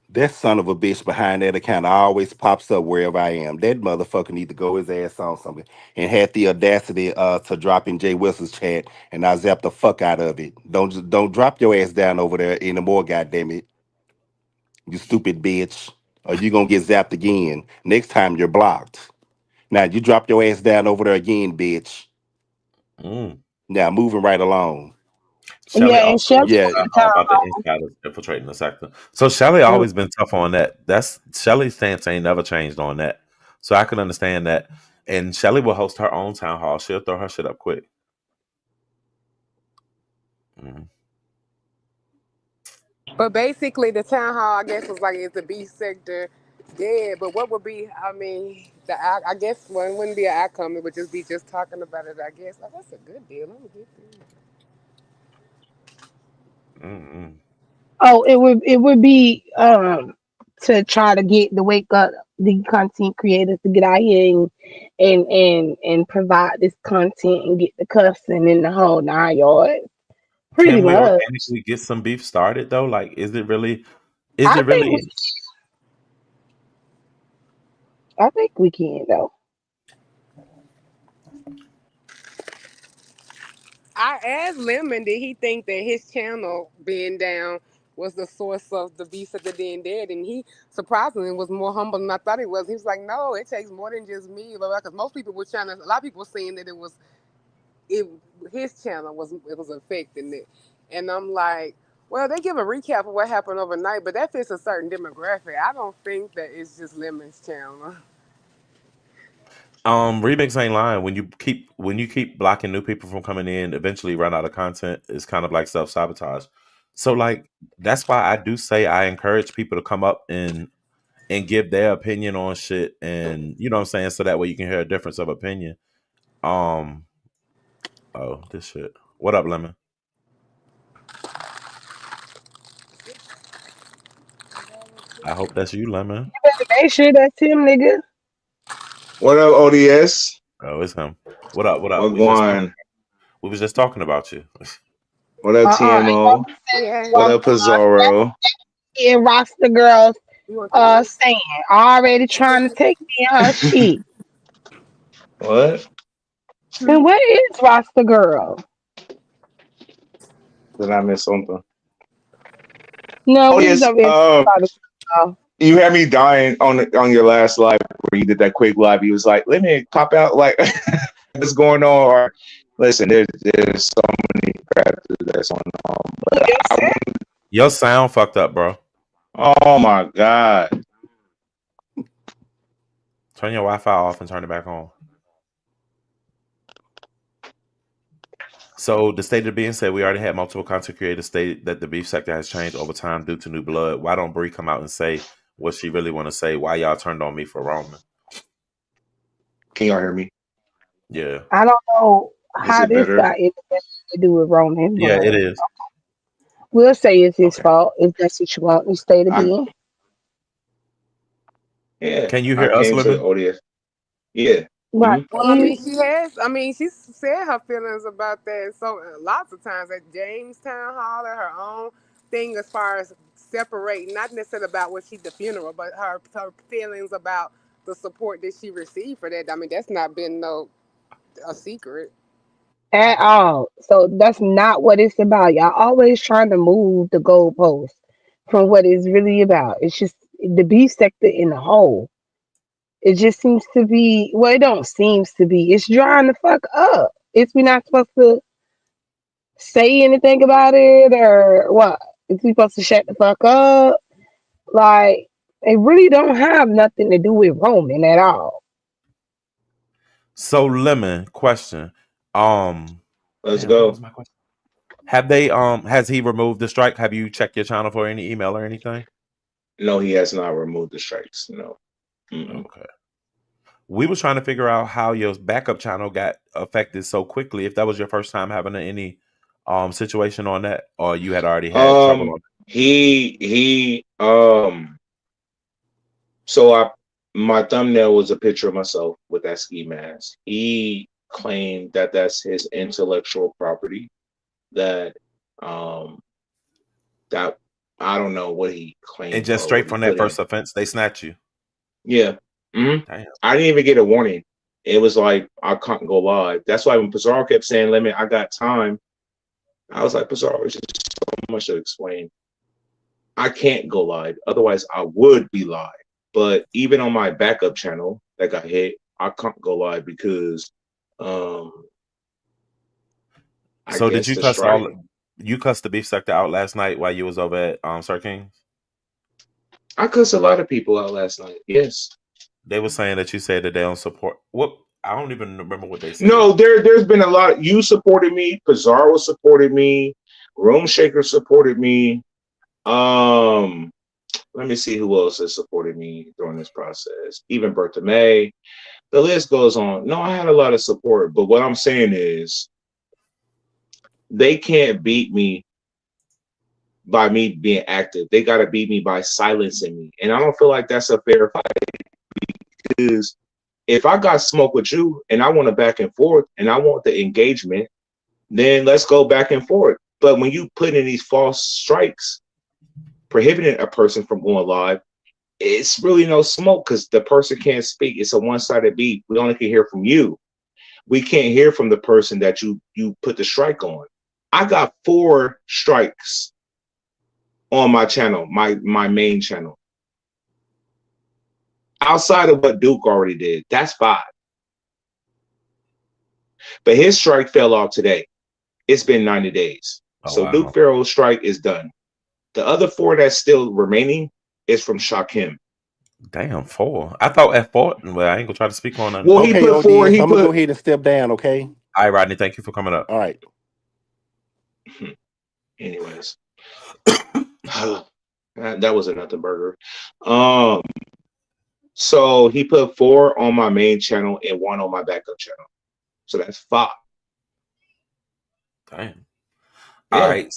That son of a bitch behind that account always pops up wherever I am. That motherfucker need to go his ass on something. And had the audacity to drop in Jay Wilson's chat, and I zapped the fuck out of it. Don't drop your ass down over there anymore, goddamn it, you stupid bitch. Or you gonna get zapped again. Next time you're blocked. Now you drop your ass down over there again, bitch. Mm. Now moving right along. Shelly Yeah, and also Shelly was Yeah, at the all town about the insiders infiltrating the sector. So Shelly hall. always been tough on that. That's Shelly's stance ain't never changed on that. So I can understand that. And Shelly will host her own town hall. She'll throw her shit up quick. Mm. But basically, the town hall, I guess, was like, is the B sector dead? But what would be, I mean, I guess one wouldn't be an outcome. It would just be just talking about it, I guess. Oh, that's a good deal. Let me get this. Mm-mm. Oh, it would be to try to get the wake up the content creators to get out here and provide this content and get the cussing in the whole 9 yards. Pretty Can we much. organically get some beef started though? Like, is it really? Is I it think really? I think we can though. I asked Lemon, did he think that his channel being down was the source of the beef at the den dead? And he surprisingly was more humble than I thought he was. He was like, "No, it takes more than just me." Because most people were trying to, a lot of people were saying that it his channel was affecting it, and I'm like, well, they give a recap of what happened overnight, but that fits a certain demographic. I don't think that it's just Lemon's channel. Remix ain't lying. When you keep blocking new people from coming in, eventually run out of content. It's kind of like self-sabotage. So like that's why I do say I encourage people to come up and give their opinion on shit, and you know what I'm saying, so that way you can hear a difference of opinion. Um oh, this shit. What up, Lemon? I hope that's you, Lemon. Make sure that's him, nigga. What up, ODS? Oh, it's him. What up? What up? What going? We was just talking about you. What up, You TMO? want Yeah, What up, Pizarro? and roster girls you want to? saying already trying to take me in her shit. What? And what is roster girl? Did I miss something? No, Oh we was yes. over here talking about You had me dying on your last live where you did that quick live. You was like, "Let me pop out." Like, what's going on? Or listen, there's so many crap that's going on. But Your sound fucked up, bro. oh my god, Turn your Wi-Fi off and turn it back on. So the state of being said, we already had multiple content creators state that the beef sector has changed over time due to new blood. Why don't Bree come out and say what she really want to say? Why y'all turned on me for Roman? can y'all hear me? Yeah, I don't know Is how it this better? got anything to do with Roman, yeah, it but is. we'll say it's his Okay. fault if that's what you want me to stay to I be. yeah. Can you I hear us, came to Lemon? ODS. Yeah. Right. Well, I mean, she has. I mean, she said her feelings about that. So lots of times at Jamestown Hall at her own thing, as far as separating, not necessarily about what she the funeral, but her feelings about the support that she received for that. I mean, that's not been no a secret. At all. So that's not what it's about. Y'all always trying to move the goalpost from what it's really about. It's just the beef sector in the whole. It just seems to be, well, it don't seems to be. It's drying the fuck up. Is we not supposed to say anything about it or what? Is we supposed to shut the fuck up? Like, it really don't have nothing to do with Roman at all. So Lemon, question. Let's Damn, what was go. my question? Have they has he removed the strike? Have you checked your channel for any email or anything? No, he has not removed the strikes. No. Mm-mm. Okay. We was trying to figure out how your backup channel got affected so quickly. If that was your first time having any situation on that, or you had already had trouble Um, on he so my thumbnail was a picture of myself with that ski mask. He claimed that that's his intellectual property. That um that I don't know what he it. And claimed just or what straight he from that put in. first offense, they snatch you. Yeah. hmm Damn. I didn't even get a warning. It was like I can't go live. That's why when Pizarro kept saying, "Let me, I got time," I was like, "Pizarro, it's just so much to explain. I can't go live. Otherwise, I would be live." But even on my backup channel that got hit, I can't go live because um I So did guess you the cuss strike. the beef sector out last night while you was over at Sir King's? I cussed a lot of people out last night. Yes. They were saying that you said that they don't support what I don't even remember what they said. No, there's been a lot. You supported me, Pizarro supported me, Room Shaker supported me. Um Let me see who else has supported me during this process. Even Bertha May. The list goes on. No, I had a lot of support, but what I'm saying is they can't beat me by me being active. They got to beat me by silencing me. And I don't feel like that's a fair fight, because if I got smoke with you and I want to back and forth and I want the engagement, then let's go back and forth. But when you put in these false strikes prohibiting a person from going live, it's really no smoke because the person can't speak. It's a one-sided beat. We only can hear from you. We can't hear from the person that you put the strike on. I got 4 strikes on my channel, my main channel. Outside of what Duke already did, that's 5. But his strike fell off today. It's been 90 days. Oh, So wow. Duke Farrell's strike is done. The other 4 that's still remaining is from Shakim. Damn, 4. I thought at 4. Well, I ain't gonna try to speak on nothing. Well, he Okay, put 4. O.D.S, He I'm gonna go put. ahead and step down. Okay. All right, Rodney, thank you for coming up. All right. Anyways, that was another burger. So he put 4 on my main channel and 1 on my backup channel. So that's 5. Damn. Yeah. All right.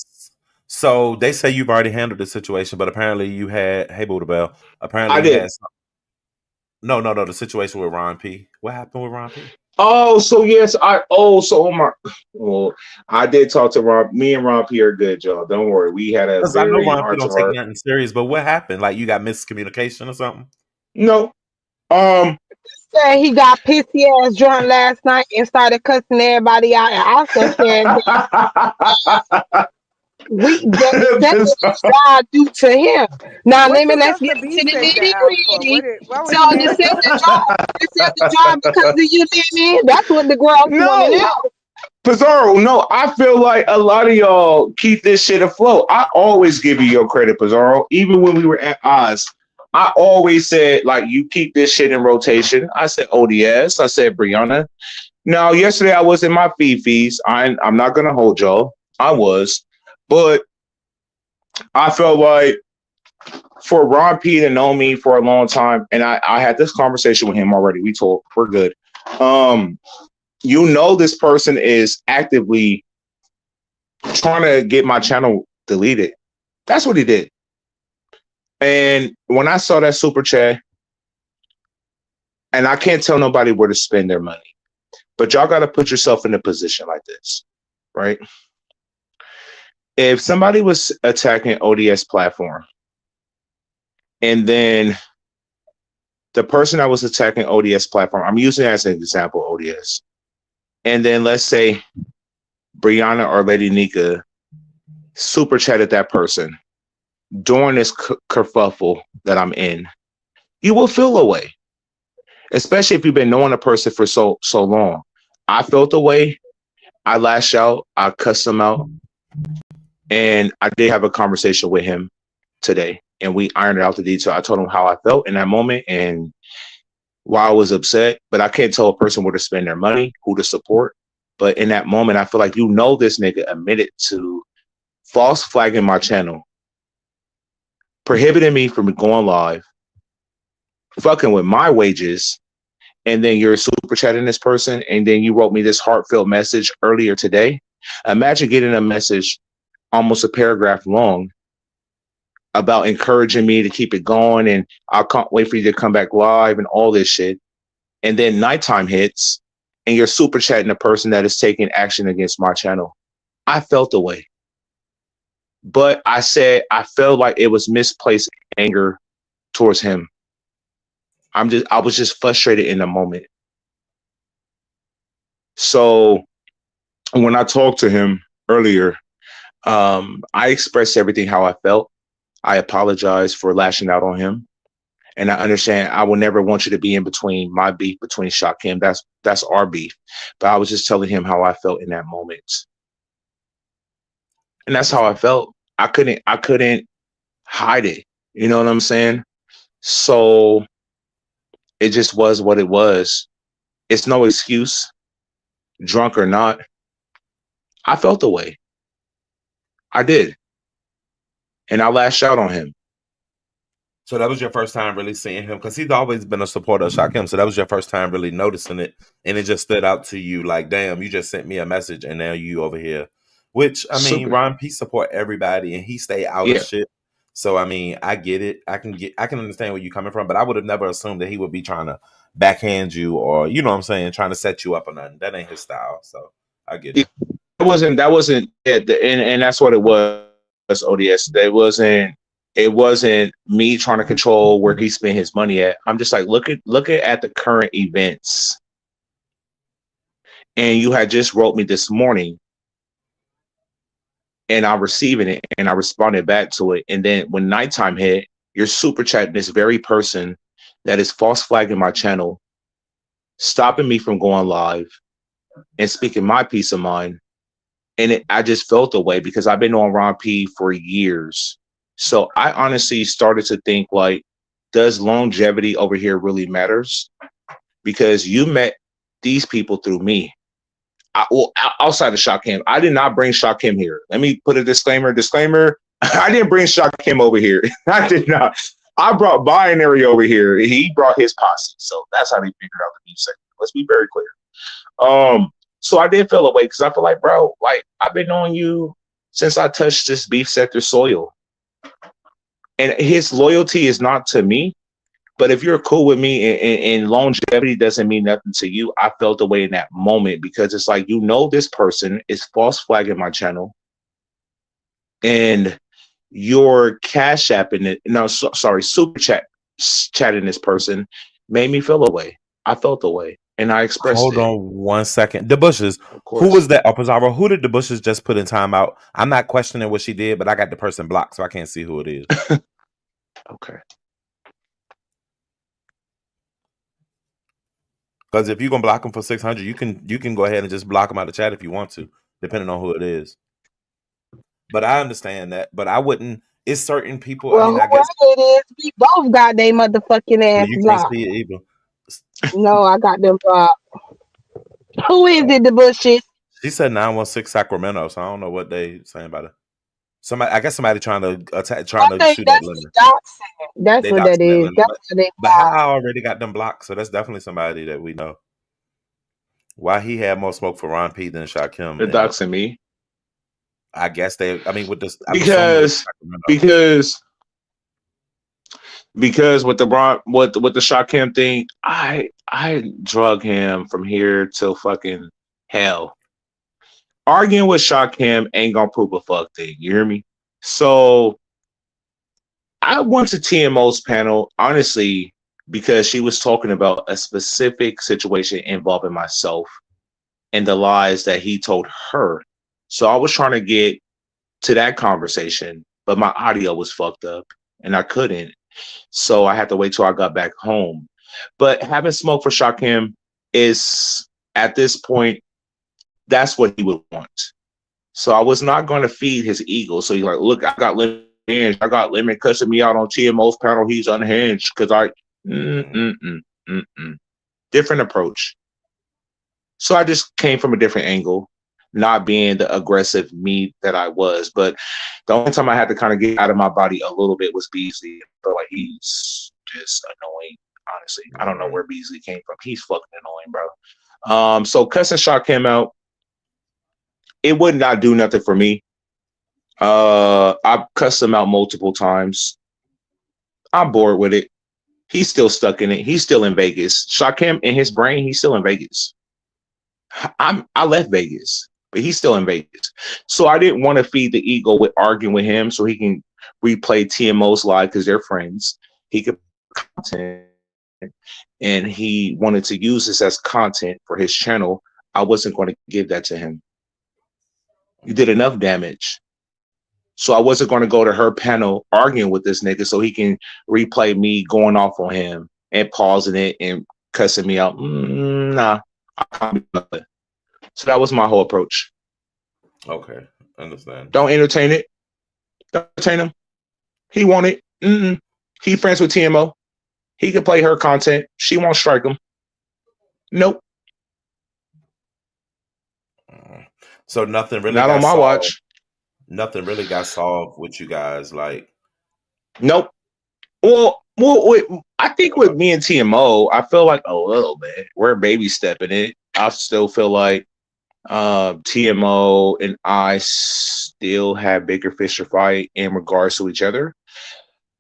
So they say you've already handled the situation, but apparently you had. Hey, Buddha Bell. Apparently I you did. had. No. The situation with Ron P. What happened with Ron P? Oh, so yes, I did talk to Ron. Me and Ron P are good, y'all. Don't worry. We had a Because I know very Ron P heart to don't take heart. nothing serious, but what happened? Like you got miscommunication or something? No. Said he got pissy ass drunk last night and started cussing everybody out, and also said that God do to him. Now What did let's get Dr. B into the set the nitty out for? gritty. Why was So he to mad set about the jar because of you, man. That's what the girls want to No. know. Pizarro, no, I feel like a lot of y'all keep this shit afloat. I always give you your credit, Pizarro. Even when we were at O.D.S, I always said, like, you keep this shit in rotation. I said O.D.S. I said Brianna. Now, yesterday I was in my fees. I'm not going to hold y'all. I was. But I felt like for Ron P to know me for a long time, and I had this conversation with him already. We talked. We're good. You know this person is actively trying to get my channel deleted. That's what he did. And when I saw that super chat, and I can't tell nobody where to spend their money, but y'all got to put yourself in a position like this, right? If somebody was attacking O.D.S platform, and then the person that was attacking O.D.S platform, I'm using it as an example, O.D.S, and then let's say Brianna or Lady Nika super chatted that person during this kerfuffle that I'm in, you will feel a way, especially if you've been knowing a person for so long. I felt a way. I lashed out. I cussed him out. And I did have a conversation with him today, and we ironed out the detail. I told him how I felt in that moment and why I was upset, but I can't tell a person where to spend their money, who to support. But in that moment, I feel like, this nigga admitted to false flagging my channel, prohibiting me from going live, fucking with my wages, and then you're super chatting this person, and then you wrote me this heartfelt message earlier today. Imagine getting a message almost a paragraph long about encouraging me to keep it going, and I can't wait for you to come back live and all this shit. And then nighttime hits, and you're super chatting a person that is taking action against my channel. I felt the way. But I said I felt like it was misplaced anger towards him. I was just frustrated in the moment. So when I talked to him earlier, I expressed everything how I felt. I apologize for lashing out on him. And I understand I will never want you to be in between my beef between Shakim. That's our beef. But I was just telling him how I felt in that moment. And that's how I felt. I couldn't hide it. You know what I'm saying? So it just was what it was. It's no excuse, drunk or not. I felt the way. I did. And I lashed out on him. So that was your first time really seeing him, because he's always been a supporter of Shakim. So that was your first time really noticing it, and it just stood out to you like, damn, you just sent me a message, and now you over here Which I mean, Super. Ron P support everybody, and he stay out of Yeah. shit. So I mean, I get it. I can understand where you're coming from, but I would have never assumed that he would be trying to backhand you or you know what I'm saying, trying to set you up or nothing. That ain't his style. So I get Yeah. it. That wasn't it. And that's what it was, ODS. It wasn't me trying to control where he spent his money at. I'm just like, look at the current events. And you had just wrote me this morning and I'm receiving it and I responded back to it. And then when nighttime hit, you're super chatting this very person that is false flagging my channel, stopping me from going live and speaking my peace of mind. And I just felt the way because I've been on Ron P for years. So I honestly started to think like, does longevity over here really matters? Because you met these people through me. Outside of Shock Kim, I did not bring Shock Kim here. Let me put a disclaimer. Disclaimer. I didn't bring Shock Kim over here. I did not. I brought Binary over here. He brought his posse. So that's how they figured out the music. Let's be very clear. So I did feel away because I feel like, bro, like I've been on you since I touched this beef sector soil. And his loyalty is not to me. But if you're cool with me and longevity doesn't mean nothing to you, I felt the way in that moment because it's like, this person is false flagging my channel and your cash apping it. No, sorry, super chatting this person made me feel away. I felt away and I expressed Hold it. on 1 second. The Bushes. Of Who was course. that? Pizarro. Who did the Bushes just put in timeout? I'm not questioning what she did, but I got the person blocked, so I can't see who it is. Okay. Because if you're gonna block them for 600, you can go ahead and just block them out of the chat if you want to, depending on who it is. But I understand that. But I wouldn't. It's certain people. I Well, mean, I whoever guess it is, we both got they motherfucking ass you can't blocked. see it either. No, I got them blocked. Who is it, the Bushes? She said 916 Sacramento, so I don't know what they saying about it. Somebody, I guess somebody trying to attack, I trying to think shoot at that's Linda. the doxing. That's They what that doxing at is. Linda, That's what they but how blocked. I already got them blocked, so that's definitely somebody that we know. Why he had more smoke for Ron P than Shaquem, The and doxing me. I guess they. I mean, with this, I'm assuming with Because Sacramento. because with the Shock Cam thing, I drug him from here till fucking hell. Arguing with Shock Cam ain't gonna prove a fuck thing. You hear me? So I went to TMO's panel honestly because she was talking about a specific situation involving myself and the lies that he told her. So I was trying to get to that conversation, but my audio was fucked up and I couldn't. So I had to wait till I got back home. But having smoke for Shakim is at this point, that's what he would want. So I was not going to feed his ego. So he's like, look, I got lemon hands. I got lemon cussing me out on TMO's panel. He's unhinged because different approach. So I just came from a different angle, not being the aggressive me that I was. But the only time I had to kind of get out of my body a little bit was Beasley. I feel like he's just annoying. Honestly, I don't know where Beasley came from. He's fucking annoying, bro. So cussing shot came out. It would not do nothing for me. I cussed him out multiple times. I'm bored with it. He's still stuck in it. He's still in Vegas. Shakim in his brain, he's still in Vegas. I left Vegas, but he's still in Vegas. So I didn't want to feed the ego with arguing with him so he can replay TMO's live because they're friends. He could content and he wanted to use this as content for his channel. I wasn't going to give that to him. You did enough damage. So I wasn't going to go to her panel arguing with this nigga so he can replay me going off on him and pausing it and cussing me out. Nah, I can't do nothing. So that was my whole approach. Okay, understand. Don't entertain it. Don't entertain him. He want it. He friends with TMO. He can play her content. She won't strike him. Nope. So nothing really Not got on my solved. watch. Nothing really got solved with you guys. Like, nope. Well, I think with me and TMO, I feel like a little bit. We're baby stepping it. I still feel like TMO and I still have bigger fish to fry in regards to each other,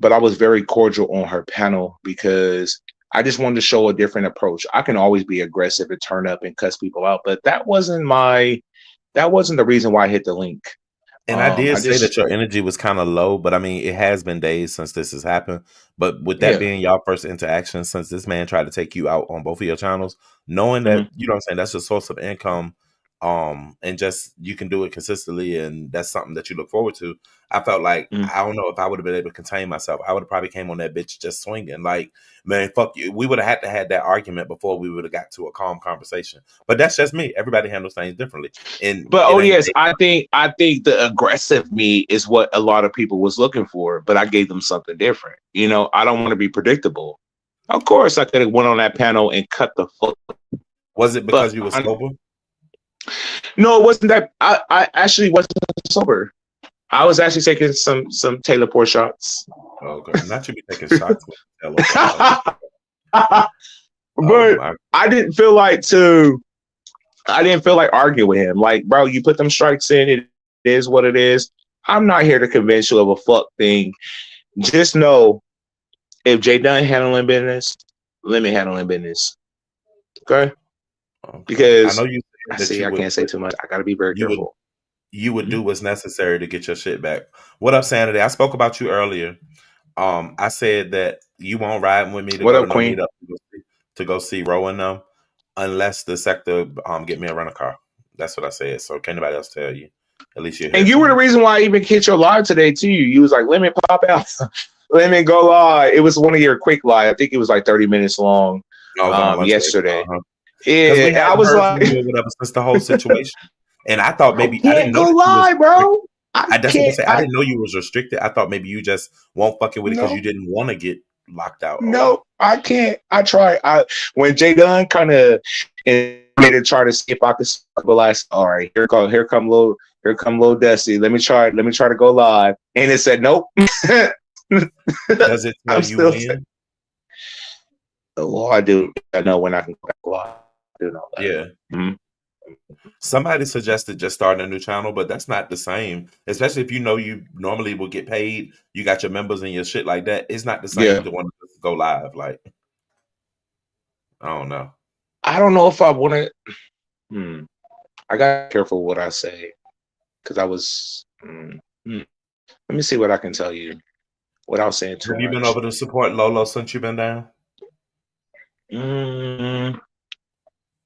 but I was very cordial on her panel because I just wanted to show a different approach. I can always be aggressive and turn up and cuss people out, but that wasn't the reason why I hit the link. And I did I say just that your energy was kind of low, but I mean, it has been days since this has happened. But with that yeah. being y'all first interaction, since this man tried to take you out on both of your channels, knowing Mhm, that, you know what I'm saying, that's a source of income, and just you can do it consistently, and that's something that you look forward to. I felt like, mhm. I don't know if I would have been able to contain myself. I would have probably came on that bitch just swinging. Like, man, fuck you. We would have had to had that argument before we would have got to a calm conversation. But that's just me. Everybody handles things differently, and But it ain't. ODS, I think the aggressive me is what a lot of people was looking for, but I gave them something different. You know, I don't want to be predictable. Of course, I could have went on that panel and cut the fuck. Was it But because you were sober? no, it wasn't that. I actually wasn't sober. I was actually taking some Taylor Pour shots. Okay, not you be taking shots with teleport. Oh But my! I didn't feel like to. I didn't feel like arguing with him. Like, bro, you put them strikes in. It is what it is. I'm not here to convince you of a fuck thing. Just know if Jay Dunn handling business, let me handling business. Okay? Okay, I know Because you I said that see I can't say too much. I gotta be very you would careful. you would Mhm. do what's necessary to get your shit back. What up, Sanity? I spoke about you earlier. I said that you won't ride with me to What go to up, no Queen? meetup to go see Row and them unless the sector get me a rental car. That's what I said. So can anybody else tell you? At least you hear And you from were the me. reason why I even hit your live today too. You was like, let me pop out. Let me go live. It was one of your quick live. I think it was like 30 minutes long I was on my lunch break. yesterday. Because Yeah, we and I hadn't was heard from like, you or whatever since the whole situation. And I thought I maybe I didn't can't know go that you was live, bro. I that's what I can't. say. I didn't know you was restricted. I thought maybe you just won't fucking with it because you No, didn't want to get locked out or whatever. no, I can't. I try. When Jay Dunn kind of made to try to see if I could stabilize. All right, here come little Dusty. Let me try to go live. And it said nope. Does it tell I'm you still. when? Oh, I do. I know when I can go back live. I do know that. Yeah. Mhm. Somebody suggested just starting a new channel, but that's not the same. Especially if you know you normally will get paid, you got your members and your shit like that. It's not the same Yeah. to want to go live. Like, I don't know. I don't know if I want to. I got careful what I say because I was. Let me see what I can tell you without saying too Have you been much. over to support Lolo since you've been down? Mm,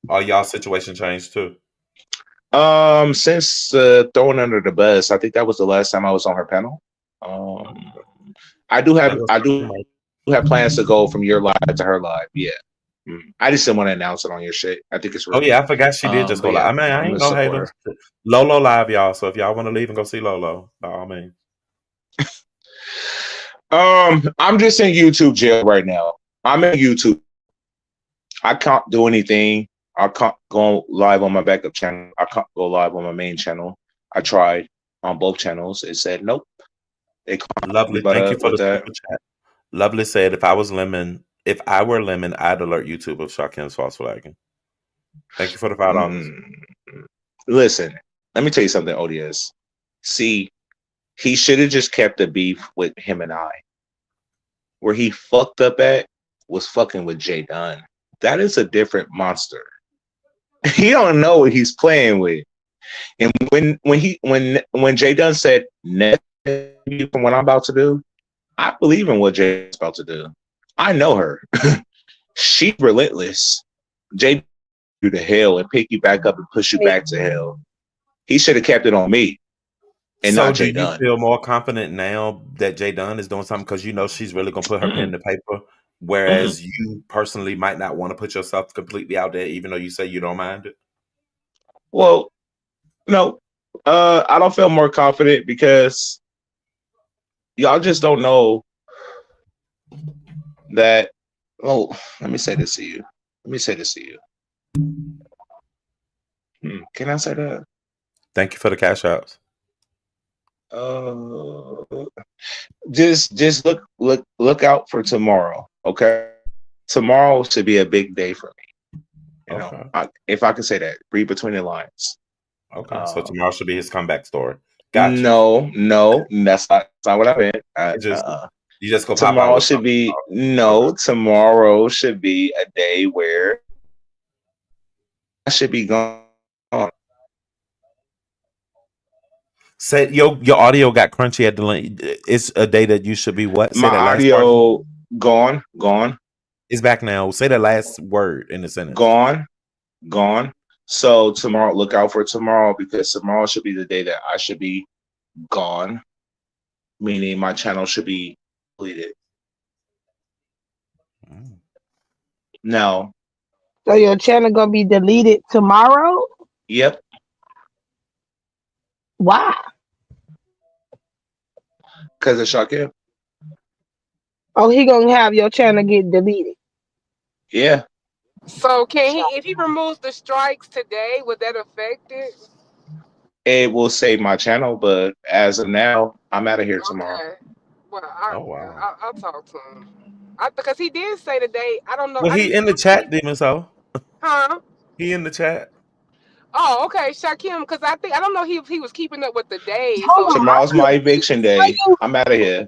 Or y'all situation changed too? since throwing under the bus, I think that was the last time I was on her panel. Um, That was I do have plans to go from your live to her live. Yeah. I just didn't want to announce it on your shit. I think it's Oh rude. yeah, I forgot she did just But go live. yeah, I mean, I I'm ain't a no hater. supporter. Lolo live, y'all. So if y'all want to leave and go see Lolo, by all means. I'm just in YouTube jail right now. I'm in YouTube. I can't do anything. I can't go live on my backup channel. I can't go live on my main channel. I tried on both channels. It said nope. They caught me Lovely. butt Thank you up for with the that. super chat. Lovely said, if I were Lemon, I'd alert YouTube of Shakim's false flagging. Thank you for the $5. Mm. Listen, let me tell you something, O.D.S. See, he should have just kept the beef with him and I. Where he fucked up at was fucking with Jay Dunn. That is a different monster. He don't know what he's playing with. And when Jay Dunn said net from what I'm about to do, I believe in what Jay's about to do. I know her. She's relentless. Jay you to hell and pick you back up and push you back to hell. He should have kept it on me and So not do Jay you Dunn. feel more confident now that Jay Dunn is doing something because you know she's really gonna put her pen to paper, whereas you personally might not want to put yourself completely out there, even though you say you don't mind it? Well, no, I don't feel more confident because y'all just don't know that. Oh, let me say this to you. Let me say this to you. Can I say that? Thank you for the cash outs. Uh, just look out for tomorrow. Okay, tomorrow should be a big day for me. You know, Okay. if I can say that, read between the lines. Okay, so Um, tomorrow should be his comeback story. Got you. no, no, that's not what I meant. It just you just go pop out Tomorrow with should something be tomorrow. Okay. no. Tomorrow should be a day where I should be gone. Say your audio got crunchy at the link. It's a day that you should be what? Say My that last part. audio gone, gone, It's back now. Say the last word in the sentence. gone, gone. So tomorrow, look out for tomorrow because tomorrow should be the day that I should be gone, meaning my channel should be deleted. Mm. Now, So your channel gonna be deleted tomorrow? yep, Why? because it's Shaquille. Oh, he gonna have your channel get deleted. Yeah, So can he, if he removes the strikes today, would that affect it? it will save my channel, but as of now, I'm out of here tomorrow. Okay. Well, Oh wow. I'll talk to him. Because he did say today. I don't know. Well, I he didn't. in the I chat, didn't. Demon Soul. Huh? He in the chat. Oh, okay, Shakim. Because I don't know if he was keeping up with the days. Hold So on, he. I Tomorrow's couldn't my eviction hear day. you. I'm out of here.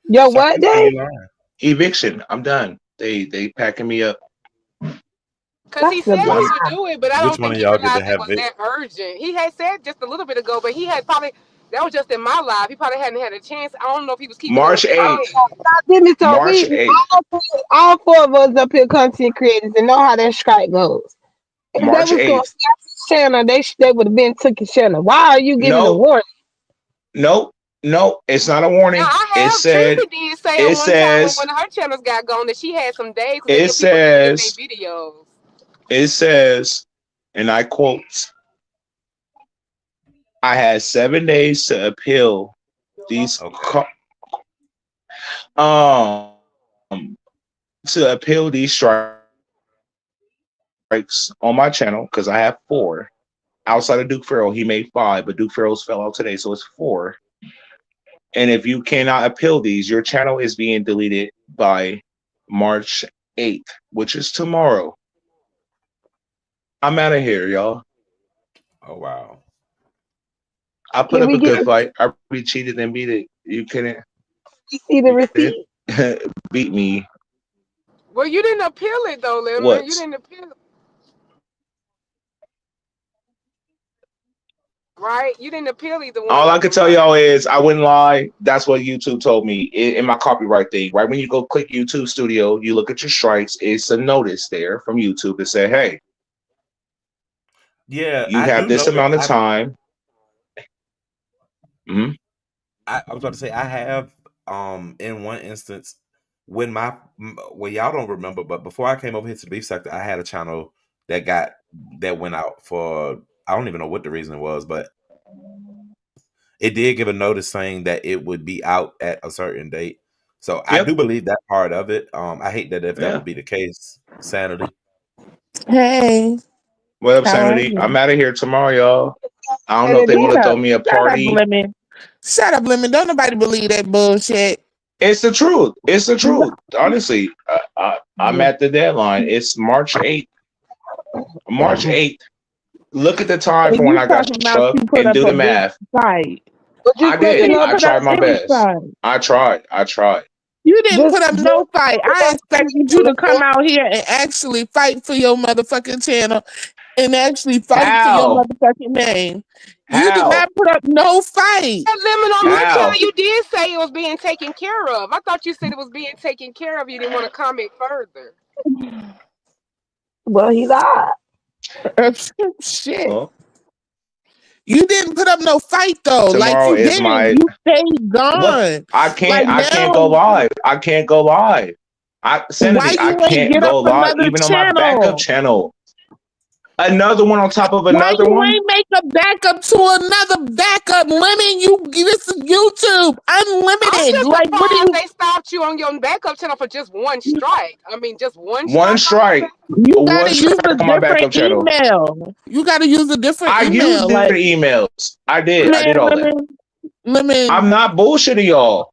Yo, Stop what using day? your line. Eviction. I'm done. They packing me up. Because he That's the said he Which would lie. do it, but I which don't one think of he y'all get to realized it have was it? that urgent. He had said just a little bit ago, but he had probably that was just in my life. He probably hadn't had a chance. I don't know if he was keeping up with March the 8th. days. Did me so March we 8th. all four of us up here content creators and know how that strike goes. If they March was gonna 8th. snap his channel, they would have been took his channel. Why are you giving a Nope. warning? Nope. Nope. It's not a Now warning. I It have said Tracy did say it on one time when says one of her channels got gone that she had some days because they it get people deleting their says videos. it says, and I quote, I had 7 days to appeal these Okay. um to appeal these strikes on my channel because I have 4. Outside of Duke Farrell, he made 5, but Duke Farrell's fell out today, so it's 4. And if you cannot appeal these, your channel is being deleted by March 8th, which is tomorrow. I'm out of here, y'all. Oh wow. I put Can up we a get good the fight. I really cheated and beat it. You couldn't see the you couldn't receipt? beat me. Well, you didn't appeal it though, Lemon. You What? didn't appeal, right? You didn't appeal either one All I of could them, tell right? y'all is I wouldn't lie. That's what YouTube told me in my copyright thing. Right when you go click YouTube Studio, you look at your strikes. It's a notice there from YouTube that said, "Hey, Yeah, you I have do this know that. amount of time." Mhm. I was about to say I have in one instance when well y'all don't remember, but before I came over here to the beef sector, I had a channel that got that went out for I don't even know what the reason it was, but it did give a notice saying that it would be out at a certain date. So I do Yep. believe that part of it. I hate that if that Yeah. would be the case. Sanity. Hey, What up, how are Sanity? I'm you? out of here tomorrow, y'all. I don't know if they want Saturday. to Shut throw up. me a Shut up, party. Lemon. Shut up, Lemon. Don't nobody believe that bullshit. It's the truth. It's the truth. Honestly, I'm at the deadline. It's March 8th. March 8th. Look at the time And from when you I got talking about struck you put and up do a the big math. fight. But you I You putting did. didn't up I put up tried my any best. fight. I tried. I tried. You didn't just put up no fight. put I up expected you to come out here and actually fight for your motherfucking channel and actually fight for your How? motherfucking name. You did How? not put up no fight. That Lemon on You my channel, How? you did say it was being taken care of. I thought you said it was being taken care of. You didn't want to comment further. well, he lied. shit. Well, You didn't put up no fight though. Like tomorrow you is didn't. my You stayed what? gone. I Like can't. I can't now, go live. I can't go live. why Sanity. I you ain't can't get up go live another even on my backup channel? channel. Another one on top of Why another you one. ain't make a backup to another backup? Lemon, you this is YouTube I'm unlimited. just Like what do surprised you? they stopped you on your backup channel for just one strike. I mean, just one One strike on your strike. back. You One gotta use a strike on my different backup channel. email. You gotta use a different I used email. different Like emails. I did. I man, did all that. I'm Lemon. not bullshitting y'all.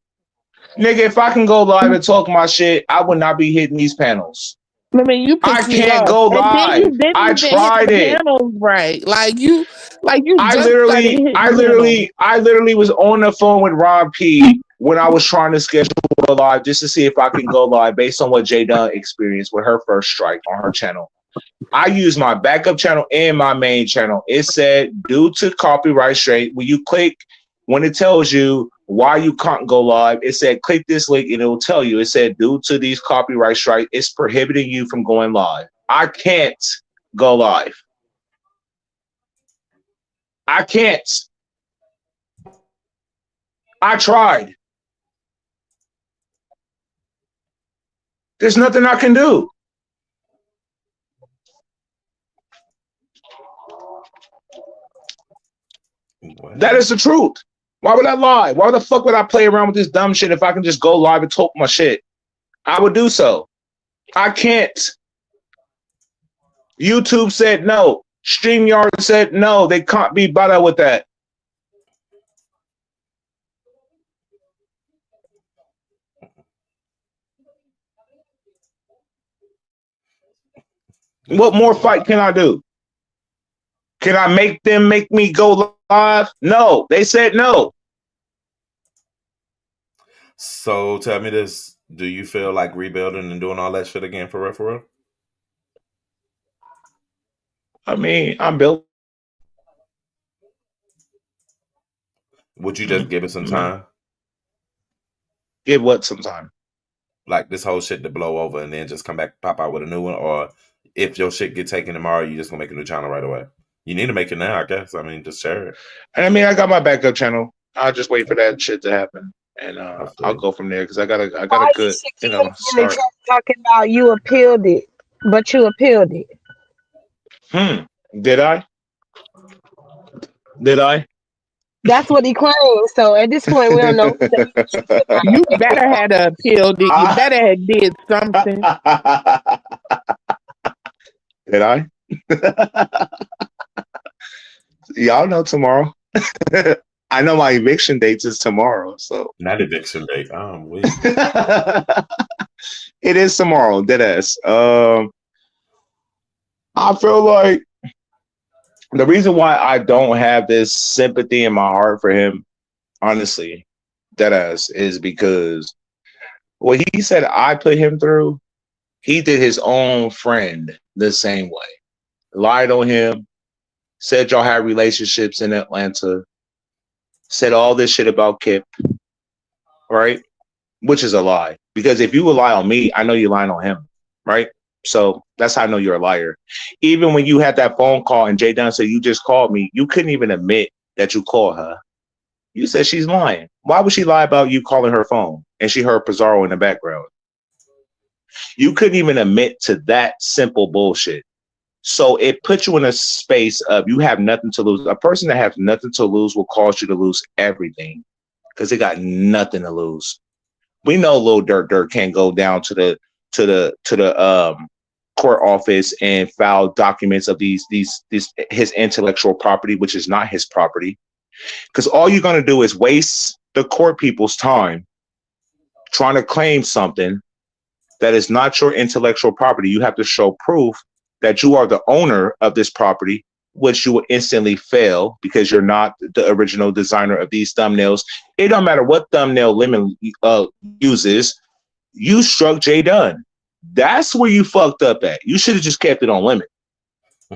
Nigga, if I can go live and talk my shit, I would not be hitting these panels. I mean, you I pissed me can't off, go and then you live. didn't I even hit the tried it. panels right. Like you, Like you I just started literally, I hitting him. literally, I literally was on the phone with Rob P when I was trying to schedule a live just to see if I can go live based on what J Dunn experienced with her first strike on her channel. I used my backup channel and my main channel. It said, due to copyright straight, when you click, when it tells you why you can't go live, it said, click this link and it will tell you. It said, due to these copyright strikes, it's prohibiting you from going live. I can't go live. I can't. I tried. There's nothing I can do. What? That is the truth. Why would I lie? Why the fuck would I play around with this dumb shit if I can just go live and talk my shit? I would do so. I can't. YouTube said no. StreamYard said no. They can't be better with that. What more fight can I do? Can I make them make me go live? No. They said no. So tell me this: do you feel like rebuilding and doing all that shit again for real? For real? I mean, I'm built. Would you just give it some time? Give what some time? Like this whole shit to blow over and then just come back, pop out with a new one, or if your shit get taken tomorrow, you just gonna make a new channel right away? You need to make it now, I guess. I mean, just share it. And I mean, I got my backup channel. I'll just wait for that shit to happen, and I'll Hopefully. go from there because I got Why a you good, should in the start. chat talking about you appealed it, but you appealed it. Did I? Did I? That's what he claims. So at this point, we don't know who the hell truth or not. You better have appealed it. You better have did something. Did I? Y'all know tomorrow. I know my eviction dates is tomorrow, so Not eviction date. Wait. it is tomorrow. Deadass. I feel like the reason why I don't have this sympathy in my heart for him, honestly, deadass, is because what he said I put him through, he did his own friend the same way. Lied on him, said y'all had relationships in Atlanta, said all this shit about Kip, right? Which is a lie. Because if you would lie on me, I know you're lying on him, right? So that's how I know you're a liar. Even when you had that phone call and Jay Dunn said you just called me, you couldn't even admit that you called her. You said she's lying. Why would she lie about you calling her phone and she heard Pizarro in the background? You couldn't even admit to that simple bullshit. So it puts you in a space of you have nothing to lose. A person that has nothing to lose will cause you to lose everything because they got nothing to lose. We know Lil Dirt can't go down to the court office and file documents of these his intellectual property, which is not his property, because all you're going to do is waste the court people's time trying to claim something that is not your intellectual property. You have to show proof that you are the owner of this property, which you will instantly fail because you're not the original designer of these thumbnails. It don't matter what thumbnail Lemon uses. You struck Jay Dunn. That's where you fucked up at. You should have just kept it on Lemon.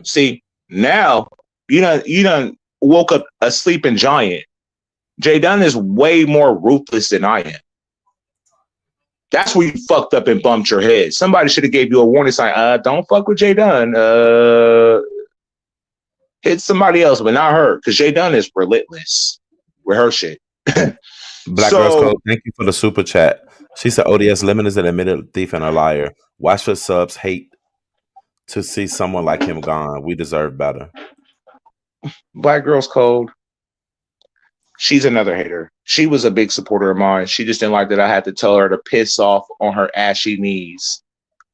See, now you done woke up a sleeping giant. Jay Dunn is way more ruthless than I am. That's where you fucked up and bumped your head. Somebody should have gave you a warning sign. Don't fuck with Jay Dunn. Hit somebody else, but not her, because Jay Dunn is relentless with her shit. Black Girls Code, thank you for the super chat. She said ODS Lemon is an admitted thief and a liar. Why should subs hate to see someone like him gone? We deserve better. Black Girls Code. She's another hater. She was a big supporter of mine. She just didn't like that I had to tell her to piss off on her ashy knees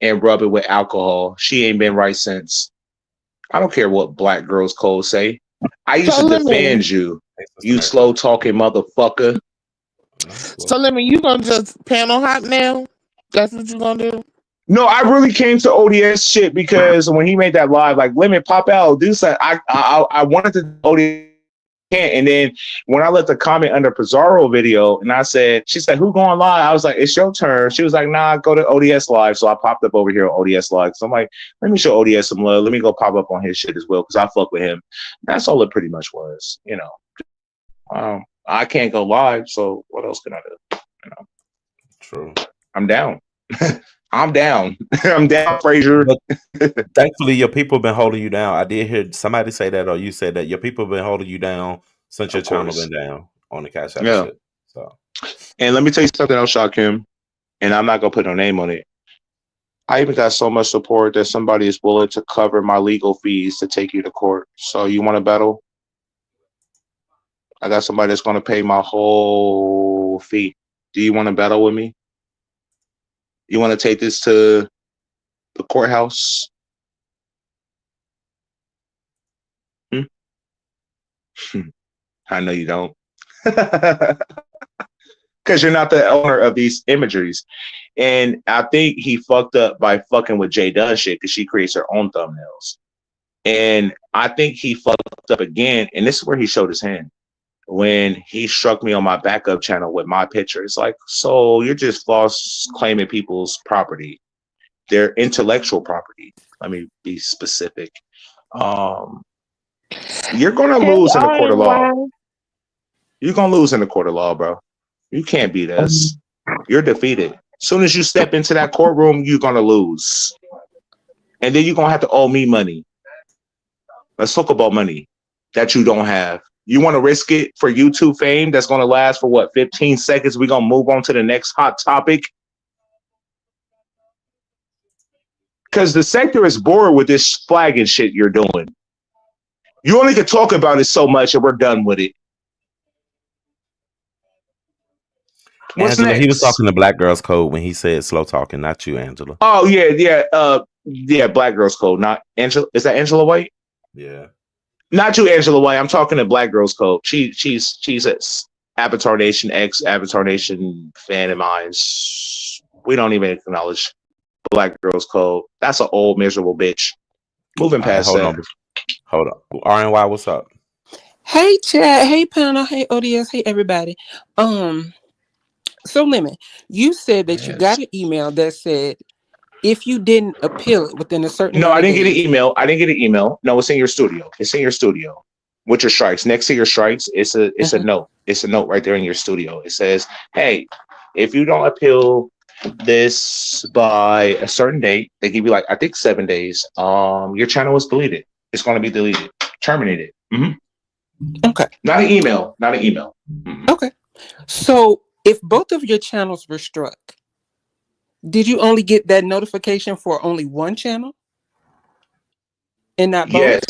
and rub it with alcohol. She ain't been right since. I don't care what Black Girls Code say. I used to defend you, you slow talking motherfucker. So let me, you gonna just panel hot now? That's what you gonna do? No, I really came to ODS shit because when he made that live, like Lemon pop out, do something. I wanted to ODS can't. And then when I left a comment under Pizarro video and I said, she said, who going live? I was like, it's your turn. She was like, nah, go to ODS live. So I popped up over here on ODS live. So I'm like, let me show ODS some love. Let me go pop up on his shit as well because I fuck with him. That's all it pretty much was, you know. I can't go live, so what else can I do? You know, True. I'm down. I'm down. I'm down, Frazier. But thankfully, your people been holding you down. I did hear somebody say that, or you said that your people been holding you down since your Of channel course. been down on the Cash App and Yeah. shit. So, And let me tell you something else, Shakim, and I'm not gonna put no name on it. I even got so much support that somebody is willing to cover my legal fees to take you to court. So you want to battle? I got somebody that's gonna pay my whole fee. Do you want to battle with me? You want to take this to the courthouse? Hmm? I know you don't. Because you're not the owner of these imageries. And I think he fucked up by fucking with Jay Dunn shit because she creates her own thumbnails. And I think he fucked up again. And this is where he showed his hand. When he struck me on my backup channel with my picture. It's like, so you're just false claiming people's property, their intellectual property. Let me be specific. You're gonna Hey, lose in the court of law. RNY. You're gonna lose in the court of law, bro. You can't beat us. You're defeated. As soon as you step into that courtroom, you're gonna lose. And then you're gonna have to owe me money. Let's talk about money that you don't have. You want to risk it for YouTube fame that's going to last for what, 15 seconds? We're going to move on to the next hot topic. Because the sector is bored with this flagging shit you're doing. You only can talk about it so much and we're done with it. What's Angela, he was next? talking to Black Girls Code when he said slow talking, not you, Angela. Oh, yeah, Black Girls Code, not Angela. Is that Angela White? Yeah. Not you, Angela White. I'm talking to Black Girls Code. She's a Avatar Nation, ex Avatar Nation fan of mine. We don't even acknowledge Black Girls Code. That's an old miserable bitch. Moving All right, past hold that. on. Hold on. RNY, what's up? Hey Chad, hey Panel, hey ODS, hey everybody. So Lemon, you said that you got Yes. an email that said if you didn't appeal it within a certain No, amount I of didn't get an days. email. I didn't get an email. No, it's in your studio. It's in your studio. With your strikes. Next to your strikes, it's a note. It's a note right there in your studio. It says, hey, if you don't appeal this by a certain date, they give you like I think 7 days. Your channel is deleted. It's going to be deleted, terminated. Okay. Not an email. Not an email. Okay. So if both of your channels were struck, did you only get that notification for only one channel and not both?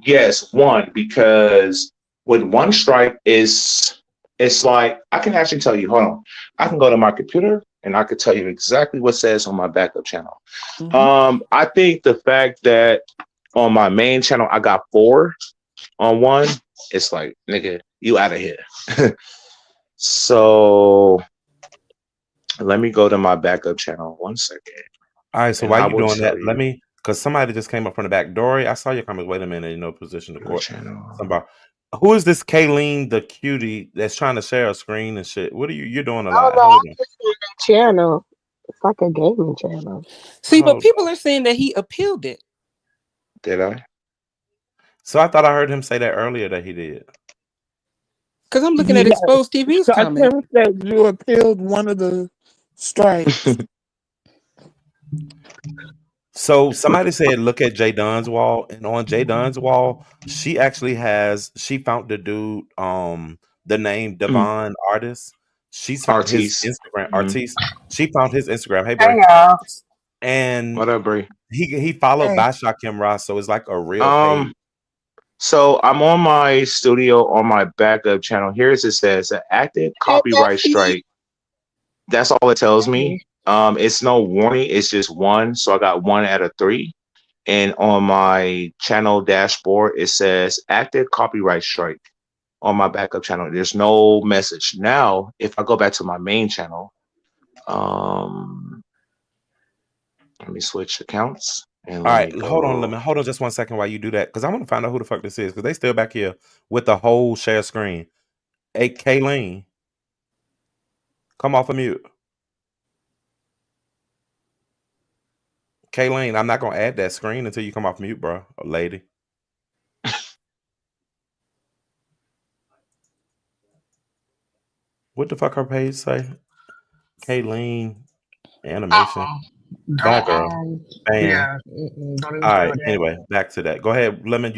Yes, one because with one strike is it's like I can actually tell you. Hold on, I can go to my computer and I could tell you exactly what says on my backup channel. I think the fact that on my main channel I got 4 on one, it's like nigga, you out of here. So let me go to my backup channel 1 second, All right, so and while I you will doing tell that, let you me, because somebody just came up from the back. Dory, I saw your comments. Wait a minute, in no position to your court. channel. Somebody, who is this Kayleen, the cutie, that's trying to share a screen and shit? What are you? You're doing a Oh lot. no, I Hold on. just see the channel. It's like a gaming channel. See, but Hold people on. are saying that he appealed it. Did I? So I thought I heard him say that earlier that he did. Because I'm looking at Yeah, Exposed TV's comment. Shakim said you appealed one of the strikes. So somebody said, look at Jay Dunn's wall, and on Jay Dunn's wall, she found the dude, the name Devon Artist. She's found his Artiste. Instagram artiste. She found his Instagram. Hey Hey Bray. y'all. And What up, Brie? he followed Hey, by Shakim Ross, so it's like a real Um, page. so I'm on my studio on my backup channel. Here's it says an active Hey, copyright Bessie. strike. That's all it tells me. Hey. It's no warning. It's just one. So I got 1 out of 3. And on my channel dashboard, it says active copyright strike on my backup channel. There's no message. Now, if I go back to my main channel, um, Let me switch accounts and All let right, me go. hold on just one second while you do that, because I want to find out who the fuck this is, because they still back here with the whole share screen. Hey, Kayleen, come off of mute. Kayleen, I'm not gonna add that screen until you come off mute, bro, lady. What the fuck her page say? Kayleen animation. Uh-uh. Bye, Don't girl. Bam. yeah, don't even All play right. with that. Anyway, back to that. Go ahead, Lemon.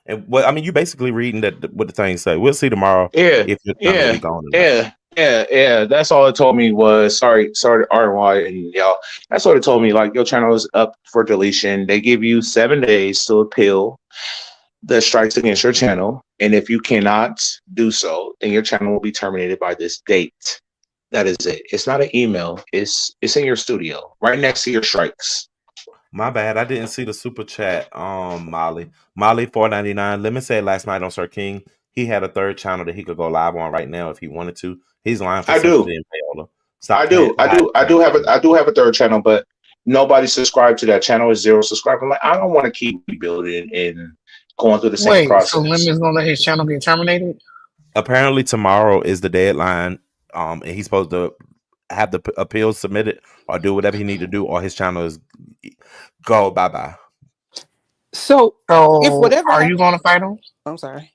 And what I mean, you basically reading what the things say. We'll see tomorrow Yeah, if your channel will be yeah, gone or not. yeah. That's all it told me was sorry to RY and y'all. That's what it told me. Like your channel is up for deletion. They give you 7 days to appeal the strikes against your channel, and if you cannot do so, then your channel will be terminated by this date. That is it. It's not an email. It's in your studio, right next to your strikes. My bad. I didn't see the super chat. Molly. Molly 499. Lemon said last night on Sir King he had a third channel that he could go live on right now if he wanted to. He's lying for I do. sympathy and payola. Stop playing. I do have a third channel, but nobody subscribed to that channel. Is zero subscribers. I'm like, I don't want to keep rebuilding and going through the same Wait, so process. Lemon's gonna let his channel get terminated? Apparently tomorrow is the deadline. And he's supposed to have the appeals submitted or do whatever he need to do, or his channel is go bye bye. So if So whatever are you happens, gonna fight him? I'm sorry.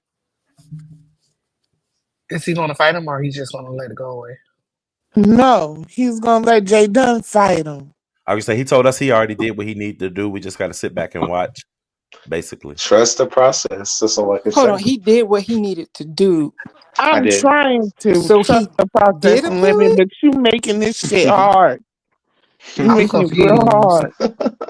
Is he gonna fight him or he's just gonna let it go away? No, he's gonna let Jay Dunn fight him. I would say he told us he already did what he needed to do. We just got to sit back and watch, basically. Trust the process. That's all I can Hold say. on, he did what he needed to do. I I'm did. trying to So trust he the process did and appeal limit, it? but you making this shit hard. You I'm making it real confused. hard.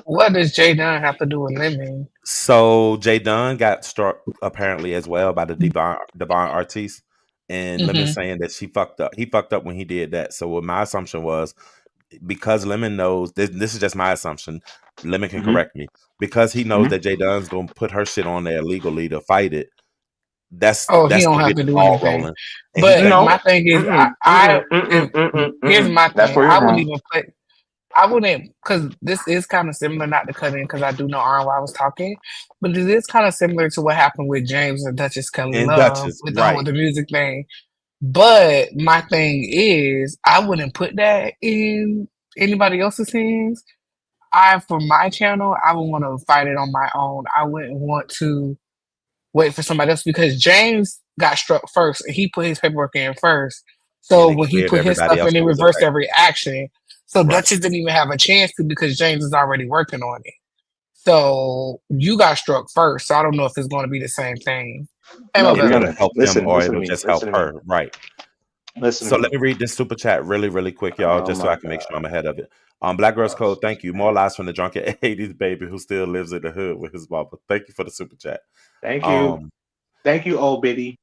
What does Jay Dunn have to do with Lemon? So Jay Dunn got struck apparently as well by the Devon Artiste, and Lemon Hmm. saying that she fucked up. He fucked up when he did that. So what my assumption was, because Lemon knows this is just my assumption. Lemon can Hmm. correct me, because he knows Hmm. that Jay Dunn's gonna put her shit on there legally to fight it. Oh, he That's don't to have get to the do ball anything. rolling, and he But think my No. that thing is, Mm-mm, I mm-mm, mm-mm, mm-mm, here's mm-mm. my That's thing. where I you're wouldn't wrong. even put. I wouldn't, because this is kind of similar. Not to cut in, because I do know Aaron while I was talking, but it is kind of similar to what happened with James and Duchess Kelly and Love Duchess, with the whole right? the music thing. But my thing is, I wouldn't put that in anybody else's hands. For my channel, I would want to fight it on my own. I wouldn't want to wait for somebody else because James got struck first and he put his paperwork in first. And So they when he cleared put his everybody stuff else in, it that was reversed affected, every action. So right? Duchess didn't even have a chance to because James is already working on it. So you got struck first. So I don't know if it's going to be the same thing. Hey, No, my Either bad. it'll Brianna, help him listen, or listen to it'll me, just help listen to me, her, right? listen to So let me. me read this super chat really quick, y'all, Oh just so my I can make God. sure I'm ahead of it. Black Girls Oh, Code, thank you. More lies from the drunken 80s baby who still lives in the hood with his mama. Thank you for the super chat. thank you, Um, old biddy.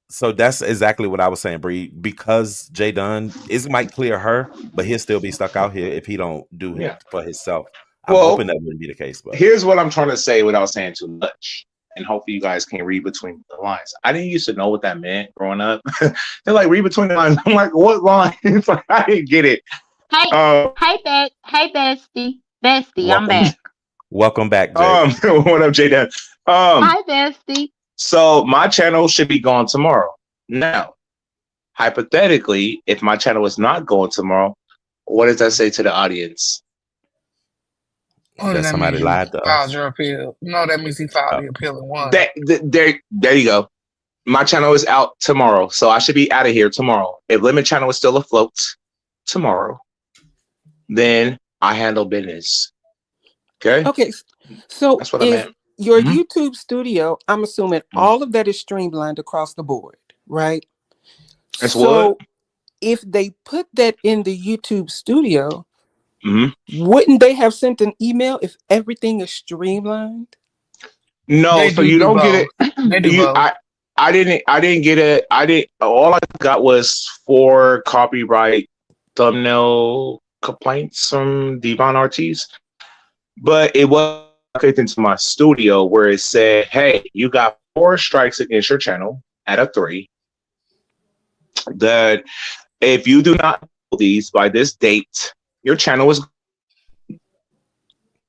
so that's exactly what I was saying, Bree. Because Jay Dunn is might clear her, but he'll still be stuck out here if he don't do it Yeah. for himself. I'm hoping Well, that wouldn't be the case, but here's what I'm trying to say without saying too much. And hopefully you guys can read between the lines. I didn't used to know what that meant growing up. They're like, read between the lines. I'm like, what line? It's like, I didn't get it. Hey, Um, hey, bestie, bestie, I'm welcome, back. welcome back, Jay. what up, Jaden? Hi, bestie. So my channel should be gone tomorrow. Now, hypothetically, if my channel is not going tomorrow, what does that say to the audience? Oh, That that somebody means you lied to filed us. your appeal. No, that means he filed the appeal and won. There you go. My channel is out tomorrow, so I should be out of here tomorrow. If Limit Channel is still afloat tomorrow, then I handle business. Okay, Okay, so that's what I if meant. your Mhm. YouTube studio, I'm assuming Mhm. all of that is streamlined across the board, right? That's what. So if they put that in the YouTube studio, Hmm. wouldn't they have sent an email if everything is streamlined? No, They so do you do don't get both. it. They do You, both. I didn't get it. I didn't. All I got was 4 copyright thumbnail complaints from Devon Artiste, but it was into my studio where it said, "Hey, you got 4 strikes against your channel out of 3. That if you do not do these by this date, your channel is."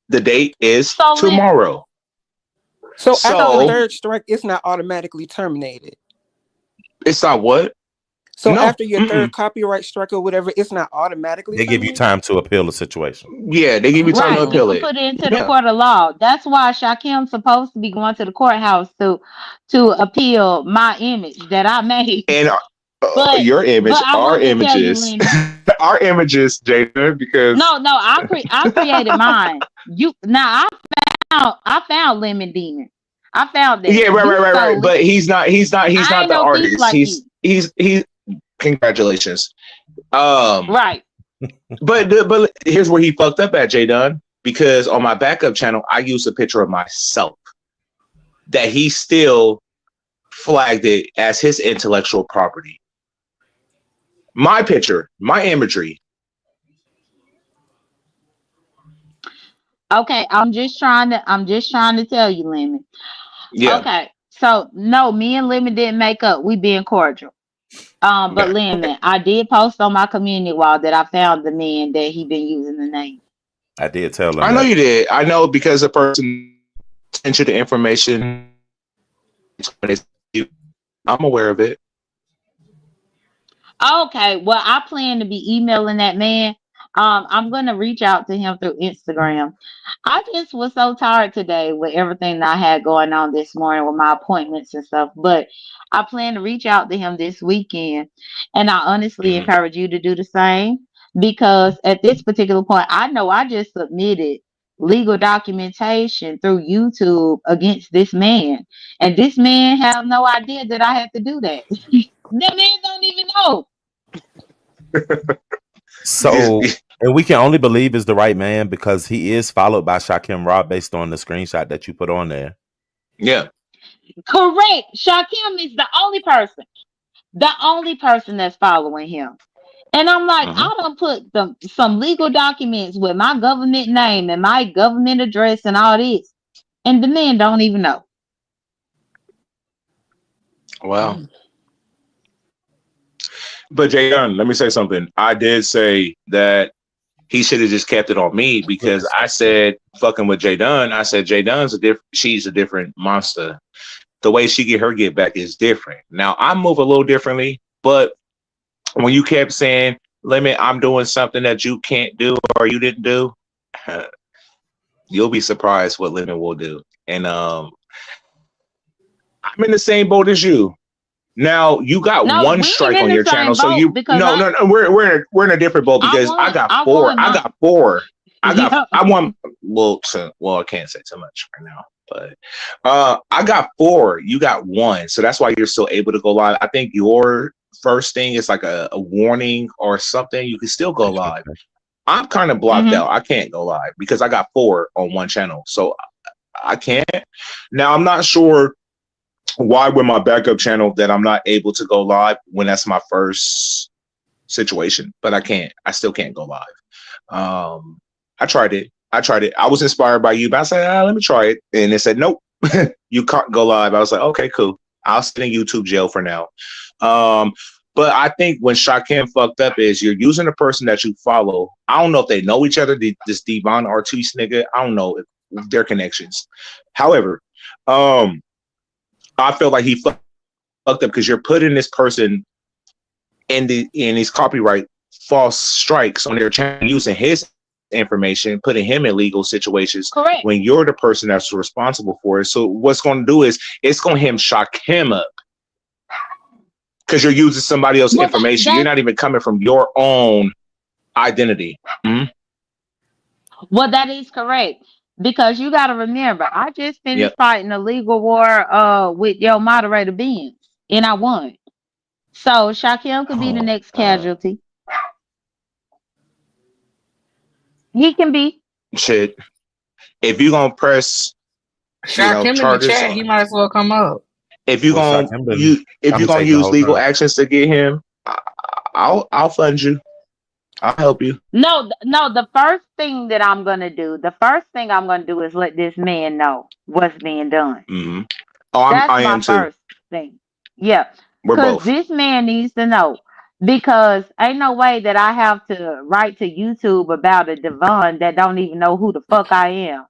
The date is So tomorrow. So after the So third strike, it's not automatically terminated. it's not what? So No. after your third copyright strike or whatever, it's not automatically They give you terminated. time to appeal the situation. Yeah, they give you time to right, you appeal can it. put it into the Yeah. court of law. That's why Shakim's supposed to be going to the courthouse to appeal my image that I made. And But your image, I our want to tell you, images, Lemon. our images, Jada, because No, I created mine. You now I found Lemon Demon. I found that. yeah, right, You right, right, right. stole it. But he's I not ain't the no thief artist. like you. He's congratulations. Um, Right. but here's where he fucked up at, J Dunn, because on my backup channel, I used a picture of myself that he still flagged it as his intellectual property. My picture, my imagery. Okay, I'm just trying to tell you, Lemon. Yeah. Okay. So no, me and Lemon didn't make up. We being cordial. But Yeah. Lemon, I did post on my community wall that I found the man that he been using the name. I did tell them I know that. you did. I know because the person sent you the information. I'm aware of it. Okay, well, I plan to be emailing that man. I'm gonna reach out to him through Instagram. I just was so tired today with everything that I had going on this morning with my appointments and stuff. But I plan to reach out to him this weekend, and I honestly Mhm. encourage you to do the same because at this particular point, I know I just submitted legal documentation through YouTube against this man, and this man have no idea that I had to do that. That man don't even know. So, and we can only believe is the right man because he is followed by Shakim Rob based on the screenshot that you put on there. Yeah. Correct. Shakim is the only person that's following him. And I'm like, Mhm. I done put some legal documents with my government name and my government address and all this. And the man don't even know. Wow. But Jay Dunn, let me say something. I did say that he should have just kept it on me because I said fucking with Jay Dunn. I said Jay Dunn's she's a different monster. The way she get back is different. Now I move a little differently, but when you kept saying, Lemon, I'm doing something that you can't do or you didn't do, you'll be surprised what Lemon will do. And I'm in the same boat as you. Now you got No, one we ain't strike in on the your channel, same so boat you because no, we're in a different boat because I won I my got four. yeah. I won well I can't say too much right now, but I got four. You got one, so that's why you're still able to go live. I think your first thing is like a warning or something. You can still go live. I'm kind of blocked Hmm. out. I can't go live because I got four on one channel, so I can't. Now I'm not sure why with my backup channel that I'm not able to go live when that's my first situation, but I still can't go live. I tried it. I was inspired by you, but I said, let me try it. And it said, nope, you can't go live. I was like, okay, cool. I'll sit in YouTube jail for now. But I think when Shakim fucked up is you're using a person that you follow. I don't know if they know each other, this Devon Artiste nigga. I don't know if their connections. However, I feel like he fucked up because you're putting this person in these copyright false strikes on their channel using his information, putting him in legal situations Correct. when you're the person that's responsible for it. So what's going to do is it's going to shock him up because you're using somebody else's Well, information. You're that's not even coming from your own identity. Mm-hmm. well, that is correct. Because you gotta remember, I just Yep. finished fighting a legal war with your moderator Benz, and I won. So Shaquille could be the Oh, next casualty. He can be. shit. If you're gonna press, Shock him in the charges chat. He on, might as well come up. if you're Well, gonna Shakim been if you're gonna commentating the use whole legal time. actions to get him, I'll fund you. I'll help you. No, no. The first thing I'm gonna do is let this man know what's being done. Mm-hmm. Oh, That's I my am too. first thing. Yeah, We're because both. this man needs to know. because ain't no way that I have to write to YouTube about a Devon that don't even know who the fuck I am.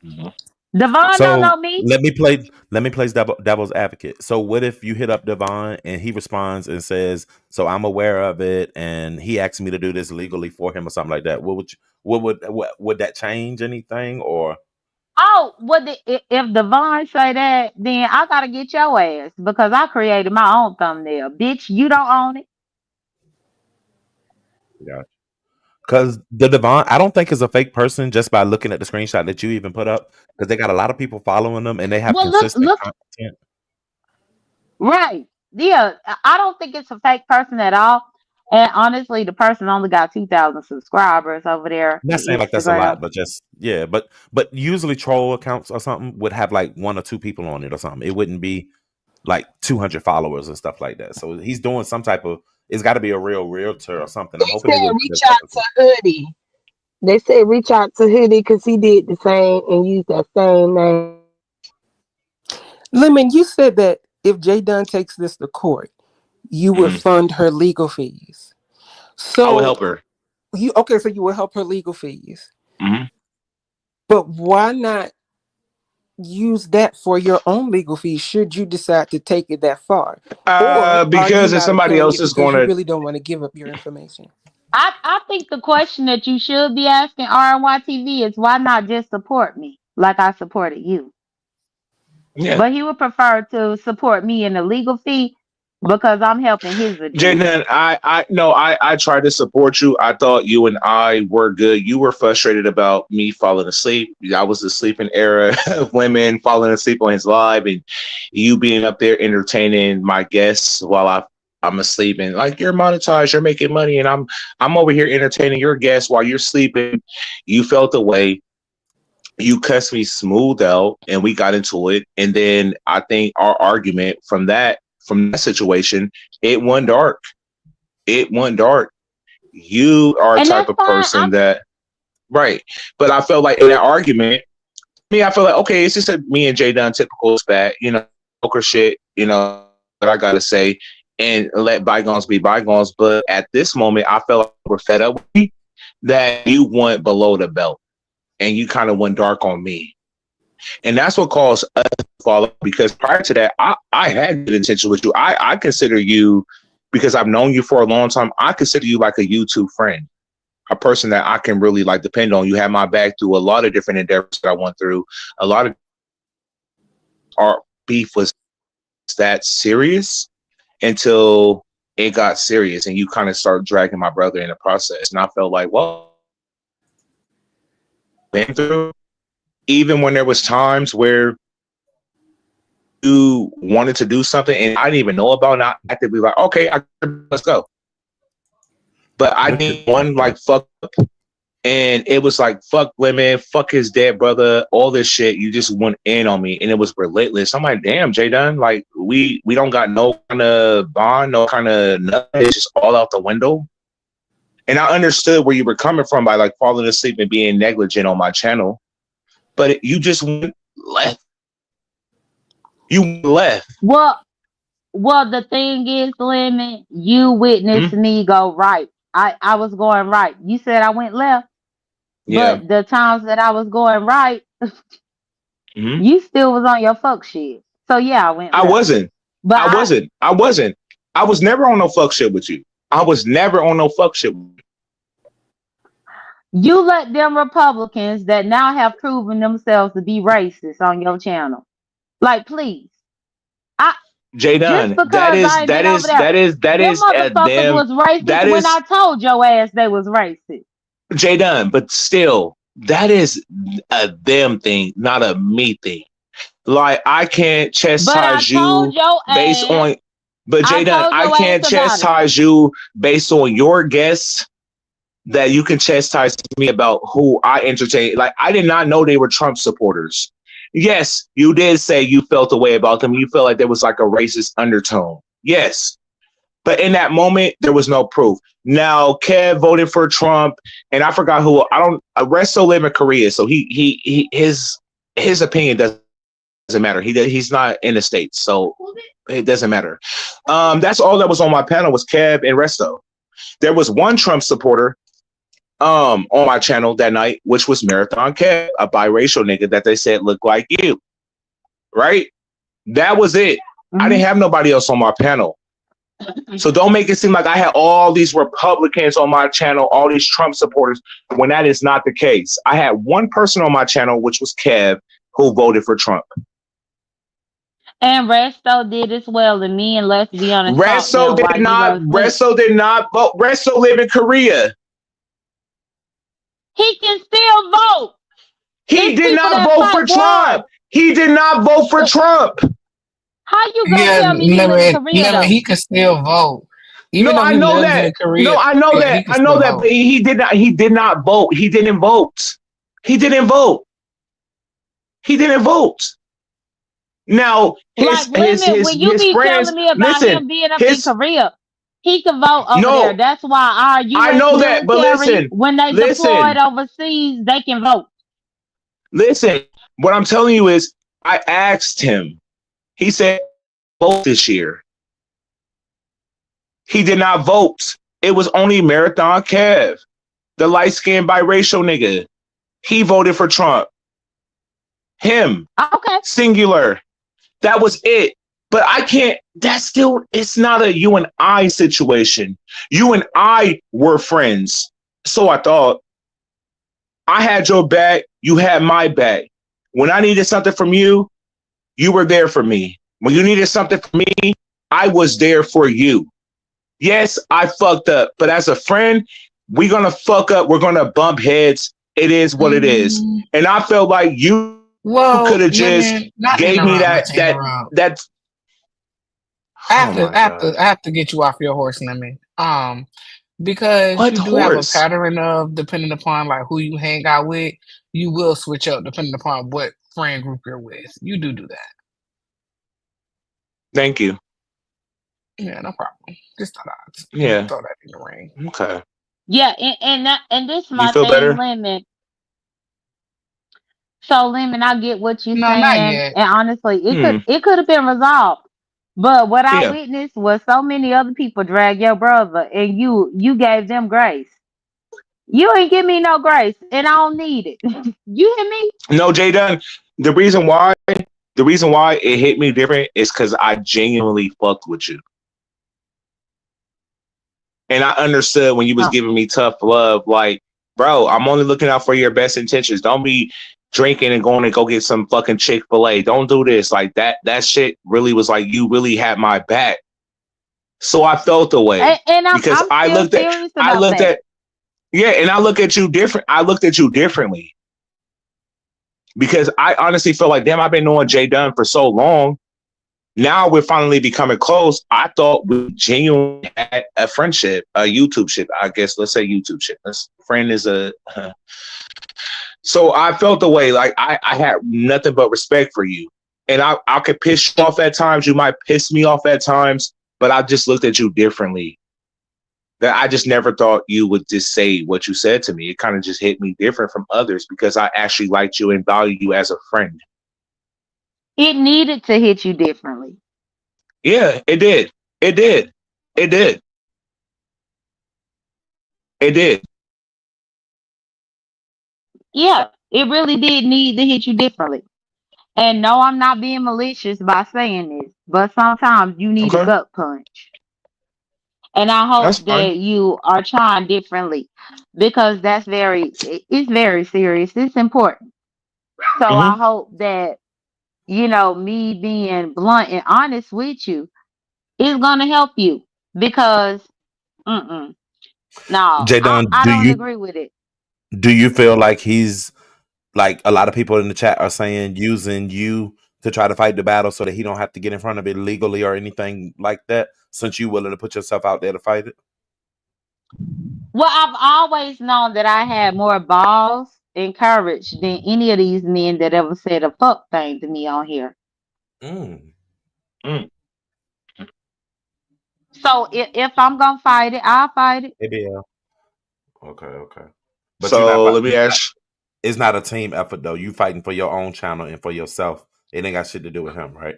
Mhm. Devon don't So know me. let me play devil's advocate. So what if you hit up Devon and he responds and says, "So I'm aware of it," and he asked me to do this legally for him or something like that? What would that change anything or? Oh, if Devon say that, then I gotta get your ass because I created my own thumbnail. Bitch, you don't own it. Yeah. Because the Devon, I don't think is a fake person just by looking at the screenshot that you even put up. Because they got a lot of people following them and they have Well, look, consistent look, content. right. Yeah, I don't think it's a fake person at all. And honestly, the person only got 2,000 subscribers over there I'm not in saying like that's a lot, Instagram. but just yeah, but usually troll accounts or something would have like one or two people on it or something. It wouldn't be like 200 followers and stuff like that. So he's doing some type of. It's got to be a real realtor or something. I'm They hoping said it was reach just out talking to to. Hoodie. They said reach out to Hoodie because he did the same and used that same name. Lemon, you said that if Jay Dunn takes this to court, you would Mhm. fund her legal fees. I would So help her. you okay? So you will help her legal fees, Mhm. but why not use that for your own legal fees? Should you decide to take it that far, or are you Because if not somebody okaying else it is because going you to, really don't want to give up your information? I think the question that you should be asking RNYTV is why not just support me like I supported you? yeah, But he would prefer to support me in the legal fee because I'm helping his agenda. Jaden, I no, I tried to support you. I thought you and I were good. You were frustrated about me falling asleep. I was the sleeping era of women falling asleep on his live, and you being up there entertaining my guests while I'm asleep, and like you're monetized, you're making money, and I'm over here entertaining your guests while you're sleeping. You felt the way. You cussed me smooth out, and we got into it, and then I think our argument from that situation, it went dark. It went dark. You are a And type that's of fine. person that right. But I felt like in that argument, I feel like okay, it's just a me and Jay Dunn typical spat, poker shit, what I gotta say, and let bygones be bygones. But at this moment, I felt like we're fed up with me that you went below the belt and you kind of went dark on me. And that's what caused us to fall off because prior to that, I had good intentions with you. I consider you, because I've known you for a long time, I consider you like a YouTube friend, a person that I can really like depend on. You had my back through a lot of different endeavors that I went through. A lot of our beef was that serious until it got serious and you kind of started dragging my brother in the process. And I felt like, well, been through, even when there was times where you wanted to do something and I didn't even know about, not actively like, okay, let's go. But I What did one like fuck up, and it was like fuck women, fuck his dead brother, all this shit. You just went in on me, and it was relentless. I'm like, damn, Jay Dunn, like we don't got no kind of bond, no kind of nothing. It's just all out the window. And I understood where you were coming from by like falling asleep and being negligent on my channel, but you just went left. You left. Well, the thing is, Lemon, you witnessed Mm-hmm. me go right. I was going right. You said I went left, Yeah. but the times that I was going right, Mm-hmm. you still was on your fuck shit. So yeah, I went I left. wasn't. But I wasn't. I wasn't. I was never on no fuck shit with you. I was never on no fuck shit. you let them Republicans that now have proven themselves to be racist on your channel. Like, please. I Jay just Dunn, that because is I ain't that been over is there, that is that them is motherfuckers them. was racist That when is I told your ass they was racist. Jay Dunn, but still, that is a them thing, not a me thing. Like I can't But I chastise told you your based ass, on, but I Jay Dunn, told I your ass can't about it. chastise you based on your guests that you can chastise me about who I entertain. Like I did not know they were Trump supporters. Yes, you did say you felt a way about them. You felt like there was like a racist undertone. Yes. But in that moment, there was no proof. Now, Kev voted for Trump, and I forgot who. I don't. Resto live in Korea, so his opinion doesn't doesn't matter. He's not in the States, so it doesn't matter. That's all that was on my panel was Kev and Resto. There was one Trump supporter on my channel that night, which was Marathon Kev, a biracial nigga that they said looked like you. Right? That was it. I didn't have nobody else on my panel. So don't make it seem like I had all these Republicans on my channel, all these Trump supporters, when that is not the case. I had one person on my channel, which was Kev, who voted for Trump. And Resto did as well. And me and let's be honest, Resto did not. Resto did not vote. Resto live in Korea. He can still vote. He did not vote for Trump. He did not vote for Trump. How you gonna tell me he lives in Korea? But he can still vote. Even though I he know lives that. in Korea, No, I know that. I know that. But he did not. He did not vote. He didn't vote. He didn't vote. He didn't vote. Now his when you be friends, telling me about him being up in Korea, he can vote over there. That's why our U.S. I know that, but listen, when they deployed overseas, they can vote. Listen, what I'm telling you is, I asked him. He said, vote this year. He did not vote. It was only Marathon Kev, the light-skinned biracial nigga. He voted for Trump. Him. Okay. Singular. That was it. But I can't, that's still, it's not a you and I situation. You and I were friends. So I thought. I had your back. You had my back. When I needed something from you, you were there for me. When you needed something from me, I was there for you. Yes, I fucked up. But as a friend, we're going to fuck up. We're going to bump heads. It is what it is. And I felt like you could have just gave me that. I have to get you off your horse, Lemon. Because you do have a pattern of, depending upon like who you hang out with, you will switch up depending upon what friend group you're with. You do that. Thank you. Yeah, no problem. Just throw that in the ring. Okay. Yeah, and this is my thing, better? Lemon. So, Lemon, I get what you're saying, not yet. and honestly, it could have been resolved. But what I witnessed was so many other people drag your brother, and you gave them grace. You ain't give me no grace, and I don't need it. You hear me? No, Jay Dunn. The reason why it hit me different is because I genuinely fucked with you. And I understood when you was giving me tough love, like, bro, I'm only looking out for your best intentions. Don't be drinking and going to go get some fucking Chick-fil-A. Don't do this. Like that shit really was like, you really had my back. So I felt the way. And because I looked at you different. I looked at you differently. Because I honestly feel like, damn, I've been knowing Jay Dunn for so long. Now we're finally becoming close. I thought we genuinely had a friendship, a YouTube ship. I guess let's say YouTube ship. Friend is a. So I felt the way, like I had nothing but respect for you, and I could piss you off at times. You might piss me off at times, but I just looked at you differently. That I just never thought you would just say what you said to me. It kind of just hit me different from others because I actually liked you and value you as a friend. It needed to hit you differently. Yeah, it did. It did. It did. It did. Yeah, it really did need to hit you differently. And no, I'm not being malicious by saying this, but sometimes you need a gut punch. And I hope that you are trying differently because it's very serious. It's important. So I hope that, me being blunt and honest with you is going to help you because, no, Jadon, I don't agree with it. Do you feel like he's, like a lot of people in the chat are saying, using you to try to fight the battle so that he don't have to get in front of it legally or anything like that, since you willing to put yourself out there to fight it? Well, I've always known that I had more balls and courage than any of these men that ever said a fuck thing to me on here. So if I'm gonna fight it, I'll fight it. Maybe. Okay. But so let me ask. It's not a team effort though. You fighting for your own channel and for yourself It ain't got shit to do with him, right?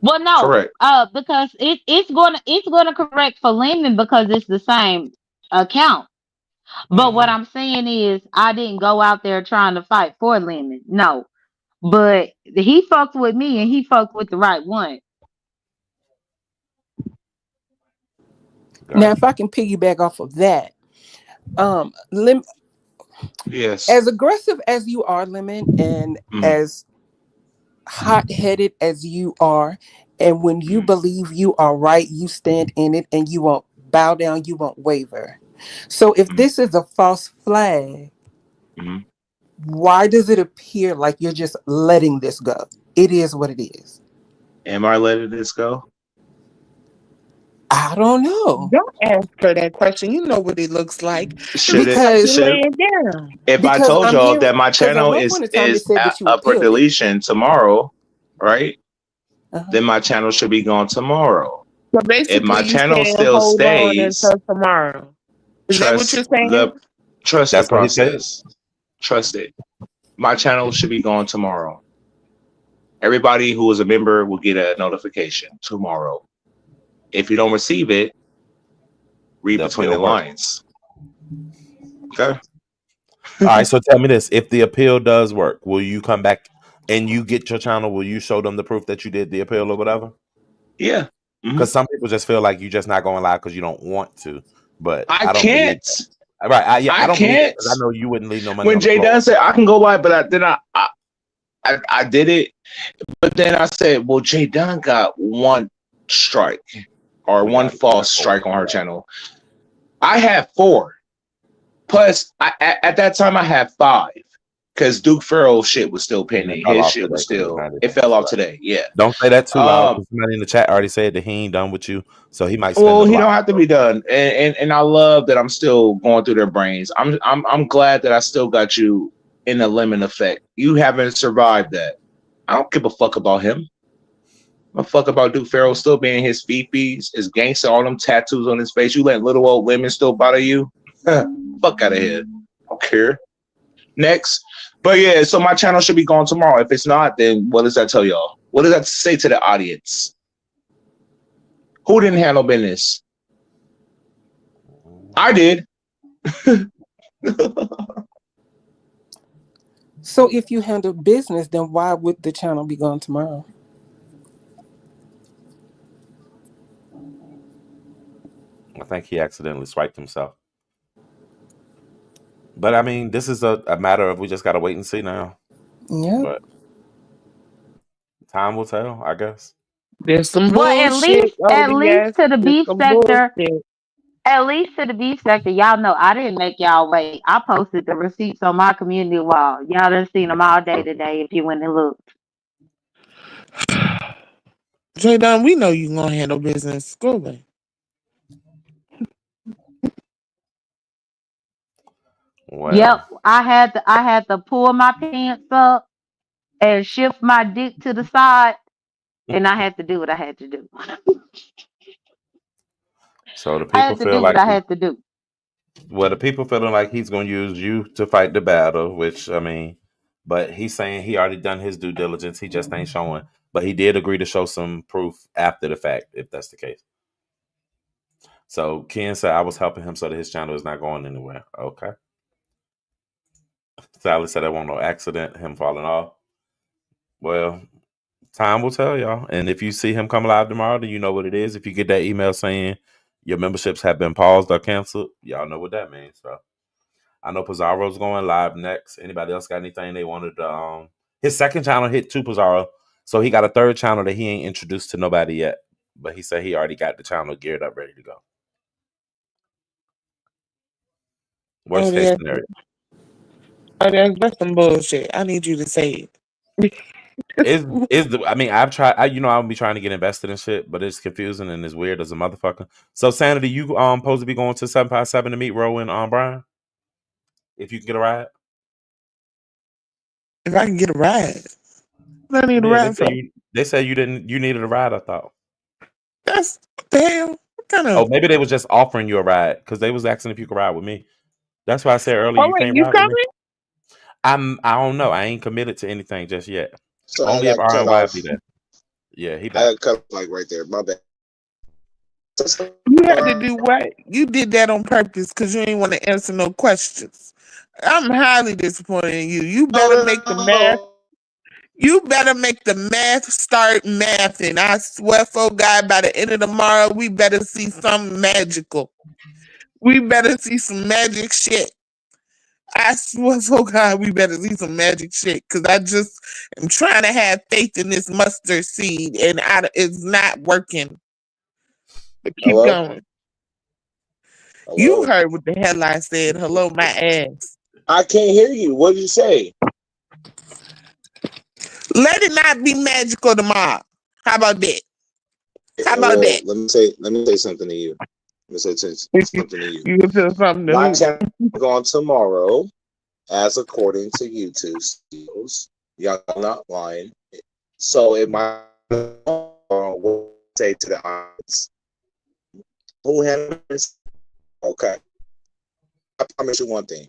Well, no, Correct. because it's gonna correct for Lemon because it's the same account. But what Mm-hmm. I'm saying is, I didn't go out there trying to fight for Lemon. No, but he fucked with me, and he fucked with the right one. Now, if Gotcha. I can piggyback off of that, Yes. as aggressive as you are, Lemon, and Mm-hmm. as hot-headed as you are, and when you Mm-hmm. believe you are right, you stand in it, and you won't bow down, you won't waver. So, if this is a false flag, Mm-hmm. why does it appear like you're just letting this go? It is what it is. Am I letting this go? I don't know. Don't ask her that question. You know what it looks like. It Should looks it? like you're Because Should laying down. if I because told I'm y'all hearing, that my because at channel one point in time it is said that you up for appealed it. deletion tomorrow, right? Uh-huh. Then my channel should be gone tomorrow. So If my basically, you channel saying still hold on stays, until tomorrow. Is that what you're trust saying? the That's what he said. process. Trust it. My channel should be gone tomorrow. Everybody who is a member will get a notification tomorrow. If you don't receive it, read The between appeal the work. lines. Okay. All right. So tell me this: if the appeal does work, will you come back and you get your channel? Will you show them the proof that you did the appeal or whatever? Yeah. Hmm. Because some people just feel like you just not going live because you don't want to. But I I don't believe can't. that. Right? Yeah, I I don't believe that can't. because I know you wouldn't leave no money When on the Jay floor. Dunn said I can go live, but I did it. But then I said, well, Jay Dunn got one strike or We one got false four. strike on her channel. I had four. Plus, at that time, I had five because Duke Farrell shit was still And it pending. fell His off shit today was because of still, 90 it days. fell off Right. today. Yeah. Don't say that too loud Um, because somebody in the chat already said that he ain't done with you, so he might spin well, the he block. don't have to be done, and I love that I'm still going through their brains. I'm glad that I still got you in the lemon effect. You haven't survived that. I don't give a fuck about him. I fuck about Duke Farrell still being his fifis, his gangster, all them tattoos on his face. You let little old women still bother you? Fuck out of here. I don't care. Next. But yeah, so my channel should be gone tomorrow. If it's not, then what does that tell y'all? What does that say to the audience? Who didn't handle business? I did. So if you handle business, then why would the channel be gone tomorrow? I think he accidentally swiped himself. But I mean, this is a matter of we just got to wait and see now. Yeah. But time will tell, I guess. There's some Well, at bullshit, least, at least O.D.S. to the There's beef some sector, bullshit. at least to the beef sector, y'all know I didn't make y'all wait. I posted the receipts on my community wall. Y'all done seen them all day today if you went and looked. Jadon, we know you gonna handle business. Go away. Yep, Well, I had to pull my pants up and shift my dick to the side, and I had to do what I had to do. so the I people had to feel do what like I had to do. the people feeling like he's going to use you to fight the battle, which I mean, but he's saying he already done his due diligence. He just ain't showing, but he did agree to show some proof after the fact, if that's the case. So Ken said I was helping him so that his channel is not going anywhere. Okay. Sally said it wasn't no accident, him falling off. Well, time will tell, y'all. And if you see him come live tomorrow, then you know what it is. If you get that email saying your memberships have been paused or canceled, y'all know what that means. So I know Pizarro's going live next. Anybody else got anything they wanted to his second channel hit too, Pizarro. So he got a third channel that he ain't introduced to nobody yet. But he said he already got the channel geared up, ready to go. Worst case O.D.S. scenario. O.D.S. That's some bullshit. I need you to say it. Is the I mean I've tried I'll be trying to get invested in shit, but it's confusing and it's weird as a motherfucker. So Sanity, you supposed to be going to 757 to meet Ro and Brian? If you can get a ride? If I can get a ride, what I need a Yeah, ride for? they say you needed a ride, I thought. That's what the hell. What kind Oh, of? maybe they was just offering you a ride because they was asking if you could ride with me. That's why I said earlier Oh you wait, can't you ride with me. coming? I don't know. I ain't committed to anything just yet. Sorry, I Only if got cut RNY off. be there. Yeah, he I back. got cut off like right there. My bad. You had to do what? You did that on purpose because you ain't want to answer no questions. I'm highly disappointed in you. You better make the math. No. You better make the math start mathing. I swear for God, by the end of tomorrow, we better see something magical. We better see some magic shit. I swear for God, we better see some magic shit. Cause I just am trying to have faith in this mustard seed and it's not working. But keep Hello? going. You Hello? heard what the hell I said. Hello, my ass. I can't hear you. What did you say? Let it not be magical tomorrow. How about that? How about Well, that? let me say something to you. Let me say something to you. You can tell something to My who? channel is on tomorrow, as according to YouTube studios. Y'all not lying. So it might say to the audience, who has okay. I promise you one thing.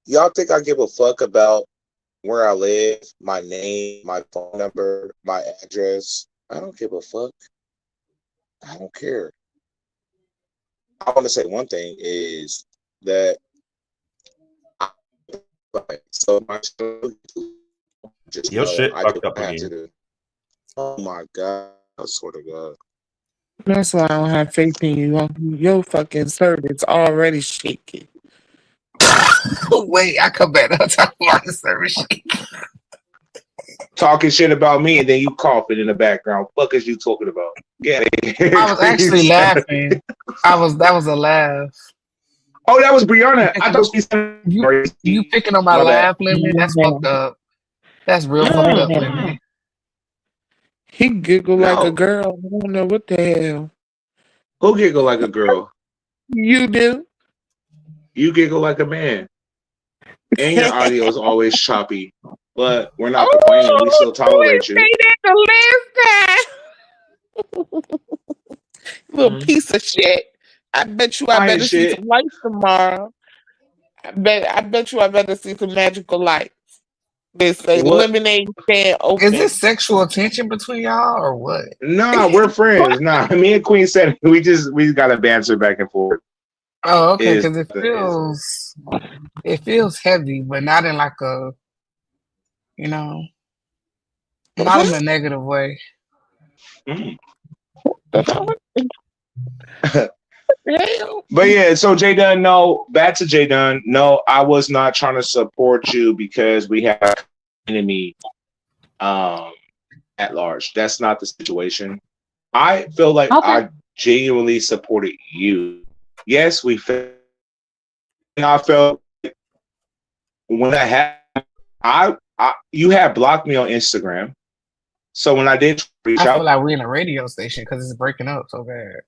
Y'all think I give a fuck about where I live, my name, my phone number, my address? I don't give a fuck. I don't care. I want to say one thing is that I, so my just Your know shit I do fucked up what I have to again. do. Oh my god! I swear to God. That's why I don't have faith in you. Your fucking service already shaky. Wait, I come back to talk about the service shit. Talking shit about me and then you coughing in the background. Fuck is you talking about? Get out of here, I was actually Queens. laughing. That was a laugh. Oh, that was Brianna. I Picking, thought she said you you picking on my my bad. laugh limit? That's fucked up. That's real fucked up, Mm. Lemon. He giggled like a No, girl. I don't know what the hell. who giggle like a girl? You do. You giggle like a man. And your audio is always choppy. But we're not complaining. We Oh, still you ain't tolerate you. say that the last time. Little Mm-hmm. piece of shit. I bet you I I ain't better see some shit. lights tomorrow. I bet you I better see some magical lights. They say What? lemonade stand Is this open. sexual tension between y'all or what? Nah, we're friends. Nah, me and Queen said we just gotta banter back and forth. Oh, okay, Is because is it feels heavy, but not in like a you know not in Huh? a negative way. mm. The fuck? Hell? But yeah, so J Dunn, no, back to J Dunn. No, I was not trying to support you because we have an enemy um at large. That's not the situation. I feel like Okay. I genuinely supported you. Yes, we felt I felt when I had I you had blocked me on Instagram. So when I did reach I feel out, like we're in a radio station because it's breaking up so bad.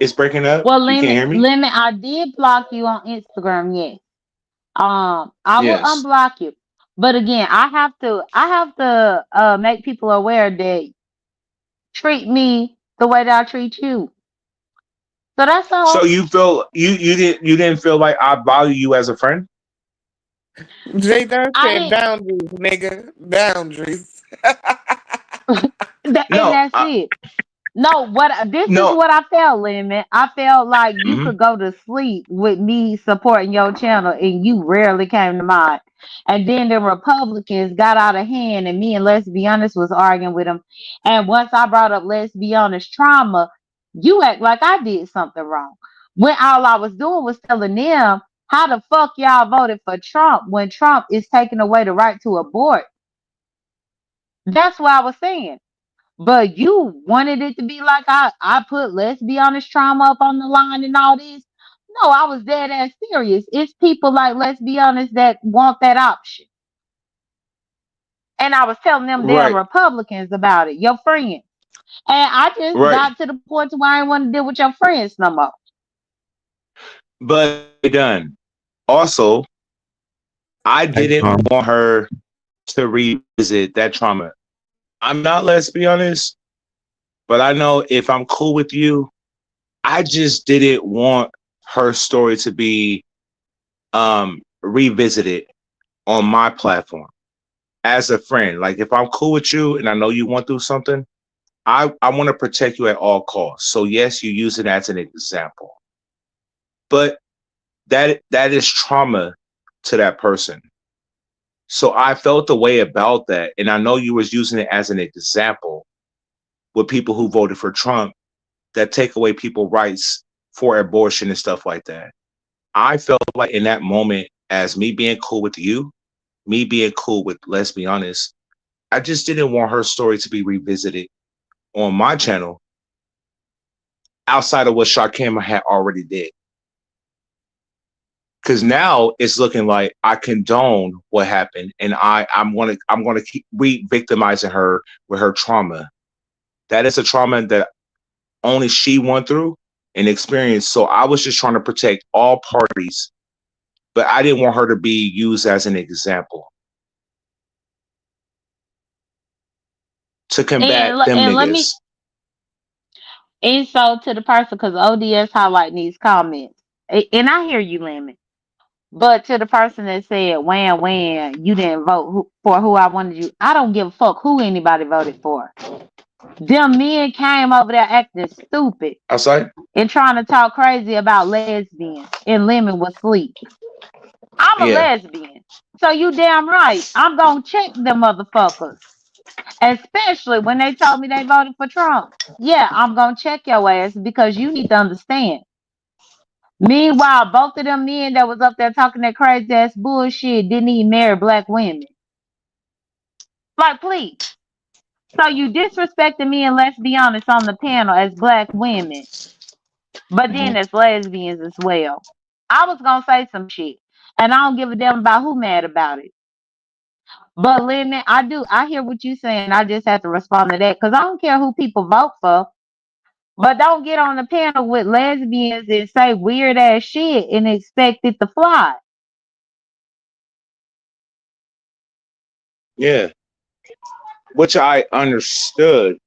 it's breaking up. Well, You can't limit, hear me? limit. I did block you on Instagram. Yes. I will Yes. unblock you, but again, I have to make people aware that treat me the way that I treat you. So that's So all. you feel you didn't feel like I value you as a friend? Jay Dunn I said didn't. boundaries, nigga. Boundaries. And No, that's it. No, this is no. what I felt, Lemon. I felt like you Mhm. could go to sleep with me supporting your channel, and you rarely came to mind. And then the Republicans got out of hand, and me and Let's Be Honest was arguing with them. And once I brought up Let's Be Honest trauma, you act like I did something wrong. When all I was doing was telling them how the fuck y'all voted for Trump when Trump is taking away the right to abort. That's what I was saying. But you wanted it to be like I put let's be honest trauma up on the line and all this. No, I was dead ass serious. It's people like let's be honest that want that option. And I was telling them damn Right, Republicans about it, your friends. And I just right. got to the point to where I didn't want to deal with your friends no more. But done. Also, I Hey, didn't want her to revisit that trauma. I'm not, let's be honest, but I know if I'm cool with you, I just didn't want her story to be revisited on my platform. as a friend. Like if I'm cool with you and I know you went through something, I want to protect you at all costs. So yes, you use it as an example, but that is trauma to that person. So I felt the way about that, and I know you was using it as an example with people who voted for Trump that take away people's rights for abortion and stuff like that. I felt like in that moment, as me being cool with you, me being cool with, let's be honest, I just didn't want her story to be revisited on my channel outside of what Shakim had already did. Because now it's looking like I condone what happened, and I'm gonna keep re-victimizing her with her trauma. That is a trauma that only she went through and experienced. So I was just trying to protect all parties, but I didn't want her to be used as an example to combat them And let me niggas. insult to the person because ODS highlighting these comments. And I hear you, Lemon. But to the person that said, when you didn't vote for who I wanted you, I don't give a fuck who anybody voted for. Them men came over there acting stupid Outside? and trying to talk crazy about lesbians, and Lemon was asleep. I'm a Yeah. lesbian. So you damn right. I'm gonna check them motherfuckers. Especially when they told me they voted for Trump. Yeah, I'm gonna check your ass because you need to understand. Meanwhile, both of them men that was up there talking that crazy ass bullshit didn't even marry black women. Like, please. So you disrespecting me and let's be honest on the panel as black women, but Hmm. then as lesbians as well. I was gonna say some shit, and I don't give a damn about who mad about it. But Lemon, I hear what you saying. I just have to respond to that because I don't care who people vote for. But don't get on the panel with lesbians and say weird ass shit and expect it to fly. Yeah. Which I understood.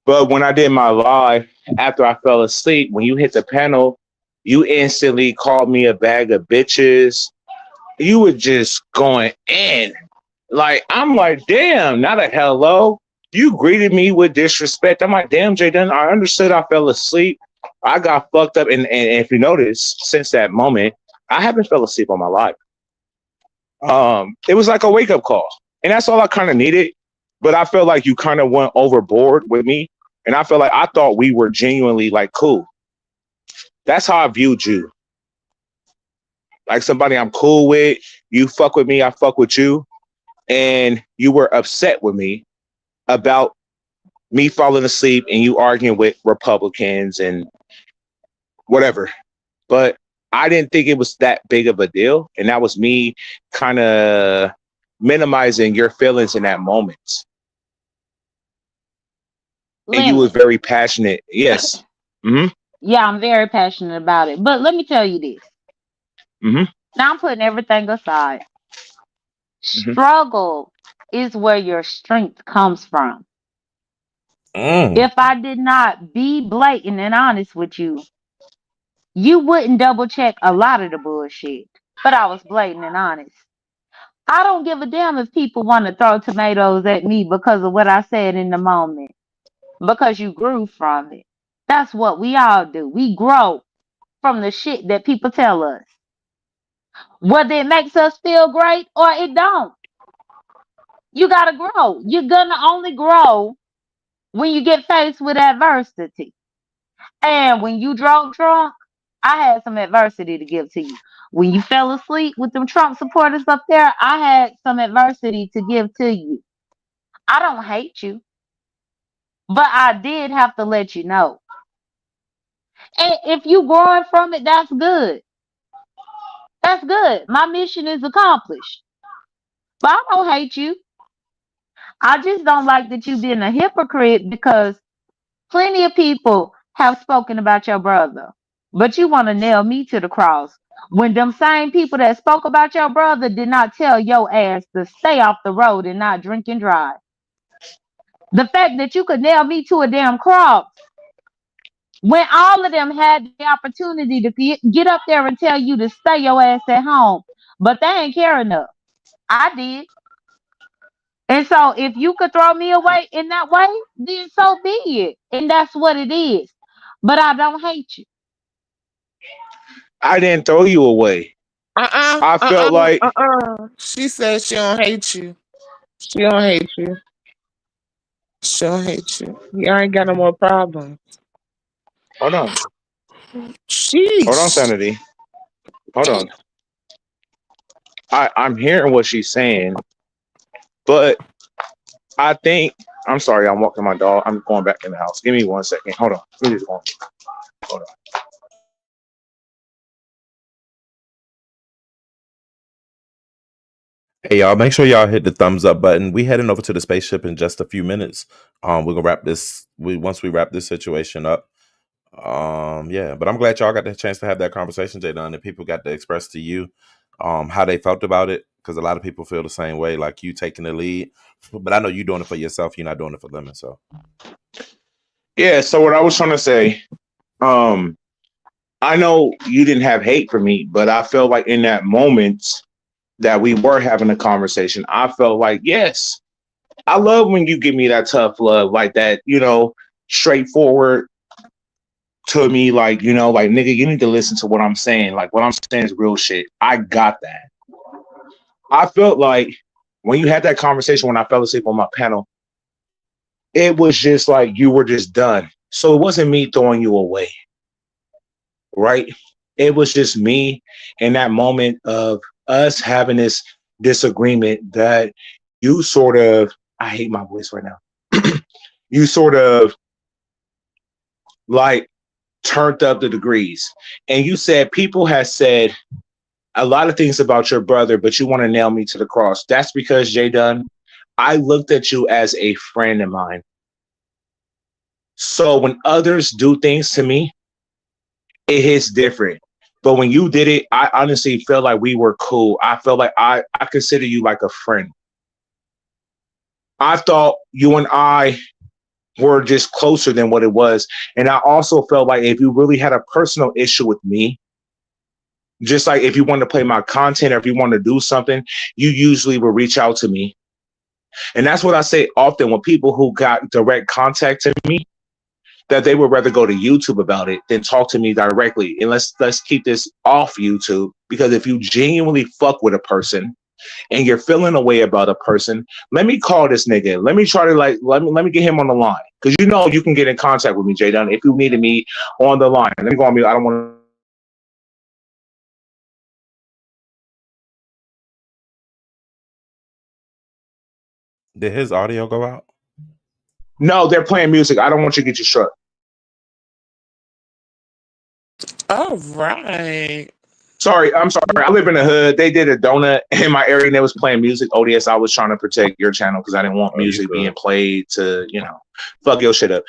But when I did my live after I fell asleep, when you hit the panel, you instantly called me a bag of bitches. You were just going in. Like, I'm like, damn, not a hello. You greeted me with disrespect. I'm like, damn, Jaden, I understood I fell asleep. I got fucked up. And if you notice, since that moment, I haven't fell asleep on my life. It was like a wake up call. And that's all I kind of needed. But I felt like you kind of went overboard with me. And I felt like I thought we were genuinely like cool. That's how I viewed you. Like somebody I'm cool with. You fuck with me, I fuck with you. And you were upset with me about me falling asleep and you arguing with Republicans and whatever. But I didn't think it was that big of a deal. And that was me kind of minimizing your feelings in that moment. And you were Lemon. very passionate. Yes. Mm-hmm. Yeah, I'm very passionate about it. But let me tell you this. Mm-hmm. Now I'm putting everything aside. Mm-hmm. Struggle is where your strength comes from. Mm. If I did not be blatant and honest with you, you wouldn't double check a lot of the bullshit. But I was blatant and honest. I don't give a damn if people want to throw tomatoes at me because of what I said in the moment. Because you grew from it. That's what we all do. We grow from the shit that people tell us. Whether it makes us feel great or it don't. You gotta grow. You're gonna only grow when you get faced with adversity. And when you drunk, I had some adversity to give to you. When you fell asleep with them Trump supporters up there, I had some adversity to give to you. I don't hate you, but I did have to let you know. And if you growing from it, that's good. That's good. My mission is accomplished. But I don't hate you. I just don't like that you being a hypocrite because plenty of people have spoken about your brother. But you want to nail me to the cross. When them same people that spoke about your brother did not tell your ass to stay off the road and not drink and drive. The fact that you could nail me to a damn cross when all of them had the opportunity to get up there and tell you to stay your ass at home, but they ain't care enough. I did. And so if you could throw me away in that way, then so be it. And that's what it is. But I don't hate you. I didn't throw you away. I felt like, She said she don't hate you. She don't hate you. She don't hate you. You ain't got no more problems. hold on, hold on, Sheesh. Sanity, hold on. I'm hearing what she's saying, but I think I'm sorry. I'm walking my dog. I'm going back in the house. Give me 1 second. Hold on. Let me just go. Hold on. Hey y'all, make sure y'all hit the thumbs up button. We heading over to the spaceship in just a few minutes. We're gonna wrap this. Once we wrap this situation up. Yeah, but I'm glad y'all got the chance to have that conversation, Jada, and people got to express to you how they felt about it, because a lot of people feel the same way, like you taking the lead. But I know you doing it for yourself. You're not doing it for them. So Yeah. So what I was trying to say, um, I know you didn't have hate for me, but I felt like in that moment that we were having a conversation, I felt like yes, I love when you give me that tough love, like that, straightforward to me, like, like, nigga, you need to listen to what I'm saying. Like, what I'm saying is real shit. I got that. I felt like when you had that conversation when I fell asleep on my panel, it was just like you were just done. So it wasn't me throwing you away, right? It was just me in that moment of us having this disagreement that you sort of, I hate my voice right now. You sort of like turned up the degrees. And you said people have said a lot of things about your brother, but you want to nail me to the cross. That's because, Jay Dunn, I looked at you as a friend of mine. So when others do things to me, it hits different. But when you did it, I honestly felt like we were cool. I felt like I consider you like a friend. I thought you and I were just closer than what it was. And I also felt like if you really had a personal issue with me, just like if you want to play my content or if you want to do something, you usually will reach out to me. And that's what I say often when people who got direct contact to me, that they would rather go to YouTube about it than talk to me directly. And let's keep this off YouTube, because if you genuinely fuck with a person and you're feeling a way about a person, let me call this nigga. Let me try to let me get him on the line, because you can get in contact with me, Jay Dunn, if you needed me on the line. Let me go on mute. I don't want to. did his audio go out? No, they're playing music. I don't want you to get your truck. All right. Sorry, I'm sorry. I live in the hood. They did a donut in my area and they was playing music. O.D.S, I was trying to protect your channel because I didn't want Oh, you music being good? played to, fuck your shit up.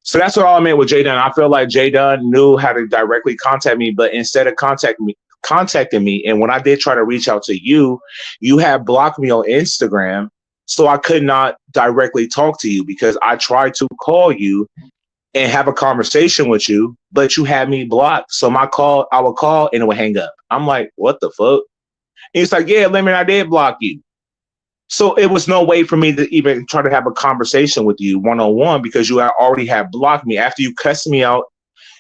So that's what all I meant with Jay Dunn. I feel like Jay Dunn knew how to directly contact me, but instead of contacting me, and when I did try to reach out to you, you had blocked me on Instagram, so I could not directly talk to you because I tried to call you and have a conversation with you, but you had me blocked. So I would call and it would hang up. I'm like, what the fuck? And he's like, yeah, Lemon, I did block you. So it was no way for me to even try to have a conversation with you one-on-one because you already had blocked me. After you cussed me out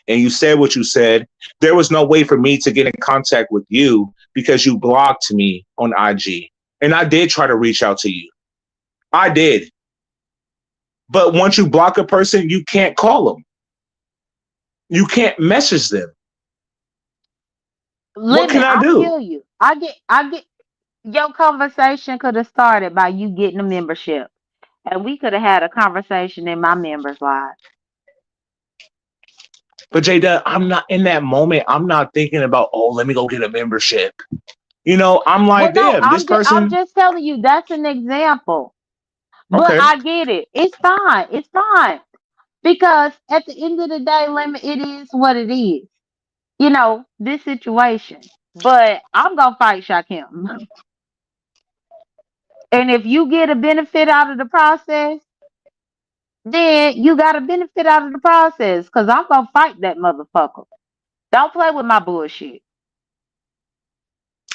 and you said what you said, there was no way for me to get in contact with you because you blocked me on IG. And I did try to reach out to you. I did. But once you block a person, you can't call them. You can't message them. What can Lemon, I I do? feel you. I get your conversation could have started by you getting a membership. And we could have had a conversation in my members live. But Jada, I'm not in that moment. I'm not thinking about, oh, let me go get a membership. I'm Well, like, no, damn, this I'm person. just telling you that's an example. But Okay. I get it. It's fine. It's fine. Because at the end of the day, Lemon, it is what it is. This situation. But I'm gonna fight Shakim. And if you get a benefit out of the process, then you got a benefit out of the process. Cause I'm gonna fight that motherfucker. Don't play with my bullshit.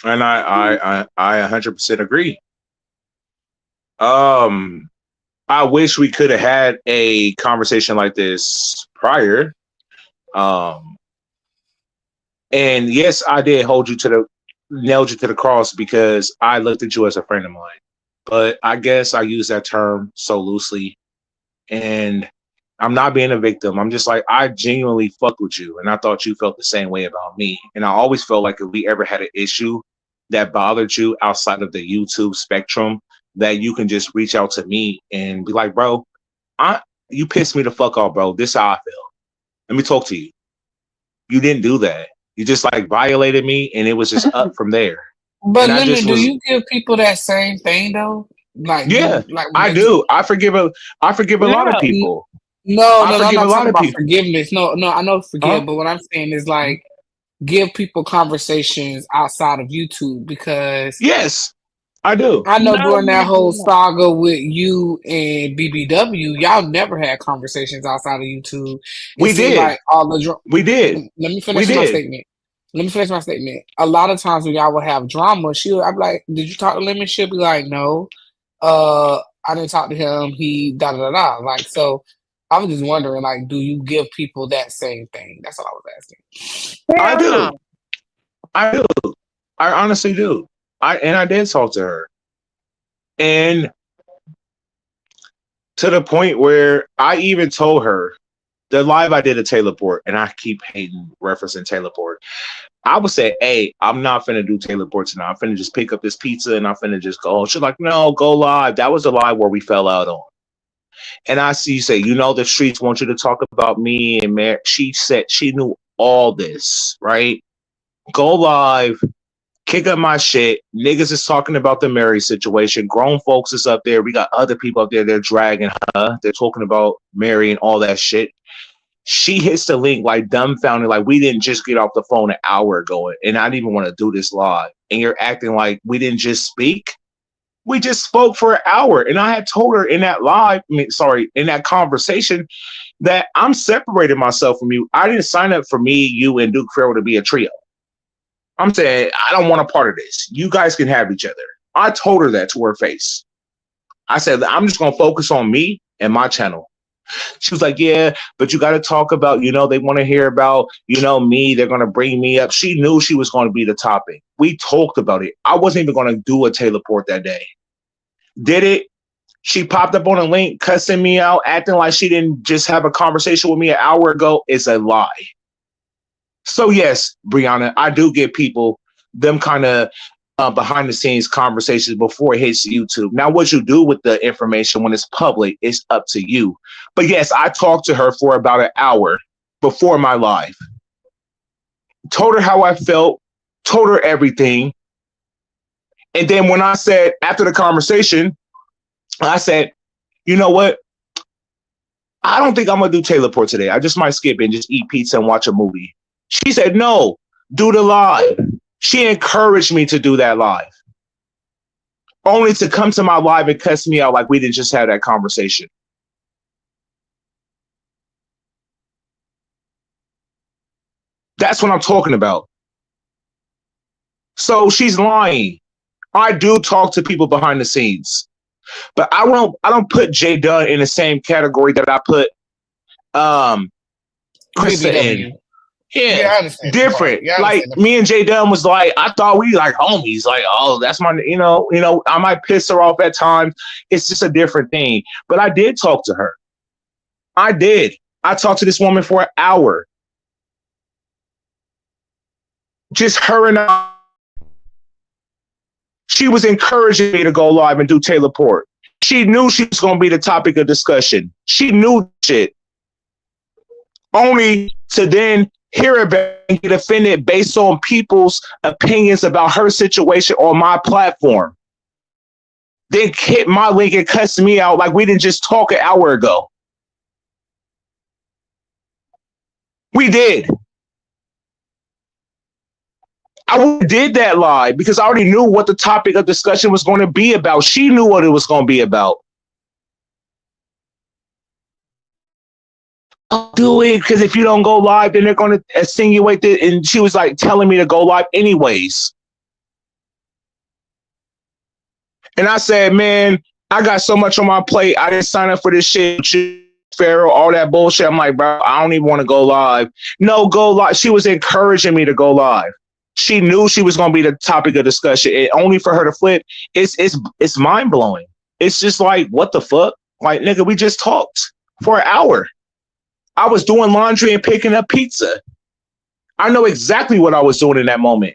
And I 100% agree. I wish we could have had a conversation like this prior. Um, and yes, I did nailed you to the cross because I looked at you as a friend of mine. But I guess I use that term so loosely, and I'm not being a victim. I'm just like, I genuinely fucked with you, and I thought you felt the same way about me. And I always felt like if we ever had an issue that bothered you outside of the YouTube spectrum, that you can just reach out to me and be like, bro, I you pissed me the fuck off, bro. This is how I feel. Let me talk to you. You didn't do that. You just like violated me, and it was just up from there. But And I just Lemon, do was, you give people that same thing though? Like, yeah, do like when I they do. I forgive a lot of Yeah. people. no, I no, no, I'm forgive a not lot talking of about people. forgiveness. No, no, I know Huh? forgive, but what I'm saying is like give people conversations outside of YouTube because Yes, I do. I know No, during that you whole do not. saga with you and BBW, y'all never had conversations outside of YouTube. It We seemed did. like all the We did. let me We finish my did. statement. Let me finish my statement. A lot of times when y'all would have drama, I'd be like, "Did you talk to Lemon?" She'll be like, "No, I didn't talk to him. He da da da da." Like so, I was just wondering, like, do you give people that same thing? That's all I was asking. I Hell no. do. I do. I honestly do. I did talk to her. And to the point where I even told her the live I did at Taylor Port, and I keep hating referencing Taylor Port. I would say, hey, I'm not finna do Taylor Port tonight. I'm finna just pick up this pizza and I'm finna just go. She's like, no, go live. That was the live where we fell out on. And I see you say, the streets want you to talk about me and Mary. She said she knew all this, right? Go live, kick up my shit. Niggas is talking about the Mary situation. Grown folks is up there. We got other people up there. They're dragging her. They're talking about Mary and all that shit. She hits the link like dumbfounded, like we didn't just get off the phone an hour ago and I didn't even want to do this live. And you're acting like we didn't just speak. We just spoke for an hour. And I had told her in that in that conversation that I'm separating myself from you. I didn't sign up for me, you, and Duke Farrell to be a trio. I'm saying I don't want a part of this. You guys can have each other. I told her that to her face. I said, I'm just going to focus on me and my channel. She was like, yeah, but you got to talk about, they want to hear about, me. They're going to bring me up. She knew she was going to be the topic. We talked about it. I wasn't even going to do a Taylor Port that day. Did it? She popped up on a link, cussing me out, acting like she didn't just have a conversation with me an hour ago. It's a lie. So yes, Brianna, I do give people them kind of behind the scenes conversations before it hits YouTube. Now, what you do with the information when it's public is up to you. But yes, I talked to her for about an hour before my live. Told her how I felt, told her everything. And then when I said, after the conversation, I said, you know what? I don't think I'm going to do Taylor Port today. I just might skip and just eat pizza and watch a movie. She said, no, do the live. She encouraged me to do that live. Only to come to my live and cuss me out like we didn't just have that conversation. That's what I'm talking about. So she's lying. I do talk to people behind the scenes. But I don't put Jay Dunn in the same category that I put Krista in. BBW. Yeah, Yeah, I understand that part. different. Yeah, I Like understand that me and Jay Dunn was like, I thought we like homies. Like, oh, that's my, I might piss her off at times. It's just a different thing. But I did talk to her. I did. I talked to this woman for an hour. Just her and I. She was encouraging me to go live and do Taylor Port. She knew she was going to be the topic of discussion. She knew shit. Only to then hear it and get offended based on people's opinions about her situation on my platform. Then hit my link and cuss me out like we didn't just talk an hour ago. We did. I did that live because I already knew what the topic of discussion was going to be about. She knew what it was going to be about. I'll do it because if you don't go live, then they're going to insinuate that. And she was like telling me to go live anyways. And I said, man, I got so much on my plate. I didn't sign up for this shit. Pharaoh, all that bullshit. I'm like, bro, I don't even want to go live. No, go live. She was encouraging me to go live. She knew she was going to be the topic of discussion. It only for her to flip. It's mind blowing. It's just like, what the fuck? Like, nigga, we just talked for an hour. I was doing laundry and picking up pizza. I know exactly what I was doing in that moment.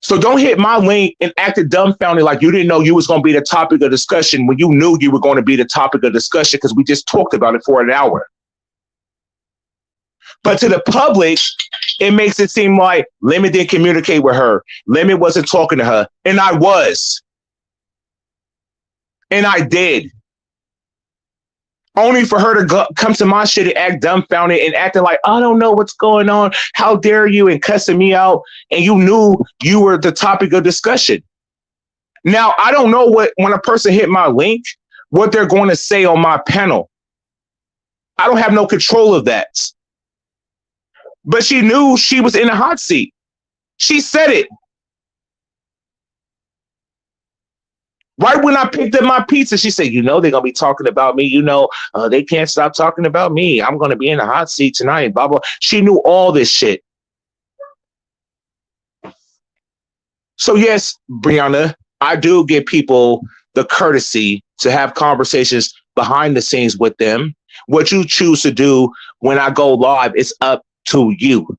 So don't hit my link and act dumbfounded like you didn't know you was going to be the topic of discussion when you knew you were going to be the topic of discussion because we just talked about it for an hour. But to the public, it makes it seem like Lemon didn't communicate with her. Lemon wasn't talking to her. And I was. And I did. Only for her to come to my shit and act dumbfounded and acting like, I don't know what's going on. How dare you? And cussing me out. And you knew you were the topic of discussion. Now, I don't know what, when a person hit my link, what they're going to say on my panel. I don't have no control of that. But she knew she was in a hot seat. She said it. Right when I picked up my pizza, she said, they're going to be talking about me. They can't stop talking about me. I'm going to be in the hot seat tonight, blah, blah. She knew all this shit. So, yes, Brianna, I do give people the courtesy to have conversations behind the scenes with them. What you choose to do when I go live is up to you.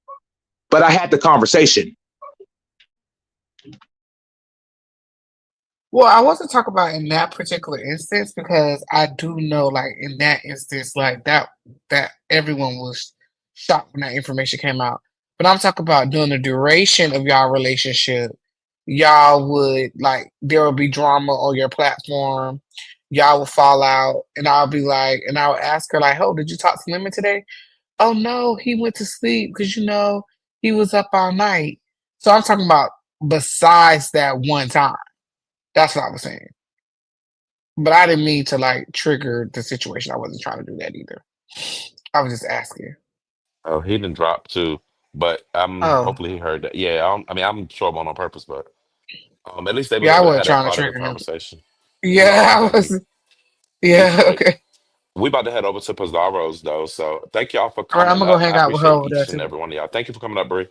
But I had the conversation. Well, I wasn't talking about in that particular instance because I do know, like in that instance, like that everyone was shocked when that information came out. But I'm talking about during the duration of y'all relationship, y'all would like there would be drama on your platform. Y'all would fall out, and I'll be like, and I would ask her like, "Oh, did you talk to Lemon today?" "Oh no, he went to sleep because he was up all night." So I'm talking about besides that one time. That's what I was saying. But I didn't mean to like trigger the situation. I wasn't trying to do that either. I was just asking. Oh, he didn't drop too, but Oh, hopefully he heard that. Yeah, I'm sure I'm on purpose, but at least they was yeah, I able to wasn't have that trying to part of the trigger him. conversation. No, Yeah, I I got you. was. You Yeah, straight. okay. We about to head over to Pizarro's though, so thank y'all for All right, I'm coming gonna go up. hang I out with her appreciate over there each and too. every one of y'all. Thank you for coming up, Bree.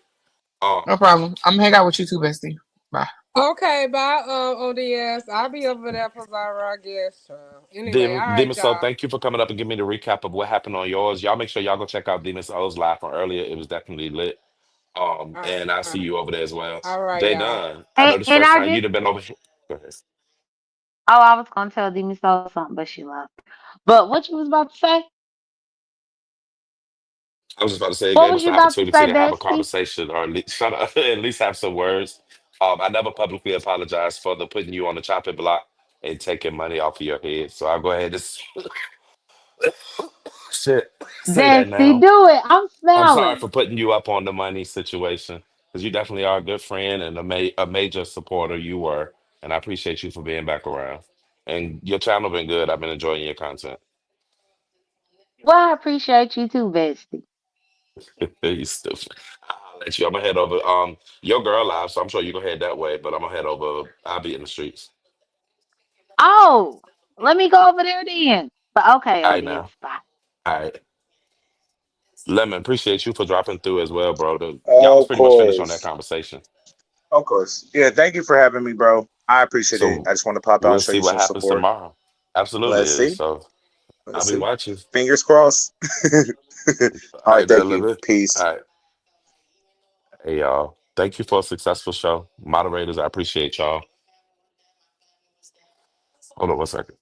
Um, No problem. I'm gonna hang out with you too, bestie. Bye. Okay, bye, O.D.S. I'll be over there for Zara, I guess. Anyway, all right, Demon Soul, y'all. thank you for coming up and giving me the recap of what happened on yours. Y'all make sure y'all go check out Demon Soul's live from earlier. It was definitely lit. All right, And I all see right, you over there as well. all right, Jay y'all. Dunn, I know this And first I time just, you'd have been over here. Go ahead. oh, I was gonna tell Demi Soul something, but she left. But what you was about to say? I was just about to say it What gave was us you the about to opportunity say, to have a Bestie? conversation or at least, shut up, at least have some words. I never publicly apologize for the putting you on the chopping block and taking money off of your head. So I'll go ahead and shit, say that Bestie, now. do it. I'm I'm sorry smelling. for putting you up on the money situation because you definitely are a good friend and a major supporter. You were, and I appreciate you for being back around. And your channel been good. I've been enjoying your content. Well, I appreciate you too, Bestie. You stupid. I'll let you. I'm gonna head over. Your girl live, so I'm sure you gonna head that way. But I'm gonna head over. I'll be in the streets. Oh, let me go over there then. But okay, All right ODS, now. bye. All right, Lemon. Appreciate you for dropping through as well, bro. Y'all was Of pretty much finished on that course. conversation. Of course. Yeah, thank you for having me, bro. I appreciate it. So I just want to pop out we'll and show see you what some happens support. tomorrow. Let's Absolutely. see. So I'll Let's be see. watching. Fingers crossed. All All right, right, there, thank you. Lemon. Peace. All right. Hey, y'all. Thank you for a successful show. Moderators, I appreciate y'all. Hold on one second.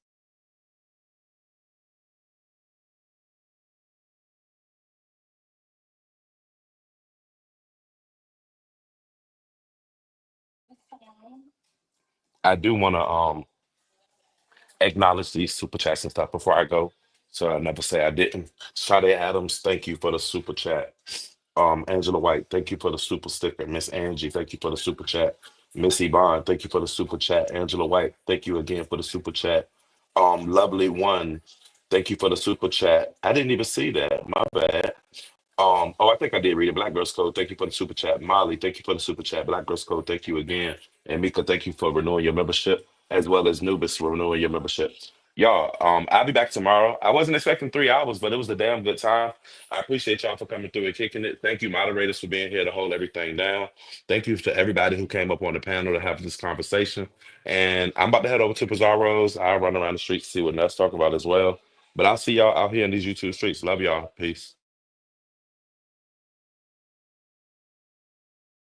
I do want to acknowledge these super chats and stuff before I go. So I never say I didn't. Sade Adams, thank you for the super chat. Angela White, thank you for the super sticker. Miss Angie, thank you for the super chat. Miss Yvonne, thank you for the super chat. Angela White, thank you again for the super chat. Lovely One, thank you for the super chat. I didn't even see that. My bad. I think I did read it. Black Girls Code, thank you for the super chat. Molly, thank you for the super chat. Black Girls Code, thank you again. And Mika, thank you for renewing your membership. as well as Nubis for renewing your membership. Y'all, I'll be back tomorrow. I wasn't expecting 3 hours, but it was a damn good time. I appreciate y'all for coming through and kicking it. Thank you, moderators, for being here to hold everything down. Thank you to everybody who came up on the panel to have this conversation. And I'm about to head over to Pizarro's. I'll run around the streets to see what Nuts talk about as well. But I'll see y'all out here in these YouTube streets. Love y'all. Peace.